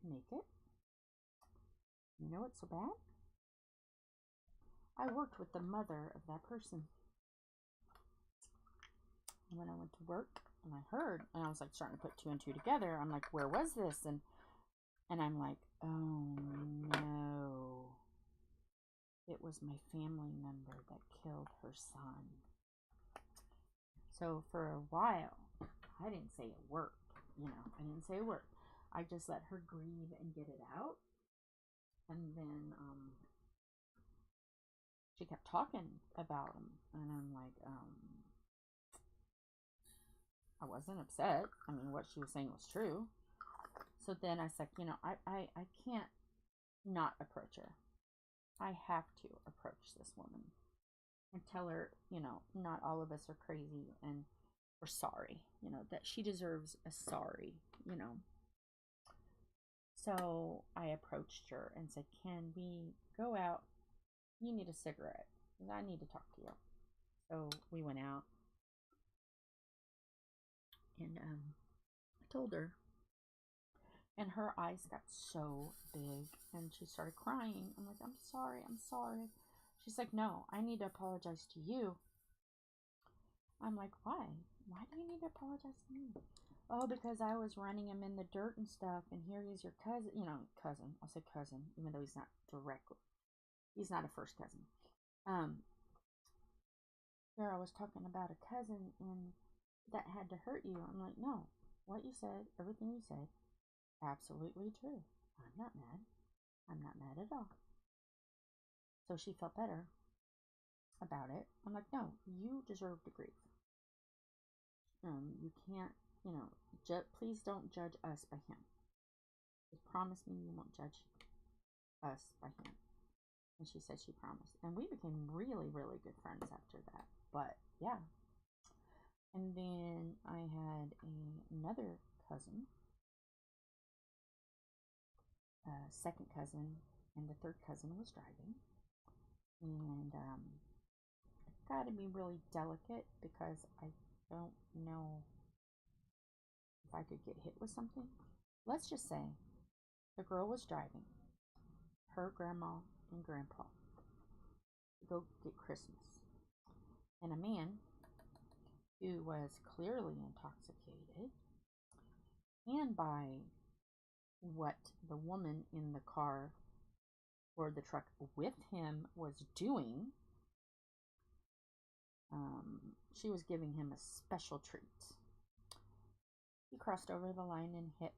make it. You know what's so bad? I worked with the mother of that person. And when I went to work and I heard, and I was like starting to put two and two together, I'm like, where was this? And I'm like, oh no. It was my family member that killed her son. So for a while, I didn't say a word. You know, I didn't say a word. I just let her grieve and get it out. And then she kept talking about him. And I'm like, I wasn't upset. I mean, what she was saying was true. So then I was like, you know, I can't not approach her. I have to approach this woman and tell her, you know, not all of us are crazy and we're sorry, you know, that she deserves a sorry, you know. So I approached her and said, can we go out? You need a cigarette. I need to talk to you. So we went out. And I told her. And her eyes got so big. And she started crying. I'm like, I'm sorry. I'm sorry. She's like, no, I need to apologize to you. I'm like, why? Why do you need to apologize to me? Oh, because I was running him in the dirt and stuff. And here he's your cousin. You know, cousin. I'll say cousin. Even though he's not directly. He's not a first cousin. Here I was talking about a cousin and that had to hurt you. I'm like, no. What you said, everything you said, absolutely true. I'm not mad. I'm not mad at all. So she felt better about it. I'm like, no, you deserve to grieve. You can't, you know, please don't judge us by him. Just promise me you won't judge us by him. And she said she promised. And we became really, really good friends after that. But, yeah. And then I had another cousin. Second cousin. And the third cousin was driving. And I got to be really delicate because I don't know if I could get hit with something. Let's just say the girl was driving. Her grandma and grandpa to go get Christmas. And a man who was clearly intoxicated, and by what the woman in the car or the truck with him was doing, she was giving him a special treat. He crossed over the line and hit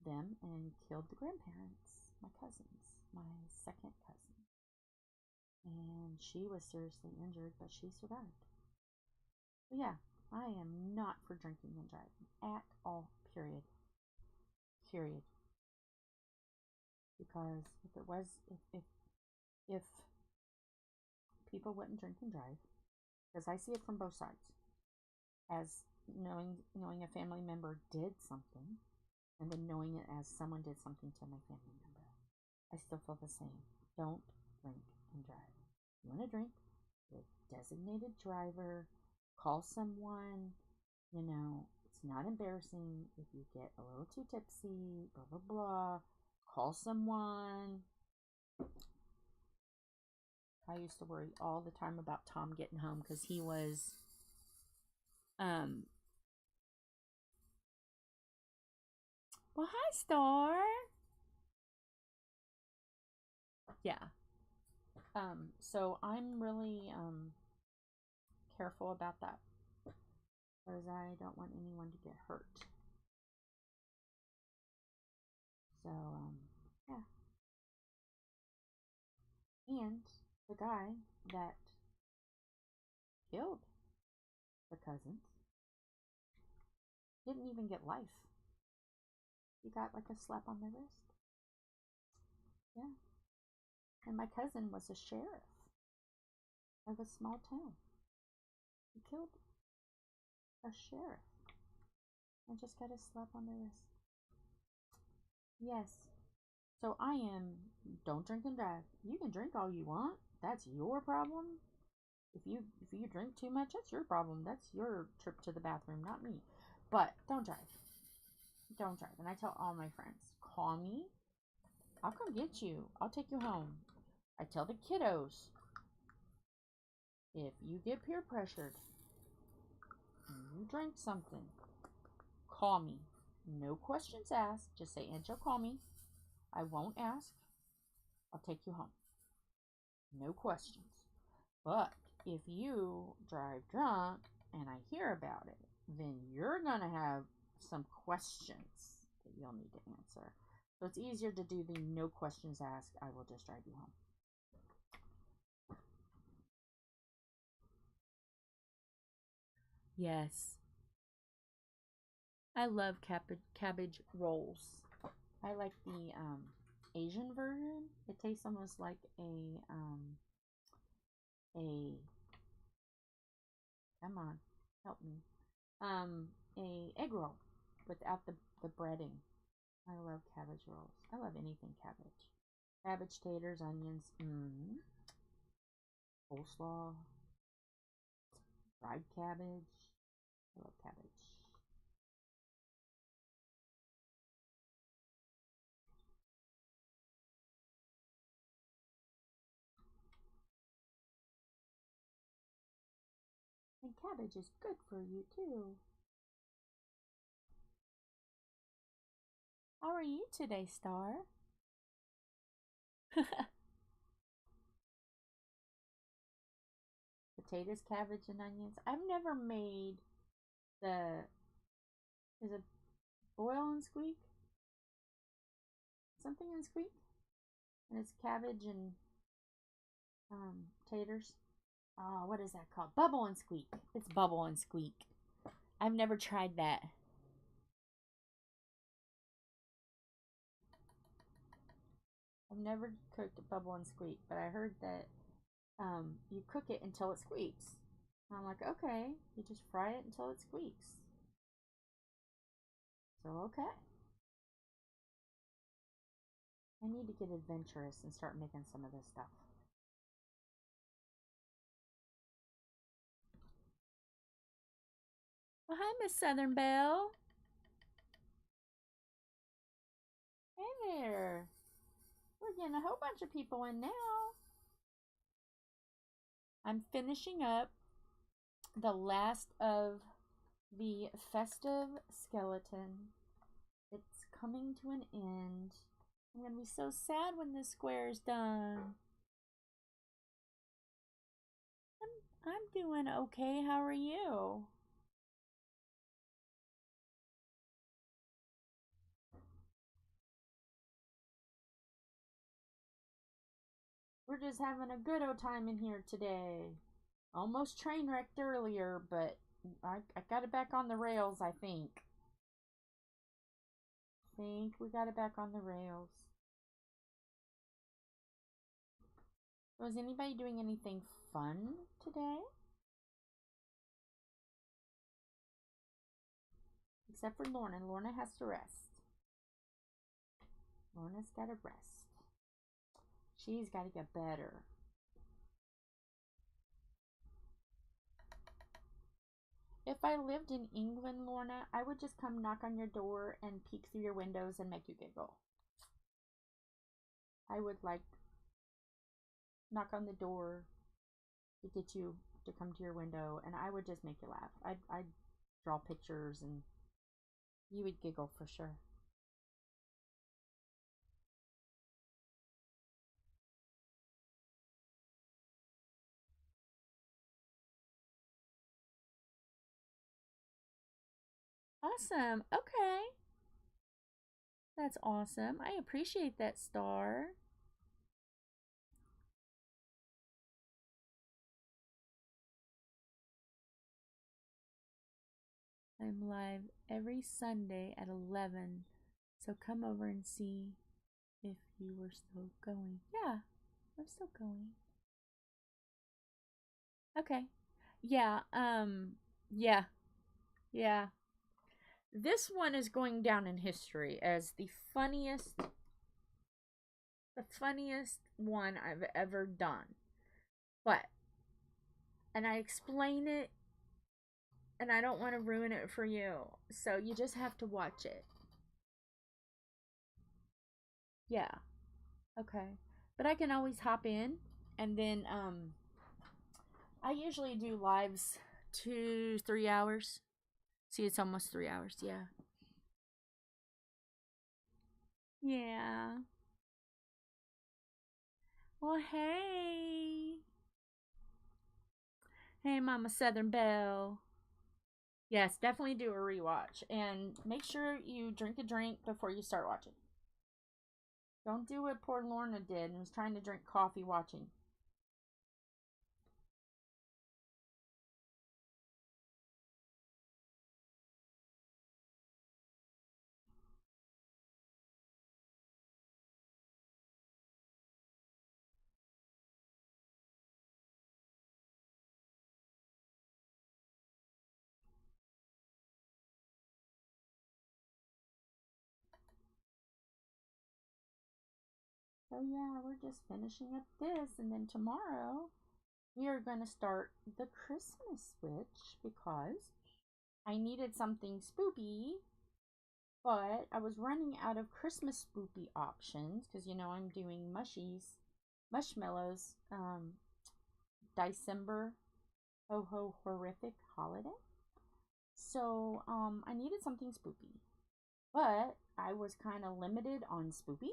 them and killed the grandparents, my cousins, my second cousin. And she was seriously injured, but she survived. But yeah, I am not for drinking and driving at all, period. Period. Because if it was, if people wouldn't drink and drive, because I see it from both sides, as knowing a family member did something, and then knowing it as someone did something to my family member, I still feel the same. Don't drink and drive. You want to drink? Get a designated driver. Call someone. You know, it's not embarrassing if you get a little too tipsy. Blah blah blah. Call someone. I used to worry all the time about Tom getting home because he was well, hi, Star. Yeah. So I'm really careful about that because I don't want anyone to get hurt. So, yeah. And the guy that killed the cousins didn't even get life. He got like a slap on the wrist. Yeah. And my cousin was a sheriff of a small town. He killed a sheriff and just got a slap on the wrist. Yes. So I am, don't drink and drive. You can drink all you want. That's your problem. If you drink too much, that's your problem. That's your trip to the bathroom, not me. But don't drive. Don't drive. And I tell all my friends, call me. I'll come get you. I'll take you home. I tell the kiddos, if you get peer pressured and you drink something, call me. No questions asked. Just say, Angel, call me. I won't ask. I'll take you home. No questions. But if you drive drunk and I hear about it, then you're going to have some questions that you'll need to answer. So it's easier to do the no questions asked. I will just drive you home. Yes. I love cabbage rolls. I like the Asian version. It tastes almost like a come on, help me. A egg roll without the breading. I love cabbage rolls. I love anything cabbage. Cabbage, taters, onions, coleslaw, fried cabbage. I love cabbage. And cabbage is good for you too. How are you today, Star? Potatoes, cabbage, and onions. I've never made is it boil and squeak? Something and squeak? And it's cabbage and taters. Oh, what is that called? Bubble and squeak. It's bubble and squeak. I've never tried that. I've never cooked bubble and squeak, but I heard that you cook it until it squeaks. And I'm like, okay, you just fry it until it squeaks. So, okay. I need to get adventurous and start making some of this stuff. Well, hi, Miss Southern Belle. Hey there. We're getting a whole bunch of people in now. I'm finishing up the last of the Festive skeleton. It's coming to an end. I'm going to be so sad when this square is done. I'm doing okay. How are you? We're just having a good old time in here today. Almost train wrecked earlier, but I got it back on the rails, I think. We got it back on the rails. Was anybody doing anything fun today? Except for Lorna. Lorna has to rest. Lorna's got to rest. She's got to get better. If I lived in England, Lorna, I would just come knock on your door and peek through your windows and make you giggle. I would like knock on the door to get you to come to your window, and I would just make you laugh. I'd draw pictures and you would giggle for sure. Awesome. Okay. That's awesome. I appreciate that, Star. I'm live every Sunday at 11, so come over and see if you were still going. Yeah, I'm still going. Okay. Yeah, yeah. This one is going down in history as the funniest one I've ever done. But, and I explain it, and I don't want to ruin it for you, so you just have to watch it. Yeah. Okay. But I can always hop in, and then, I usually do lives 2-3 hours. See, it's almost 3 hours, yeah. Yeah. Well, hey. Hey, Mama Southern Belle. Yes, definitely do a rewatch. And make sure you drink a drink before you start watching. Don't do what poor Lorna did and was trying to drink coffee watching. So yeah, we're just finishing up this, and then tomorrow we are going to start the Christmas switch because I needed something spoopy, but I was running out of Christmas spoopy options because, you know, I'm doing Mushmallows, Diecember, ho ho horrific holiday. So, I needed something spoopy, but I was kind of limited on spoopy.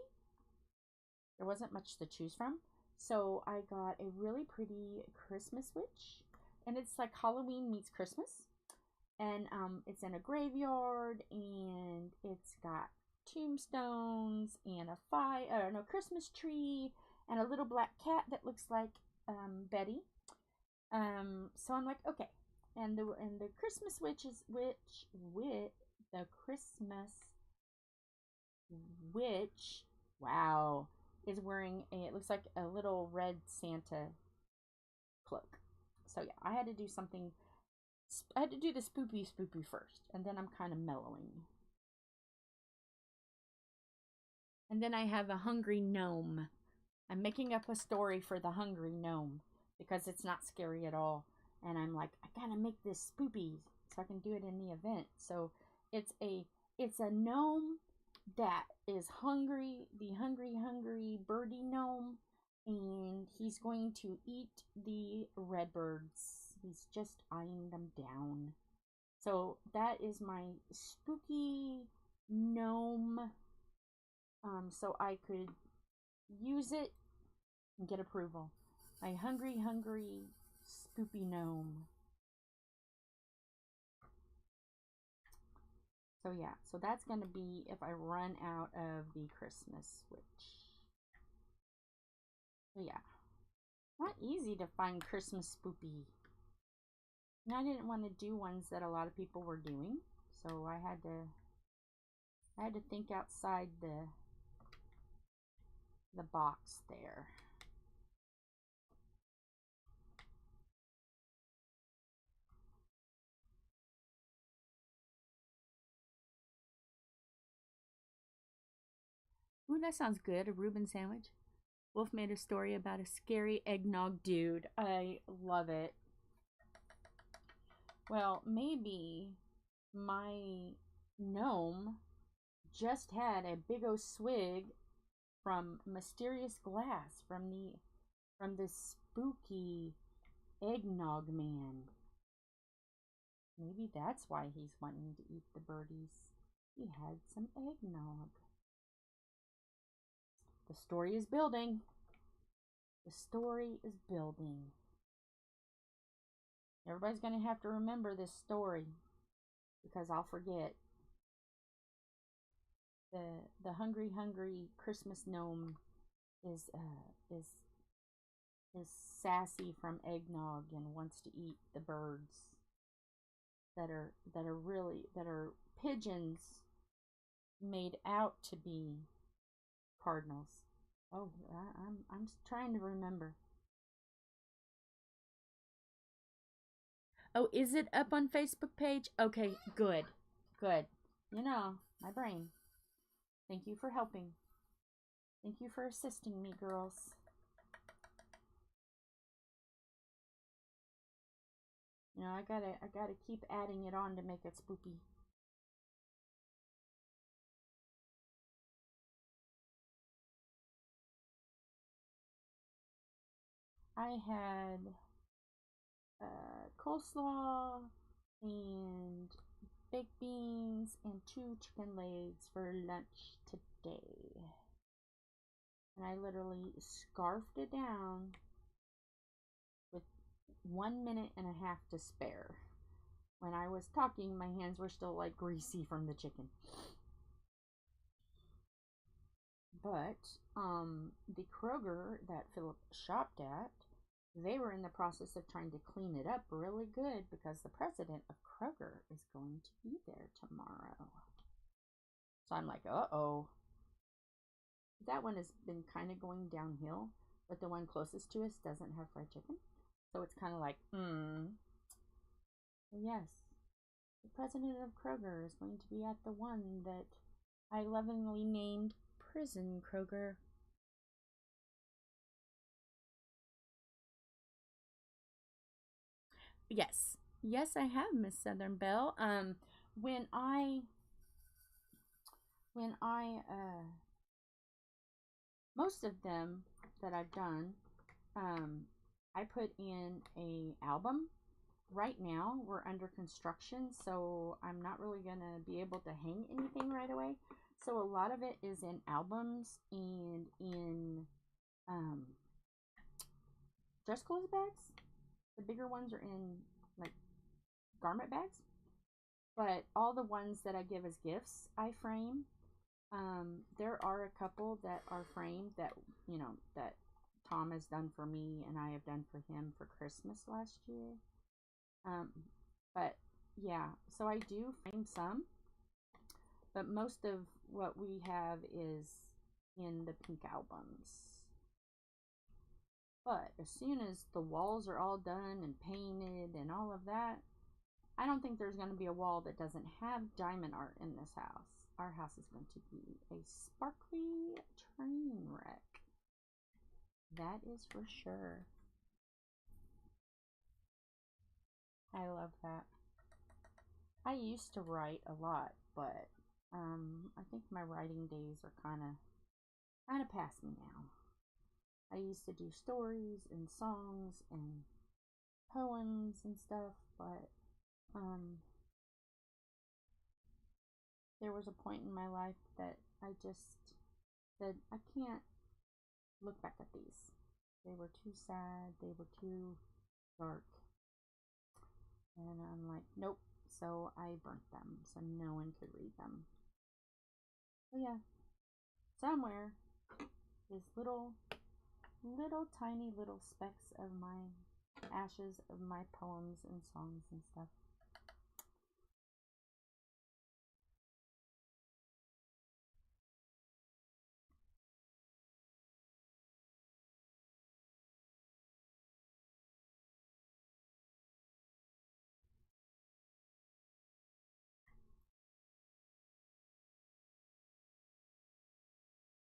There wasn't much to choose from. So I got a really pretty Christmas witch, and it's like Halloween meets Christmas. And it's in a graveyard, and it's got tombstones and a Christmas tree and a little black cat that looks like Betty. So I'm like, okay. And the Christmas the Christmas witch, wow, is wearing it looks like a little red Santa cloak. So yeah, I had to do something. I had to do the spoopy first, and then I'm kind of mellowing. And then I have a hungry gnome. I'm making up a story for the hungry gnome because it's not scary at all. And I'm like, I gotta make this spoopy so I can do it in the event. So it's a gnome that is hungry, the hungry birdie gnome, and he's going to eat the redbirds. He's just eyeing them down. So that is my spooky gnome. So I could use it and get approval. My hungry spoopy gnome. So yeah, so that's going to be if I run out of the Christmas switch. So yeah, not easy to find Christmas spoopy. And I didn't want to do ones that a lot of people were doing, so I had to think outside the box there. Ooh, that sounds good. A Reuben sandwich. Wolf made a story about a scary eggnog dude. I love it. Well, maybe my gnome just had a big old swig from mysterious glass from the spooky eggnog man. Maybe that's why he's wanting to eat the birdies. He had some eggnog. The story is building. The story is building. Everybody's going to have to remember this story because I'll forget. the hungry Christmas gnome is sassy from eggnog and wants to eat the birds that are pigeons made out to be cardinals. Oh, I'm trying to remember. Oh, is it up on Facebook page? Okay, good. Good. You know, my brain. Thank you for helping. Thank you for assisting me, girls. You know, I gotta keep adding it on to make it spooky. I had coleslaw and baked beans and 2 chicken legs for lunch today. And I literally scarfed it down with 1 minute and a half to spare. When I was talking, my hands were still like greasy from the chicken. But the Kroger that Philip shopped at, they were in the process of trying to clean it up really good because the president of Kroger is going to be there tomorrow. So I'm like, uh-oh. That one has been kind of going downhill, but the one closest to us doesn't have fried chicken. So it's kind of like, yes, the president of Kroger is going to be at the one that I lovingly named Prison Kroger. Yes. Yes, I have, Miss Southern Belle. When I most of them that I've done, I put in a album. Right now, we're under construction, so I'm not really gonna be able to hang anything right away. So a lot of it is in albums and in dress clothes bags. The bigger ones are in like garment bags. But all the ones that I give as gifts, I frame. There are a couple that are framed that, you know, that Tom has done for me and I have done for him for Christmas last year. But yeah, so I do frame some, but most of what we have is in the pink albums. But as soon as the walls are all done and painted and all of that, I don't think there's going to be a wall that doesn't have diamond art in this house. Our house is going to be a sparkly train wreck. That is for sure. I love that. I used to write a lot, but I think my writing days are kind of past me now. I used to do stories and songs and poems and stuff, but there was a point in my life that I just said, I can't look back at these. They were too sad. They were too dark. And I'm like, nope. So I burnt them so no one could read them. So yeah, somewhere is little tiny little specks of my ashes of my poems and songs and stuff.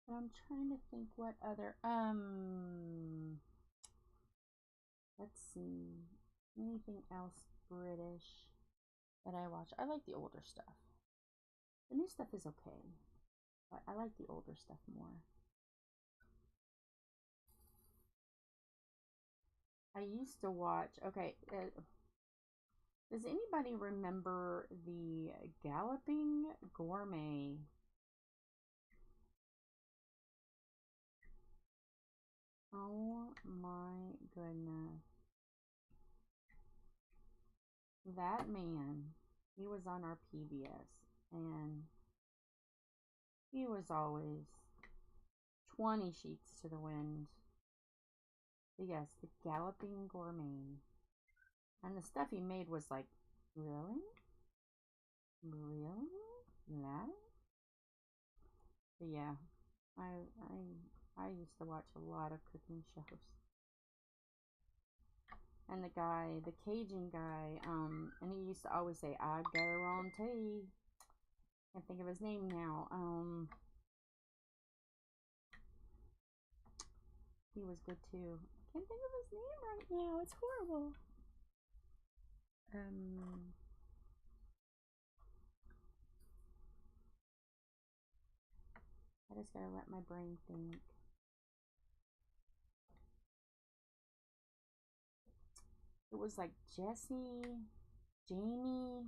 But I'm trying to think what other let's see, anything else British that I watch. I like the older stuff. The new stuff is okay, but I like the older stuff more. I used to watch, okay, does anybody remember the Galloping Gourmet? Oh my goodness. That man, he was on our PBS, and He was always 20 sheets to the wind. But yes, the Galloping Gourmet. And the stuff he made was like, really? Really? That? But yeah, I used to watch a lot of cooking shows. And the guy, the Cajun guy, and he used to always say, I guarantee. Can't think of his name now. He was good too. Can't think of his name right now. It's horrible. I just gotta let my brain think. It was like Jesse, Jamie.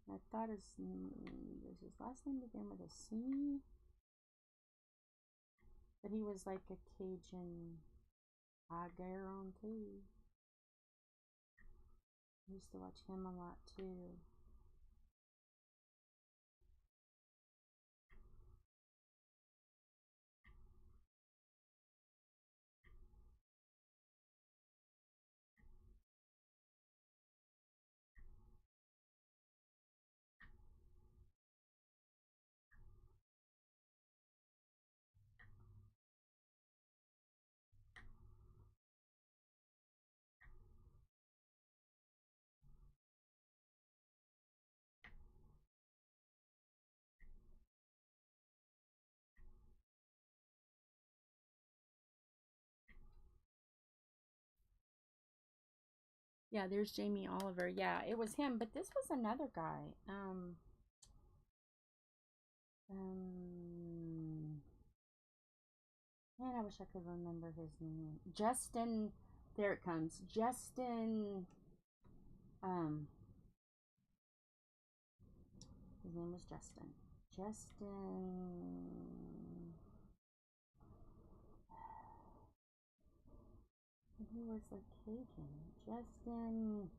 I thought his last name began with a C. But he was like a Cajun, I guarantee. I used to watch him a lot too. Yeah, there's Jamie Oliver. Yeah, it was him, but this was another guy. Man, I wish I could remember his name. Justin, there it comes. Justin, his name was Justin. He was a Cajun. Justin.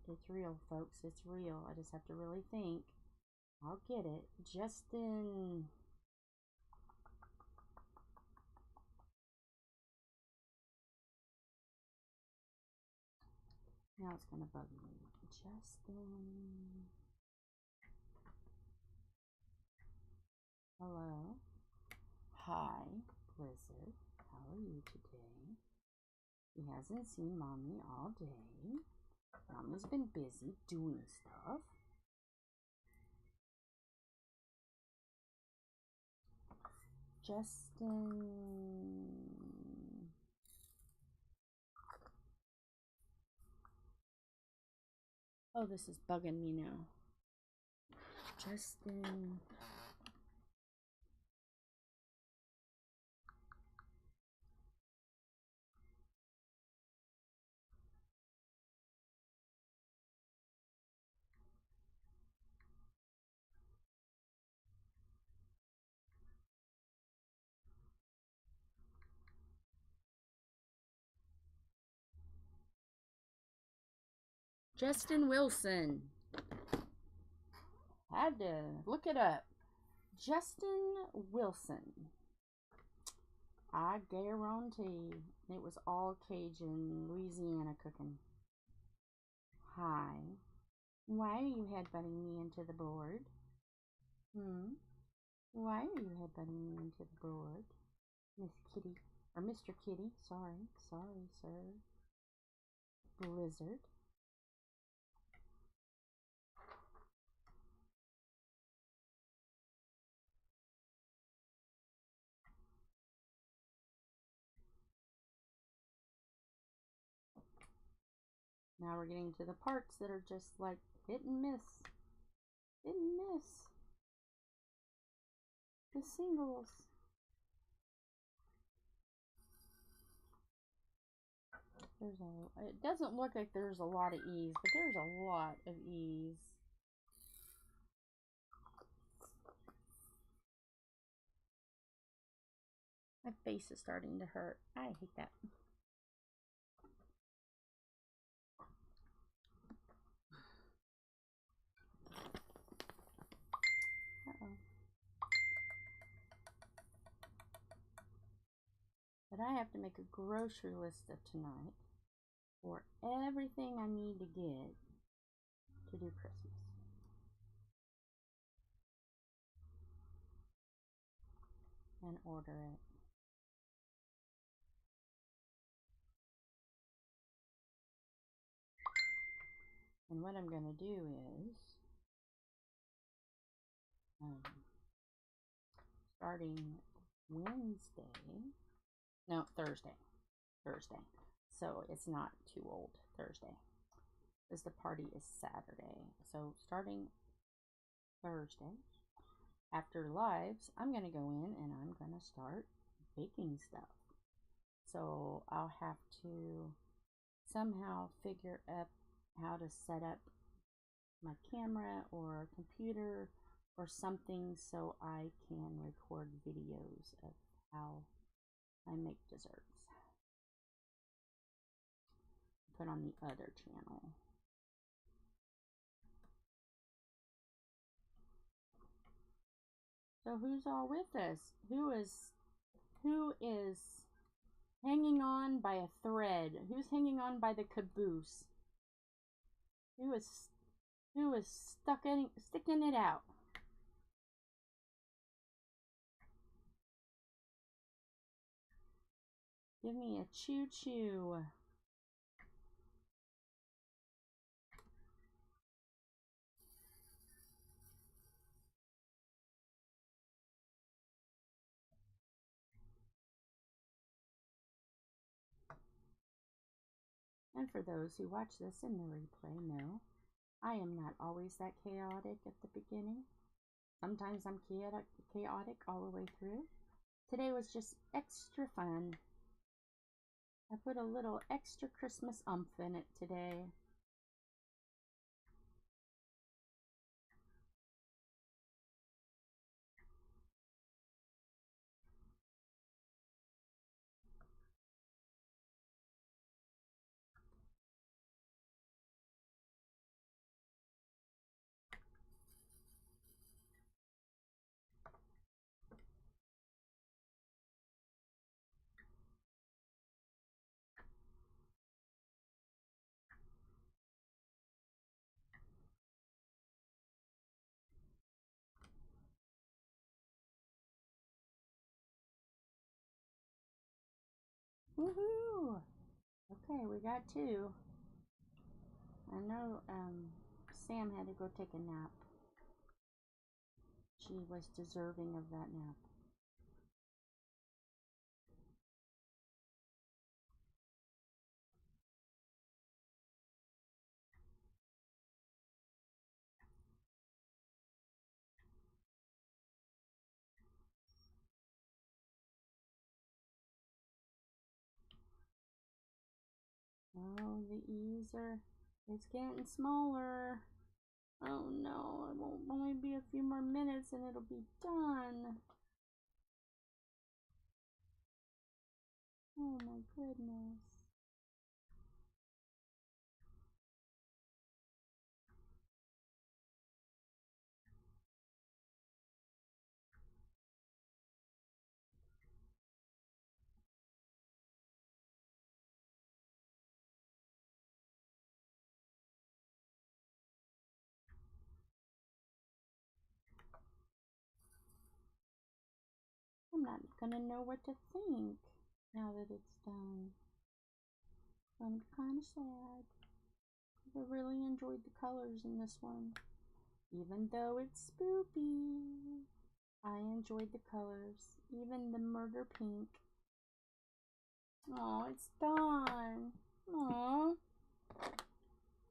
It's real, folks. It's real. I just have to really think. I'll get it. Justin. Now it's gonna bug me. Justin. Hello. Hi, Blizzard. How are you today? He hasn't seen Mommy all day. Mommy's been busy doing stuff. Justin. Oh, this is bugging me now. Justin. Justin Wilson. Had to look it up. Justin Wilson. I guarantee it was all Cajun, Louisiana cooking. Hi. Why are you headbutting me into the board? Why are you headbutting me into the board? Miss Kitty. Or Mr. Kitty. Sorry, sir. Blizzard. Now we're getting to the parts that are just like hit and miss. Hit and miss. The singles. It doesn't look like there's a lot of ease, but there's a lot of ease. My face is starting to hurt. I hate that. Uh-oh. But I have to make a grocery list of tonight for everything I need to get to do Christmas. And order it. And what I'm going to do is, starting Thursday. So it's not too old, Thursday. Because the party is Saturday. So starting Thursday, after lives, I'm going to go in and I'm going to start baking stuff. So I'll have to somehow figure out how to set up my camera or computer or something so I can record videos of how I make desserts. Put on the other channel. So who's all with us? Who is hanging on by a thread? Who's hanging on by the caboose? Who is sticking it out? Give me a choo-choo. And for those who watch this in the replay know, I am not always that chaotic at the beginning. Sometimes I'm chaotic all the way through. Today was just extra fun. I put a little extra Christmas umph in it today. Woohoo! Okay, we got two. I know Sam had to go take a nap. She was deserving of that nap. Oh, the E's it's getting smaller. Oh no, it won't only be a few more minutes and it'll be done. Oh my goodness. I'm not gonna know what to think now that it's done. I'm kind of sad. I really enjoyed the colors in this one. Even though it's spoopy, I enjoyed the colors. Even the murder pink. Oh, it's done. Aw.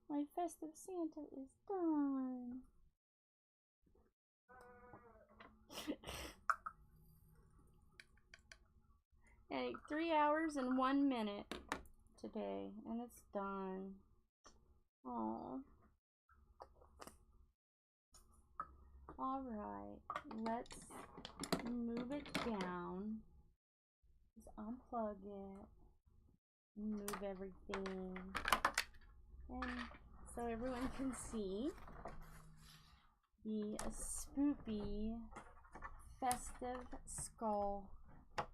My festive Santa is done. Hey, 3 hours and 1 minute today, and it's done. Oh. Alright, let's move it down unplug it. Move everything. And so everyone can see the spoopy festive skull.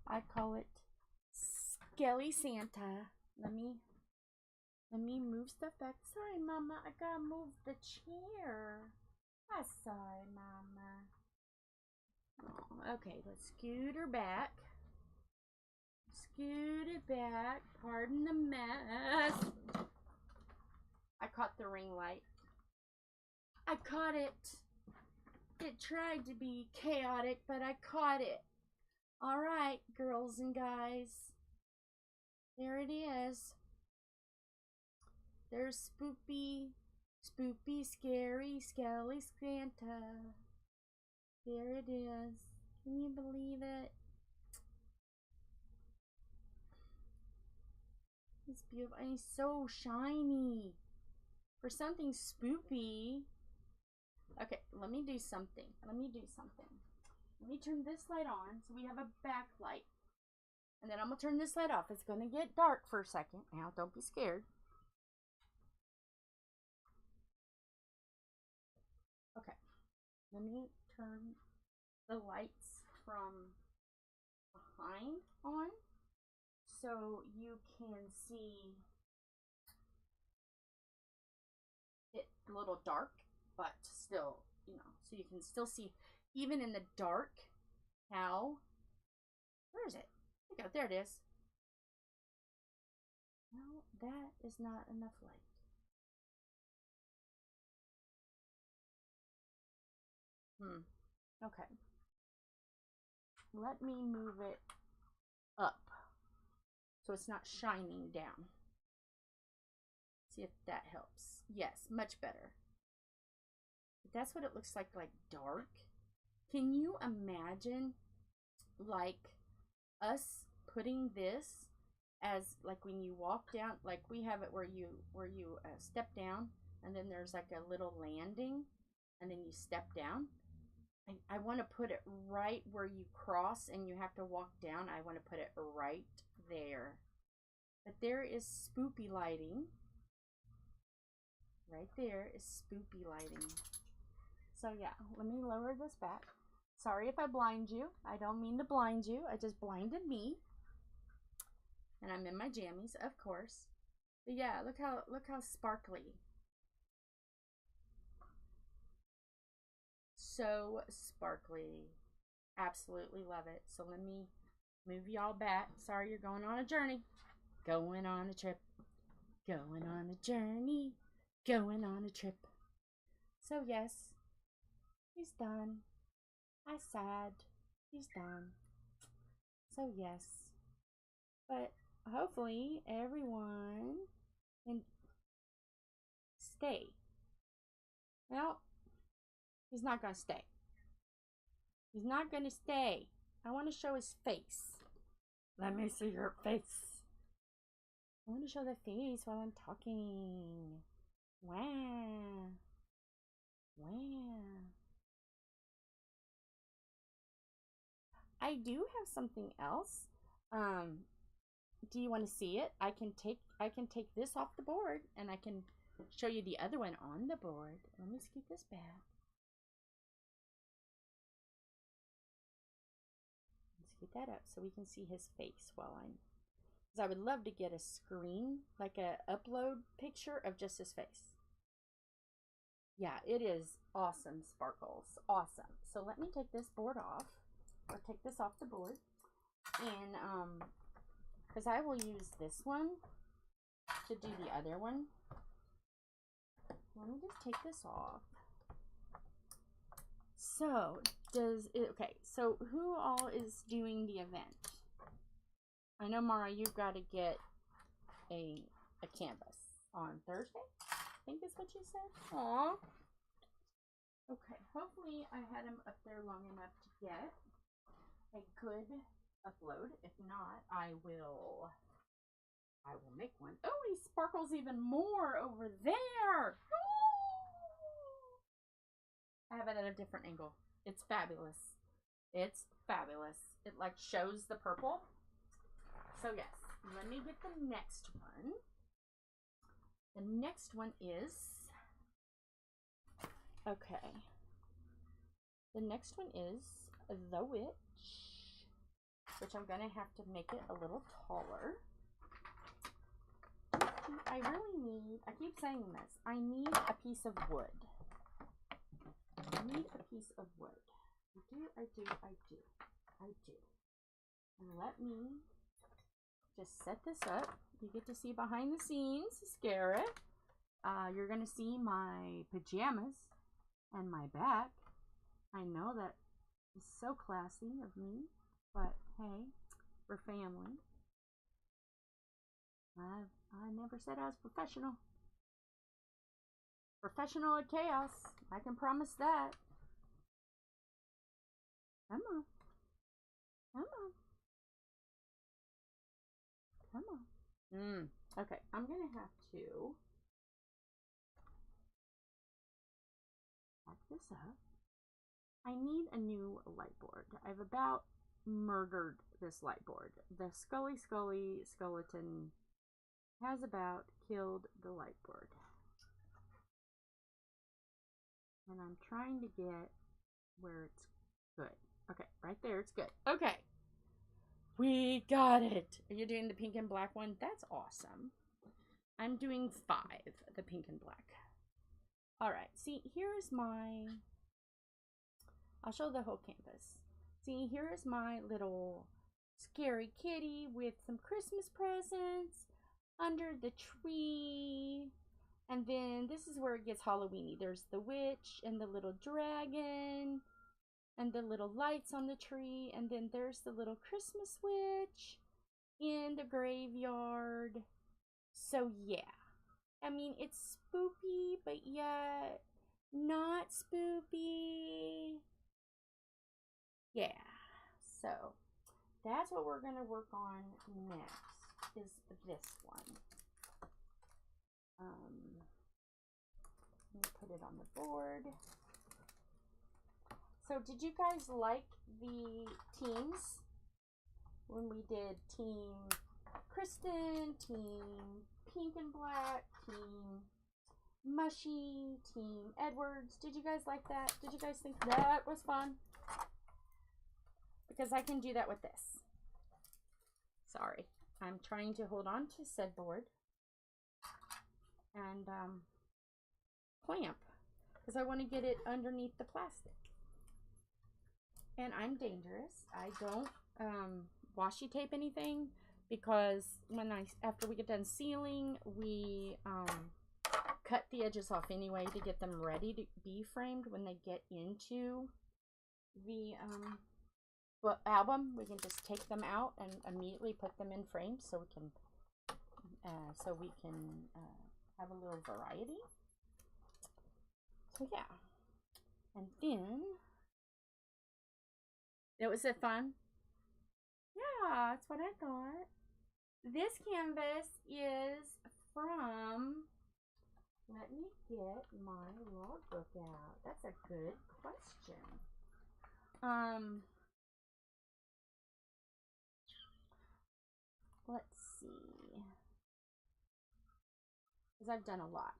I call it Skelly Santa. Let me move stuff back. Sorry, Mama, I gotta move the chair. I'm sorry, Mama. Oh, okay, let's scoot her back. Scoot it back. Pardon the mess. I caught the ring light. I caught it. It tried to be chaotic, but I caught it. All right, girls and guys. There it is. There's spoopy, scary, Skelly Santa. There it is. Can you believe it? He's beautiful. And he's so shiny. For something spoopy. Okay, let me do something. Let me turn this light on so we have a backlight. And then I'm going to turn this light off. It's going to get dark for a second. Now, don't be scared. Okay. Let me turn the lights from behind on so you can see it a little dark, but still, you know, so you can still see even in the dark how, where is it? There, there it is. No, that is not enough light. Okay. Let me move it up so it's not shining down. See if that helps. Yes, much better. But that's what it looks like dark. Can you imagine like us putting this as like when you walk down, like we have it where you step down and then there's like a little landing and then you step down. I want to put it right where you cross and you have to walk down. I want to put it right there. But there is spoopy lighting. Right there is spoopy lighting. So yeah, let me lower this back. Sorry if I blind you. I don't mean to blind you. I just blinded me. And I'm in my jammies, of course. But yeah, look how sparkly. So sparkly. Absolutely love it. So let me move y'all back. Sorry, you're going on a journey. Going on a trip. Going on a journey. Going on a trip. So yes, he's done. I sad. He's done. So yes. But hopefully everyone can stay. Well, he's not going to stay. He's not going to stay. I want to show his face. Let me see your face. I want to show the face while I'm talking. Wow. Wow. I do have something else. Do you want to see it? I can take this off the board and I can show you the other one on the board. Let me scoot this back. Scoot that up so we can see his face while I'm, because I would love to get a screen, like a upload picture of just his face. Yeah, it is awesome, sparkles. Awesome. So let me take this board off, or take this off the board. And because I will use this one to do the other one. Let me just take this off. So okay, so who all is doing the event? I know, Mara, you've got to get a canvas on Thursday, I think is what you said. Aw. Okay, hopefully I had him up there long enough to get a good upload. If not, I will make one. Oh, he sparkles even more over there. I have it at a different angle. It's fabulous. It's fabulous. It like shows the purple. So yes, let me get the next one. The next one is, okay. The next one is the witch, which I'm gonna have to make it a little taller. I really need, I keep saying this, I need a piece of wood. I need a piece of wood. I do. And let me just set this up. You get to see behind the scenes, scare it. You're gonna see my pajamas and my back. I know that is so classy of me, but hey, we're family. I never said I was professional. Professional at chaos. I can promise that. Come on. Come on. Come on. Okay, I'm gonna have to back this up. I need a new light board. I've about murdered this light board. The Scully skeleton has about killed the light board. And I'm trying to get where it's good. Okay, right there, it's good. Okay. We got it. Are you doing the pink and black one? That's awesome. I'm doing 5, the pink and black. Alright, see, here's my... I'll show the whole canvas. See, here is my little scary kitty with some Christmas presents under the tree. And then this is where it gets Halloweeny. There's the witch and the little dragon and the little lights on the tree. And then there's the little Christmas witch in the graveyard. So yeah, I mean, it's spoopy, but yet not spoopy. Yeah, so that's what we're going to work on next, is this one. Let me put it on the board. So did you guys like the teams when we did Team Kristyn, Team Pink and Black, Team Mushy, Team Edwards? Did you guys like that? Did you guys think that was fun? Because I can do that with this. Sorry, I'm trying to hold on to said board and clamp because I want to get it underneath the plastic. And I'm dangerous. I don't washi tape anything because after we get done sealing, we cut the edges off anyway to get them ready to be framed when they get into the album. We can just take them out and immediately put them in frames so we can have a little variety. So yeah, and then was it fun? Yeah, that's what I thought. This canvas is from, let me get my logbook out. That's a good question. Let's see, because I've done a lot.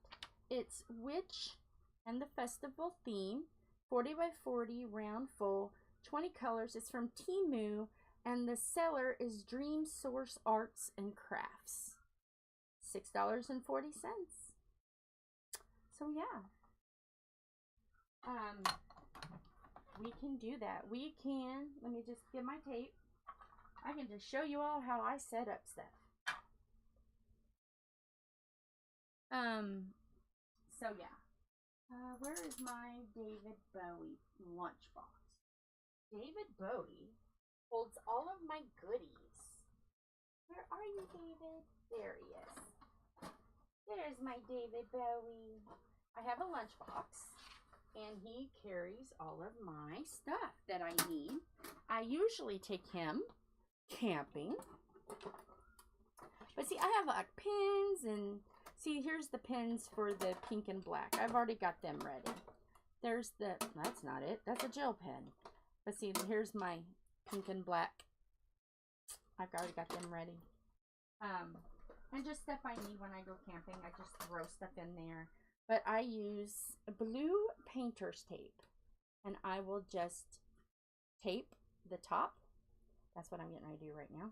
It's Witch and the Festival theme, 40 by 40 round full, 20 colors. It's from Temu, and the seller is Dream Source Arts and Crafts. $6.40. So yeah, we can do that. We can, let me just get my tape. I can just show you all how I set up stuff. So yeah. Where is my David Bowie lunchbox? David Bowie holds all of my goodies. Where are you, David? There he is. There's my David Bowie. I have a lunchbox, and he carries all of my stuff that I need. I usually take him camping. But see, I have like pins, and see, here's the pins for the pink and black. I've already got them ready. There's the, that's not it. That's a gel pen. But see, here's my pink and black. I've already got them ready. And just stuff I need when I go camping. I just throw stuff in there. But I use blue painter's tape. And I will just tape the top. That's what I'm getting ready to do right now.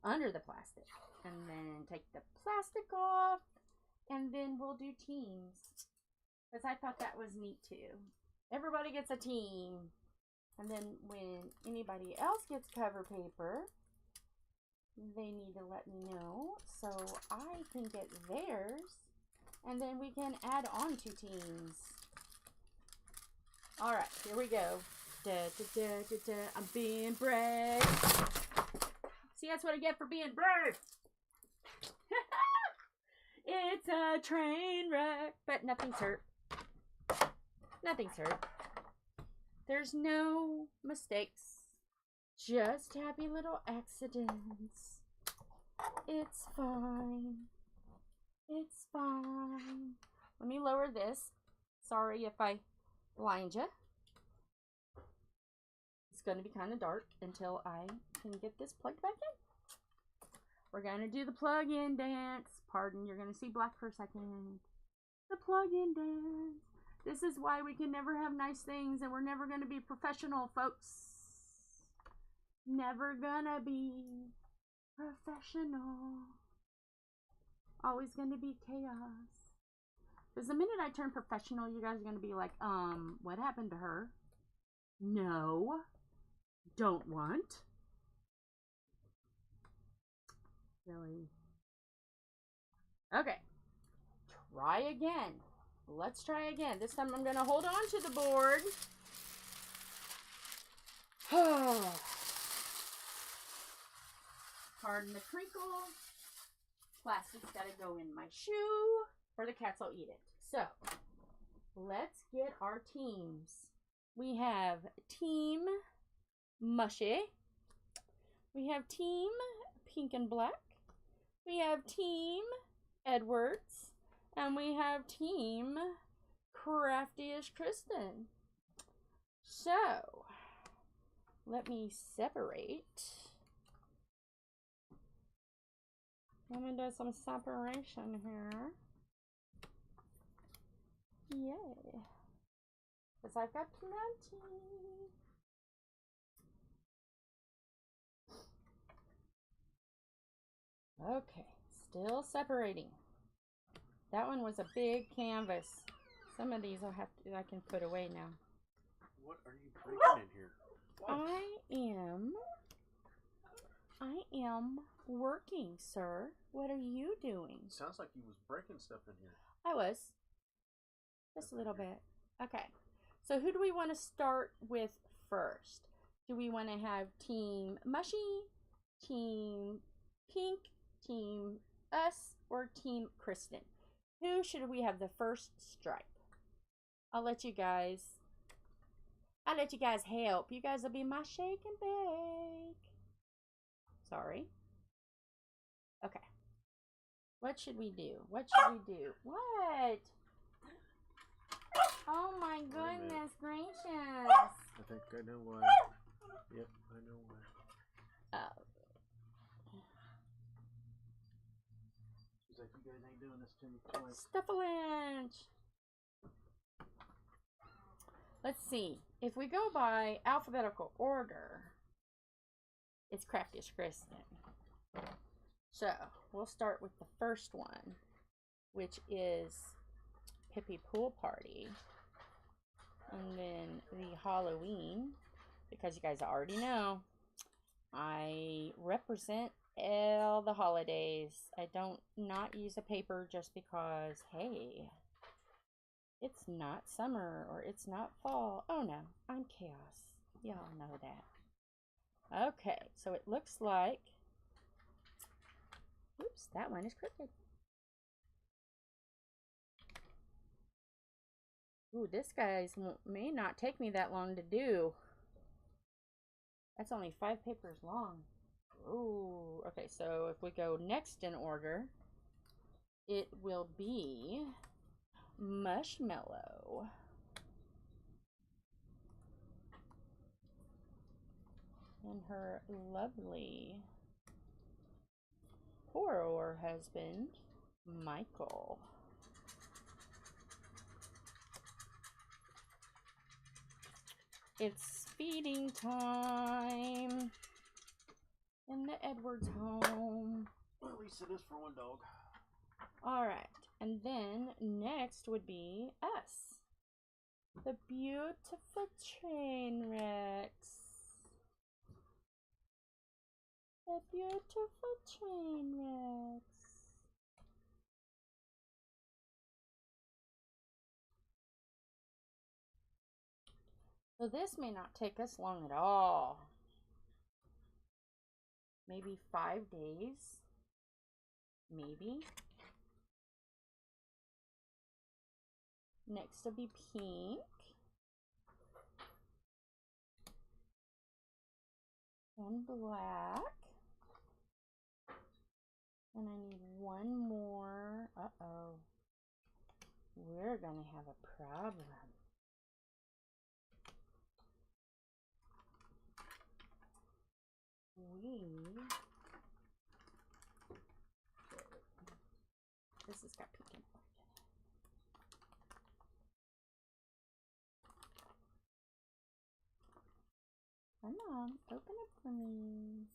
Under the plastic. And then take the plastic off. And then we'll do teams. Because I thought that was neat too. Everybody gets a team. And then when anybody else gets cover paper, they need to let me know so I can get theirs. And then we can add on to teams. Alright, here we go. Da, da, da, da, da. I'm being brave. See, that's what I get for being brave. It's a train wreck. But nothing's hurt. Nothing's hurt. There's no mistakes. Just happy little accidents. It's fine. It's fine. Let me lower this. Sorry if I blind you. It's going to be kind of dark until I can get this plugged back in. We're going to do the plug-in dance. Pardon, you're going to see black for a second. The plug-in dance. This is why we can never have nice things and we're never going to be professional, folks. Never gonna be professional. Always gonna be chaos. Because the minute I turn professional, you guys are gonna be like, what happened to her? No. Don't want. Really? Okay. Try again. Let's try again. This time I'm gonna hold on to the board. Pardon the crinkle. Plastic's gotta go in my shoe, or the cats will eat it. So, let's get our teams. We have Team Mushy. We have Team Pink and Black. We have Team Edwards. And we have Team Crafty-ish Kristyn. So, let me separate. Let me do some separation here. Yay. Because I've got plenty. Okay, still separating. That one was a big canvas. Some of these I can put away now. What are you breaking in here? I am working, sir. What are you doing? Sounds like you was breaking stuff in here. I was. Just a little bit. Okay. So who do we want to start with first? Do we want to have Team Mushy, Team Pink, Team Us, or Team Kristyn? Who should we have the first stripe? I'll let you guys help. You guys will be my shake and bake. Sorry. Okay. What should we do? What? What? Oh my goodness gracious. I think I know why. Yep, I know why. Oh. She's like, you guys ain't doing this to me twice. Stuff-a-lynch. Let's see. If we go by alphabetical order, it's Crafty-ish Kristyn. So, we'll start with the first one, which is Pippy Pool Party. And then the Halloween, because you guys already know, I represent all the holidays. I don't not use a paper just because, hey, it's not summer or it's not fall. Oh no, I'm chaos. Y'all know that. Okay, so it looks like, oops, that one is crooked. Ooh, this guy's may not take me that long to do. That's only 5 papers long. Ooh, okay, so if we go next in order, it will be Marshmallow. And her lovely poor husband, Micheal. It's feeding time in the Edwards home. Well, at least it is for one dog. Alright, and then next would be us. The beautiful trainwrecks. The beautiful trainwrecks. So this may not take us long at all. Maybe 5 days. Maybe. Next will be pink. And black. And I need one more. Uh-oh. We're gonna have a problem. This has got pink and black in it. Come on, open up for me.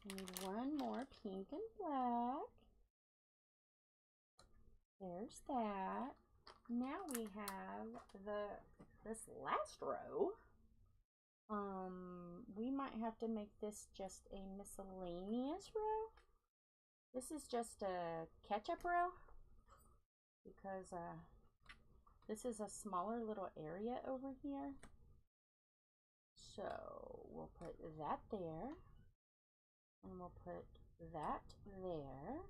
I need one more pink and black. There's that. Now we have this last row. We might have to make this just a miscellaneous row. This is just a ketchup row because this is a smaller little area over here. So we'll put that there, and we'll put that there,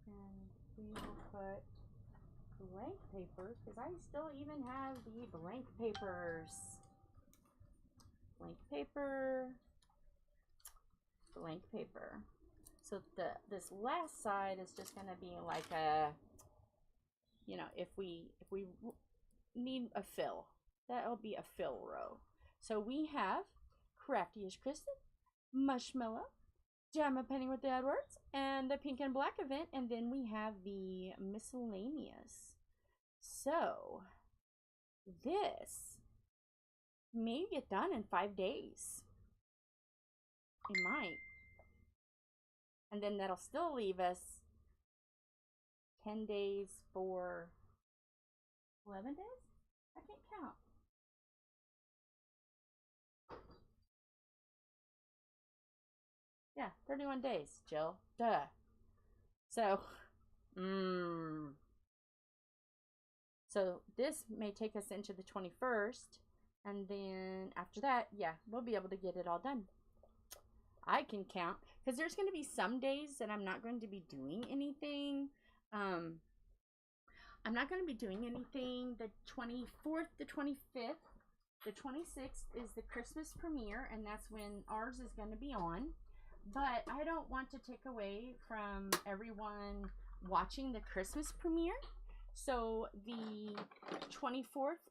and we will put blank papers, because I still even have the blank papers. Blank paper, blank paper. So this last side is just going to be like a, you know, if we need a fill, that'll be a fill row. So we have Crafty-ish Kristyn, Marshmallow, Jam a Penny with the Edwards, and the pink and black event, and then we have the miscellaneous. So this may get done in 5 days. It might. And then that'll still leave us 10 days for 11 days? I can't count. Yeah, 31 days, Jill. Duh. So, so this may take us into the 21st. And then after that, yeah, we'll be able to get it all done. I can count, because there's going to be some days that I'm not going to be doing anything. I'm not going to be doing anything the 24th, the 25th. The 26th is the Christmas premiere, and that's when ours is going to be on. But I don't want to take away from everyone watching the Christmas premiere. So the 24th,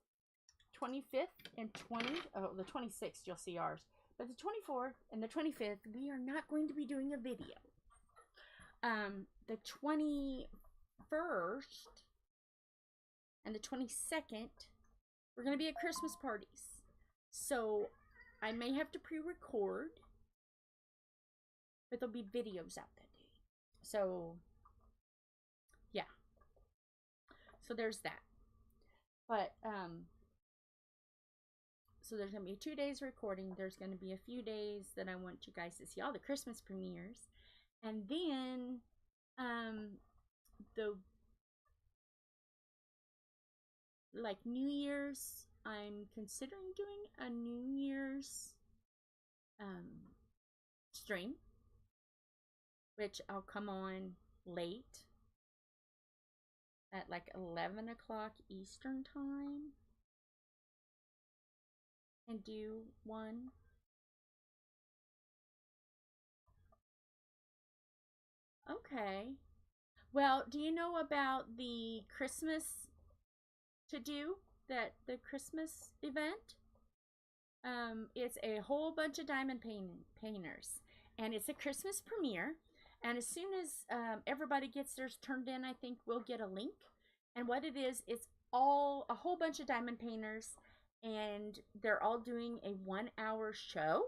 25th, and the 26th, you'll see ours. But the 24th and the 25th, we are not going to be doing a video. The 21st and the 22nd, we're going to be at Christmas parties. So I may have to pre-record, but there'll be videos out that day. So yeah. So there's that. But so there's going to be 2 days recording. There's going to be a few days that I want you guys to see all the Christmas premieres. And then the New Year's, I'm considering doing a New Year's stream, which I'll come on late at like 11 o'clock Eastern time and do one. Okay. Well, do you know about the Christmas to do, the Christmas event? It's a whole bunch of diamond painters, and it's a Christmas premiere. And as soon as everybody gets theirs turned in, I think we'll get a link. And what it is, it's all a whole bunch of diamond painters, and they're all doing a 1-hour show.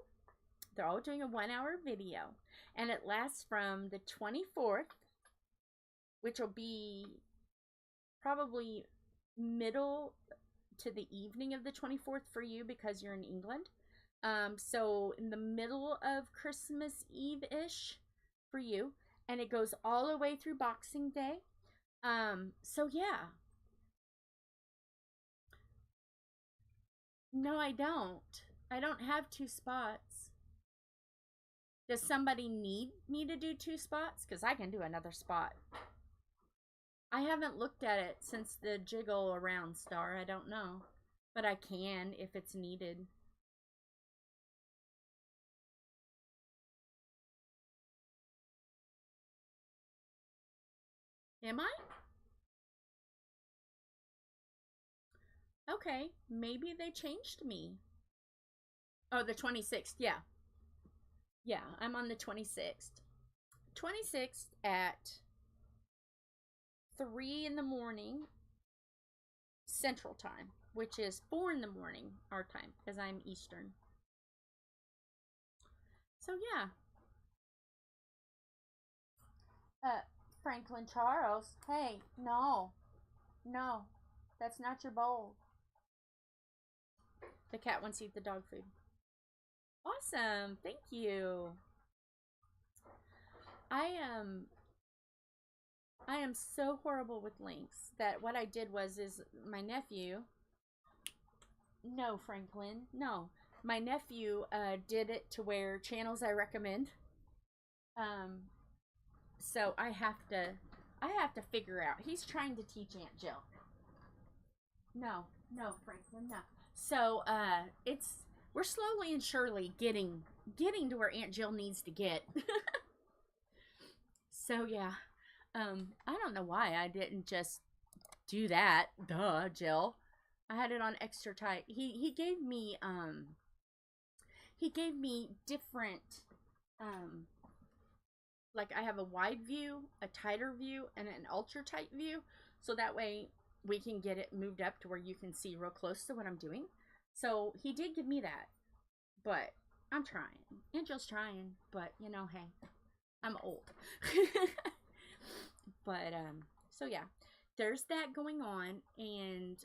They're all doing a 1-hour video, and it lasts from the 24th, which will be probably middle to the evening of the 24th for you because you're in England. So in the middle of Christmas Eve-ish for you, and it goes all the way through Boxing Day. So yeah. No, I don't. I don't have 2 spots. Does somebody need me to do 2 spots? Because I can do another spot. I haven't looked at it since the jiggle around star. I don't know. But I can if it's needed. Am I? Okay, maybe they changed me. Oh, the 26th, yeah. Yeah, I'm on the 26th. 26th at 3 in the morning Central Time, which is 4 in the morning our time, because I'm Eastern. So, yeah. Franklin Charles, hey, no, that's not your bowl. The cat wants to eat the dog food. Awesome, thank you. I am so horrible with links that what I did was my nephew. No, Franklin, no. My nephew did it to where channels I recommend. So I have to figure out. He's trying to teach Aunt Jill. No, Franklin, no. So we're slowly and surely getting to where Aunt Jill needs to get. So yeah. I don't know why I didn't just do that. Duh, Jill. I had it on extra tight. He gave me different like I have a wide view, a tighter view, and an ultra tight view, so that way we can get it moved up to where you can see real close to what I'm doing. So he did give me that, but I'm trying. Angel's trying, but you know, hey, I'm old. But so yeah, there's that going on, and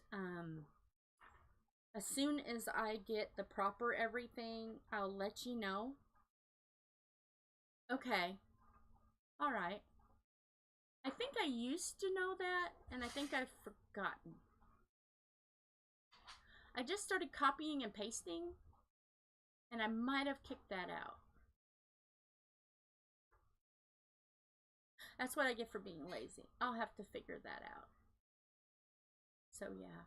as soon as I get the proper everything, I'll let you know. Okay. All right. I think I used to know that, and I think I've forgotten. I just started copying and pasting, and I might have kicked that out. That's what I get for being lazy. I'll have to figure that out. So yeah.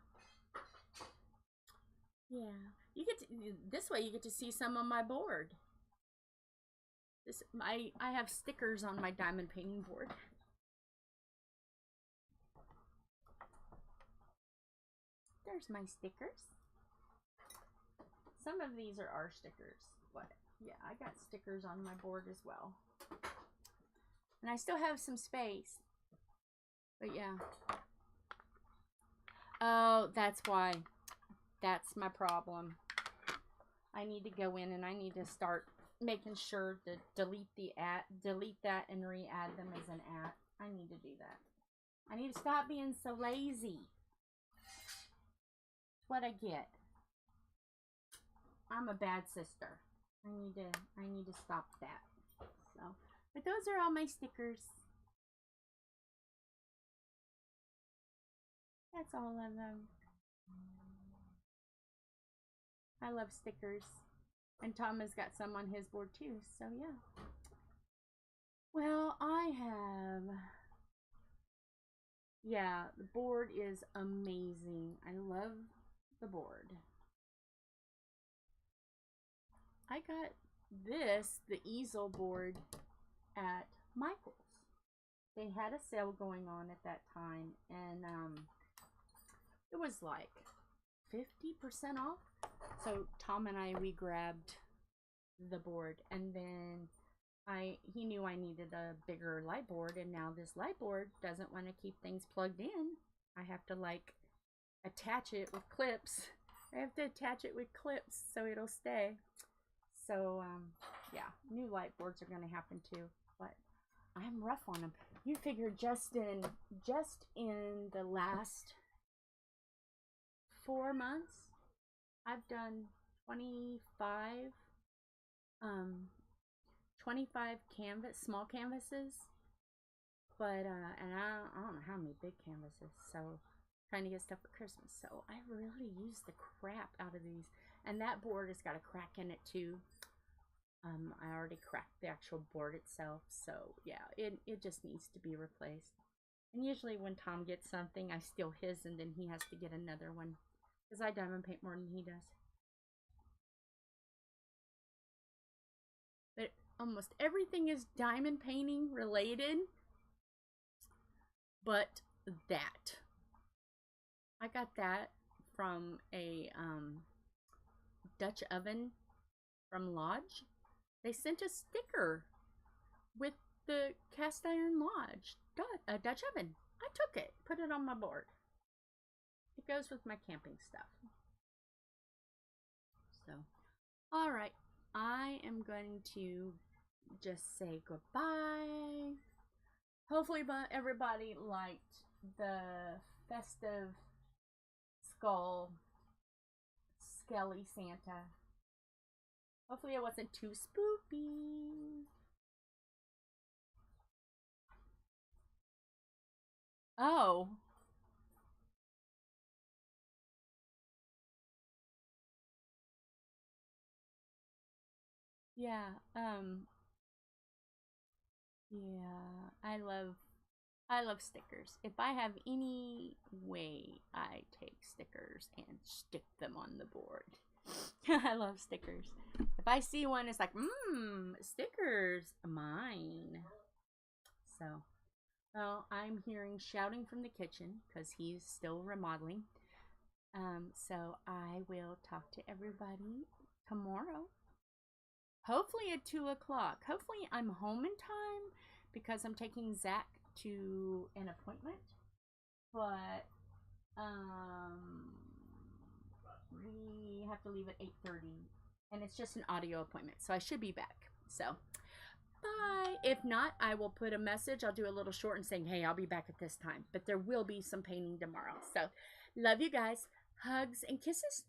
Yeah. You get to, this way you get to see some on my board. I have stickers on my diamond painting board. There's my stickers. Some of these are our stickers, but yeah, I got stickers on my board as well. And I still have some space. But yeah. Oh, that's why. That's my problem. I need to go in and I need to start making sure to delete that and re-add them as an at. I need to do that. I need to stop being so lazy. It's what I get. I'm a bad sister. I need to stop that. So, but those are all my stickers. That's all of them. I love stickers. And Tom has got some on his board too, so yeah. Well, yeah, the board is amazing. I love the board. I got the easel board at Michael's. They had a sale going on at that time, and it was like 50% off. So Tom and I, we grabbed the board, and then he knew I needed a bigger light board, and now this light board doesn't want to keep things plugged in. I have to like attach it with clips. I have to attach it with clips so it'll stay. So yeah, new light boards are going to happen too, but I'm rough on them. You figure just in the last 4 months, I've done 25 small canvases, but and I don't know how many big canvases, so trying to get stuff for Christmas. So I really use the crap out of these, and that board has got a crack in it too. I already cracked the actual board itself, so yeah, it just needs to be replaced. And usually when Tom gets something, I steal his, and then he has to get another one, because I diamond paint more than he does. But almost everything is diamond painting related, but that. I got that from a Dutch oven from Lodge. They sent a sticker with the cast iron Lodge Dutch oven. I took it, put it on my board. It goes with my camping stuff. So, all right. I am going to just say goodbye. Hopefully everybody liked the festive skelly Santa. Hopefully it wasn't too spooky. Oh. Yeah, yeah, I love stickers. If I have any way, I take stickers and stick them on the board. I love stickers. If I see one, it's like, stickers, mine. So, well, I'm hearing shouting from the kitchen because he's still remodeling. So I will talk to everybody tomorrow. Hopefully at 2 o'clock. Hopefully I'm home in time because I'm taking Zach to an appointment. But we have to leave at 8:30, and it's just an audio appointment, so I should be back. So bye. If not, I will put a message. I'll do a little short and saying, hey, I'll be back at this time. But there will be some painting tomorrow. So love you guys. Hugs and kisses.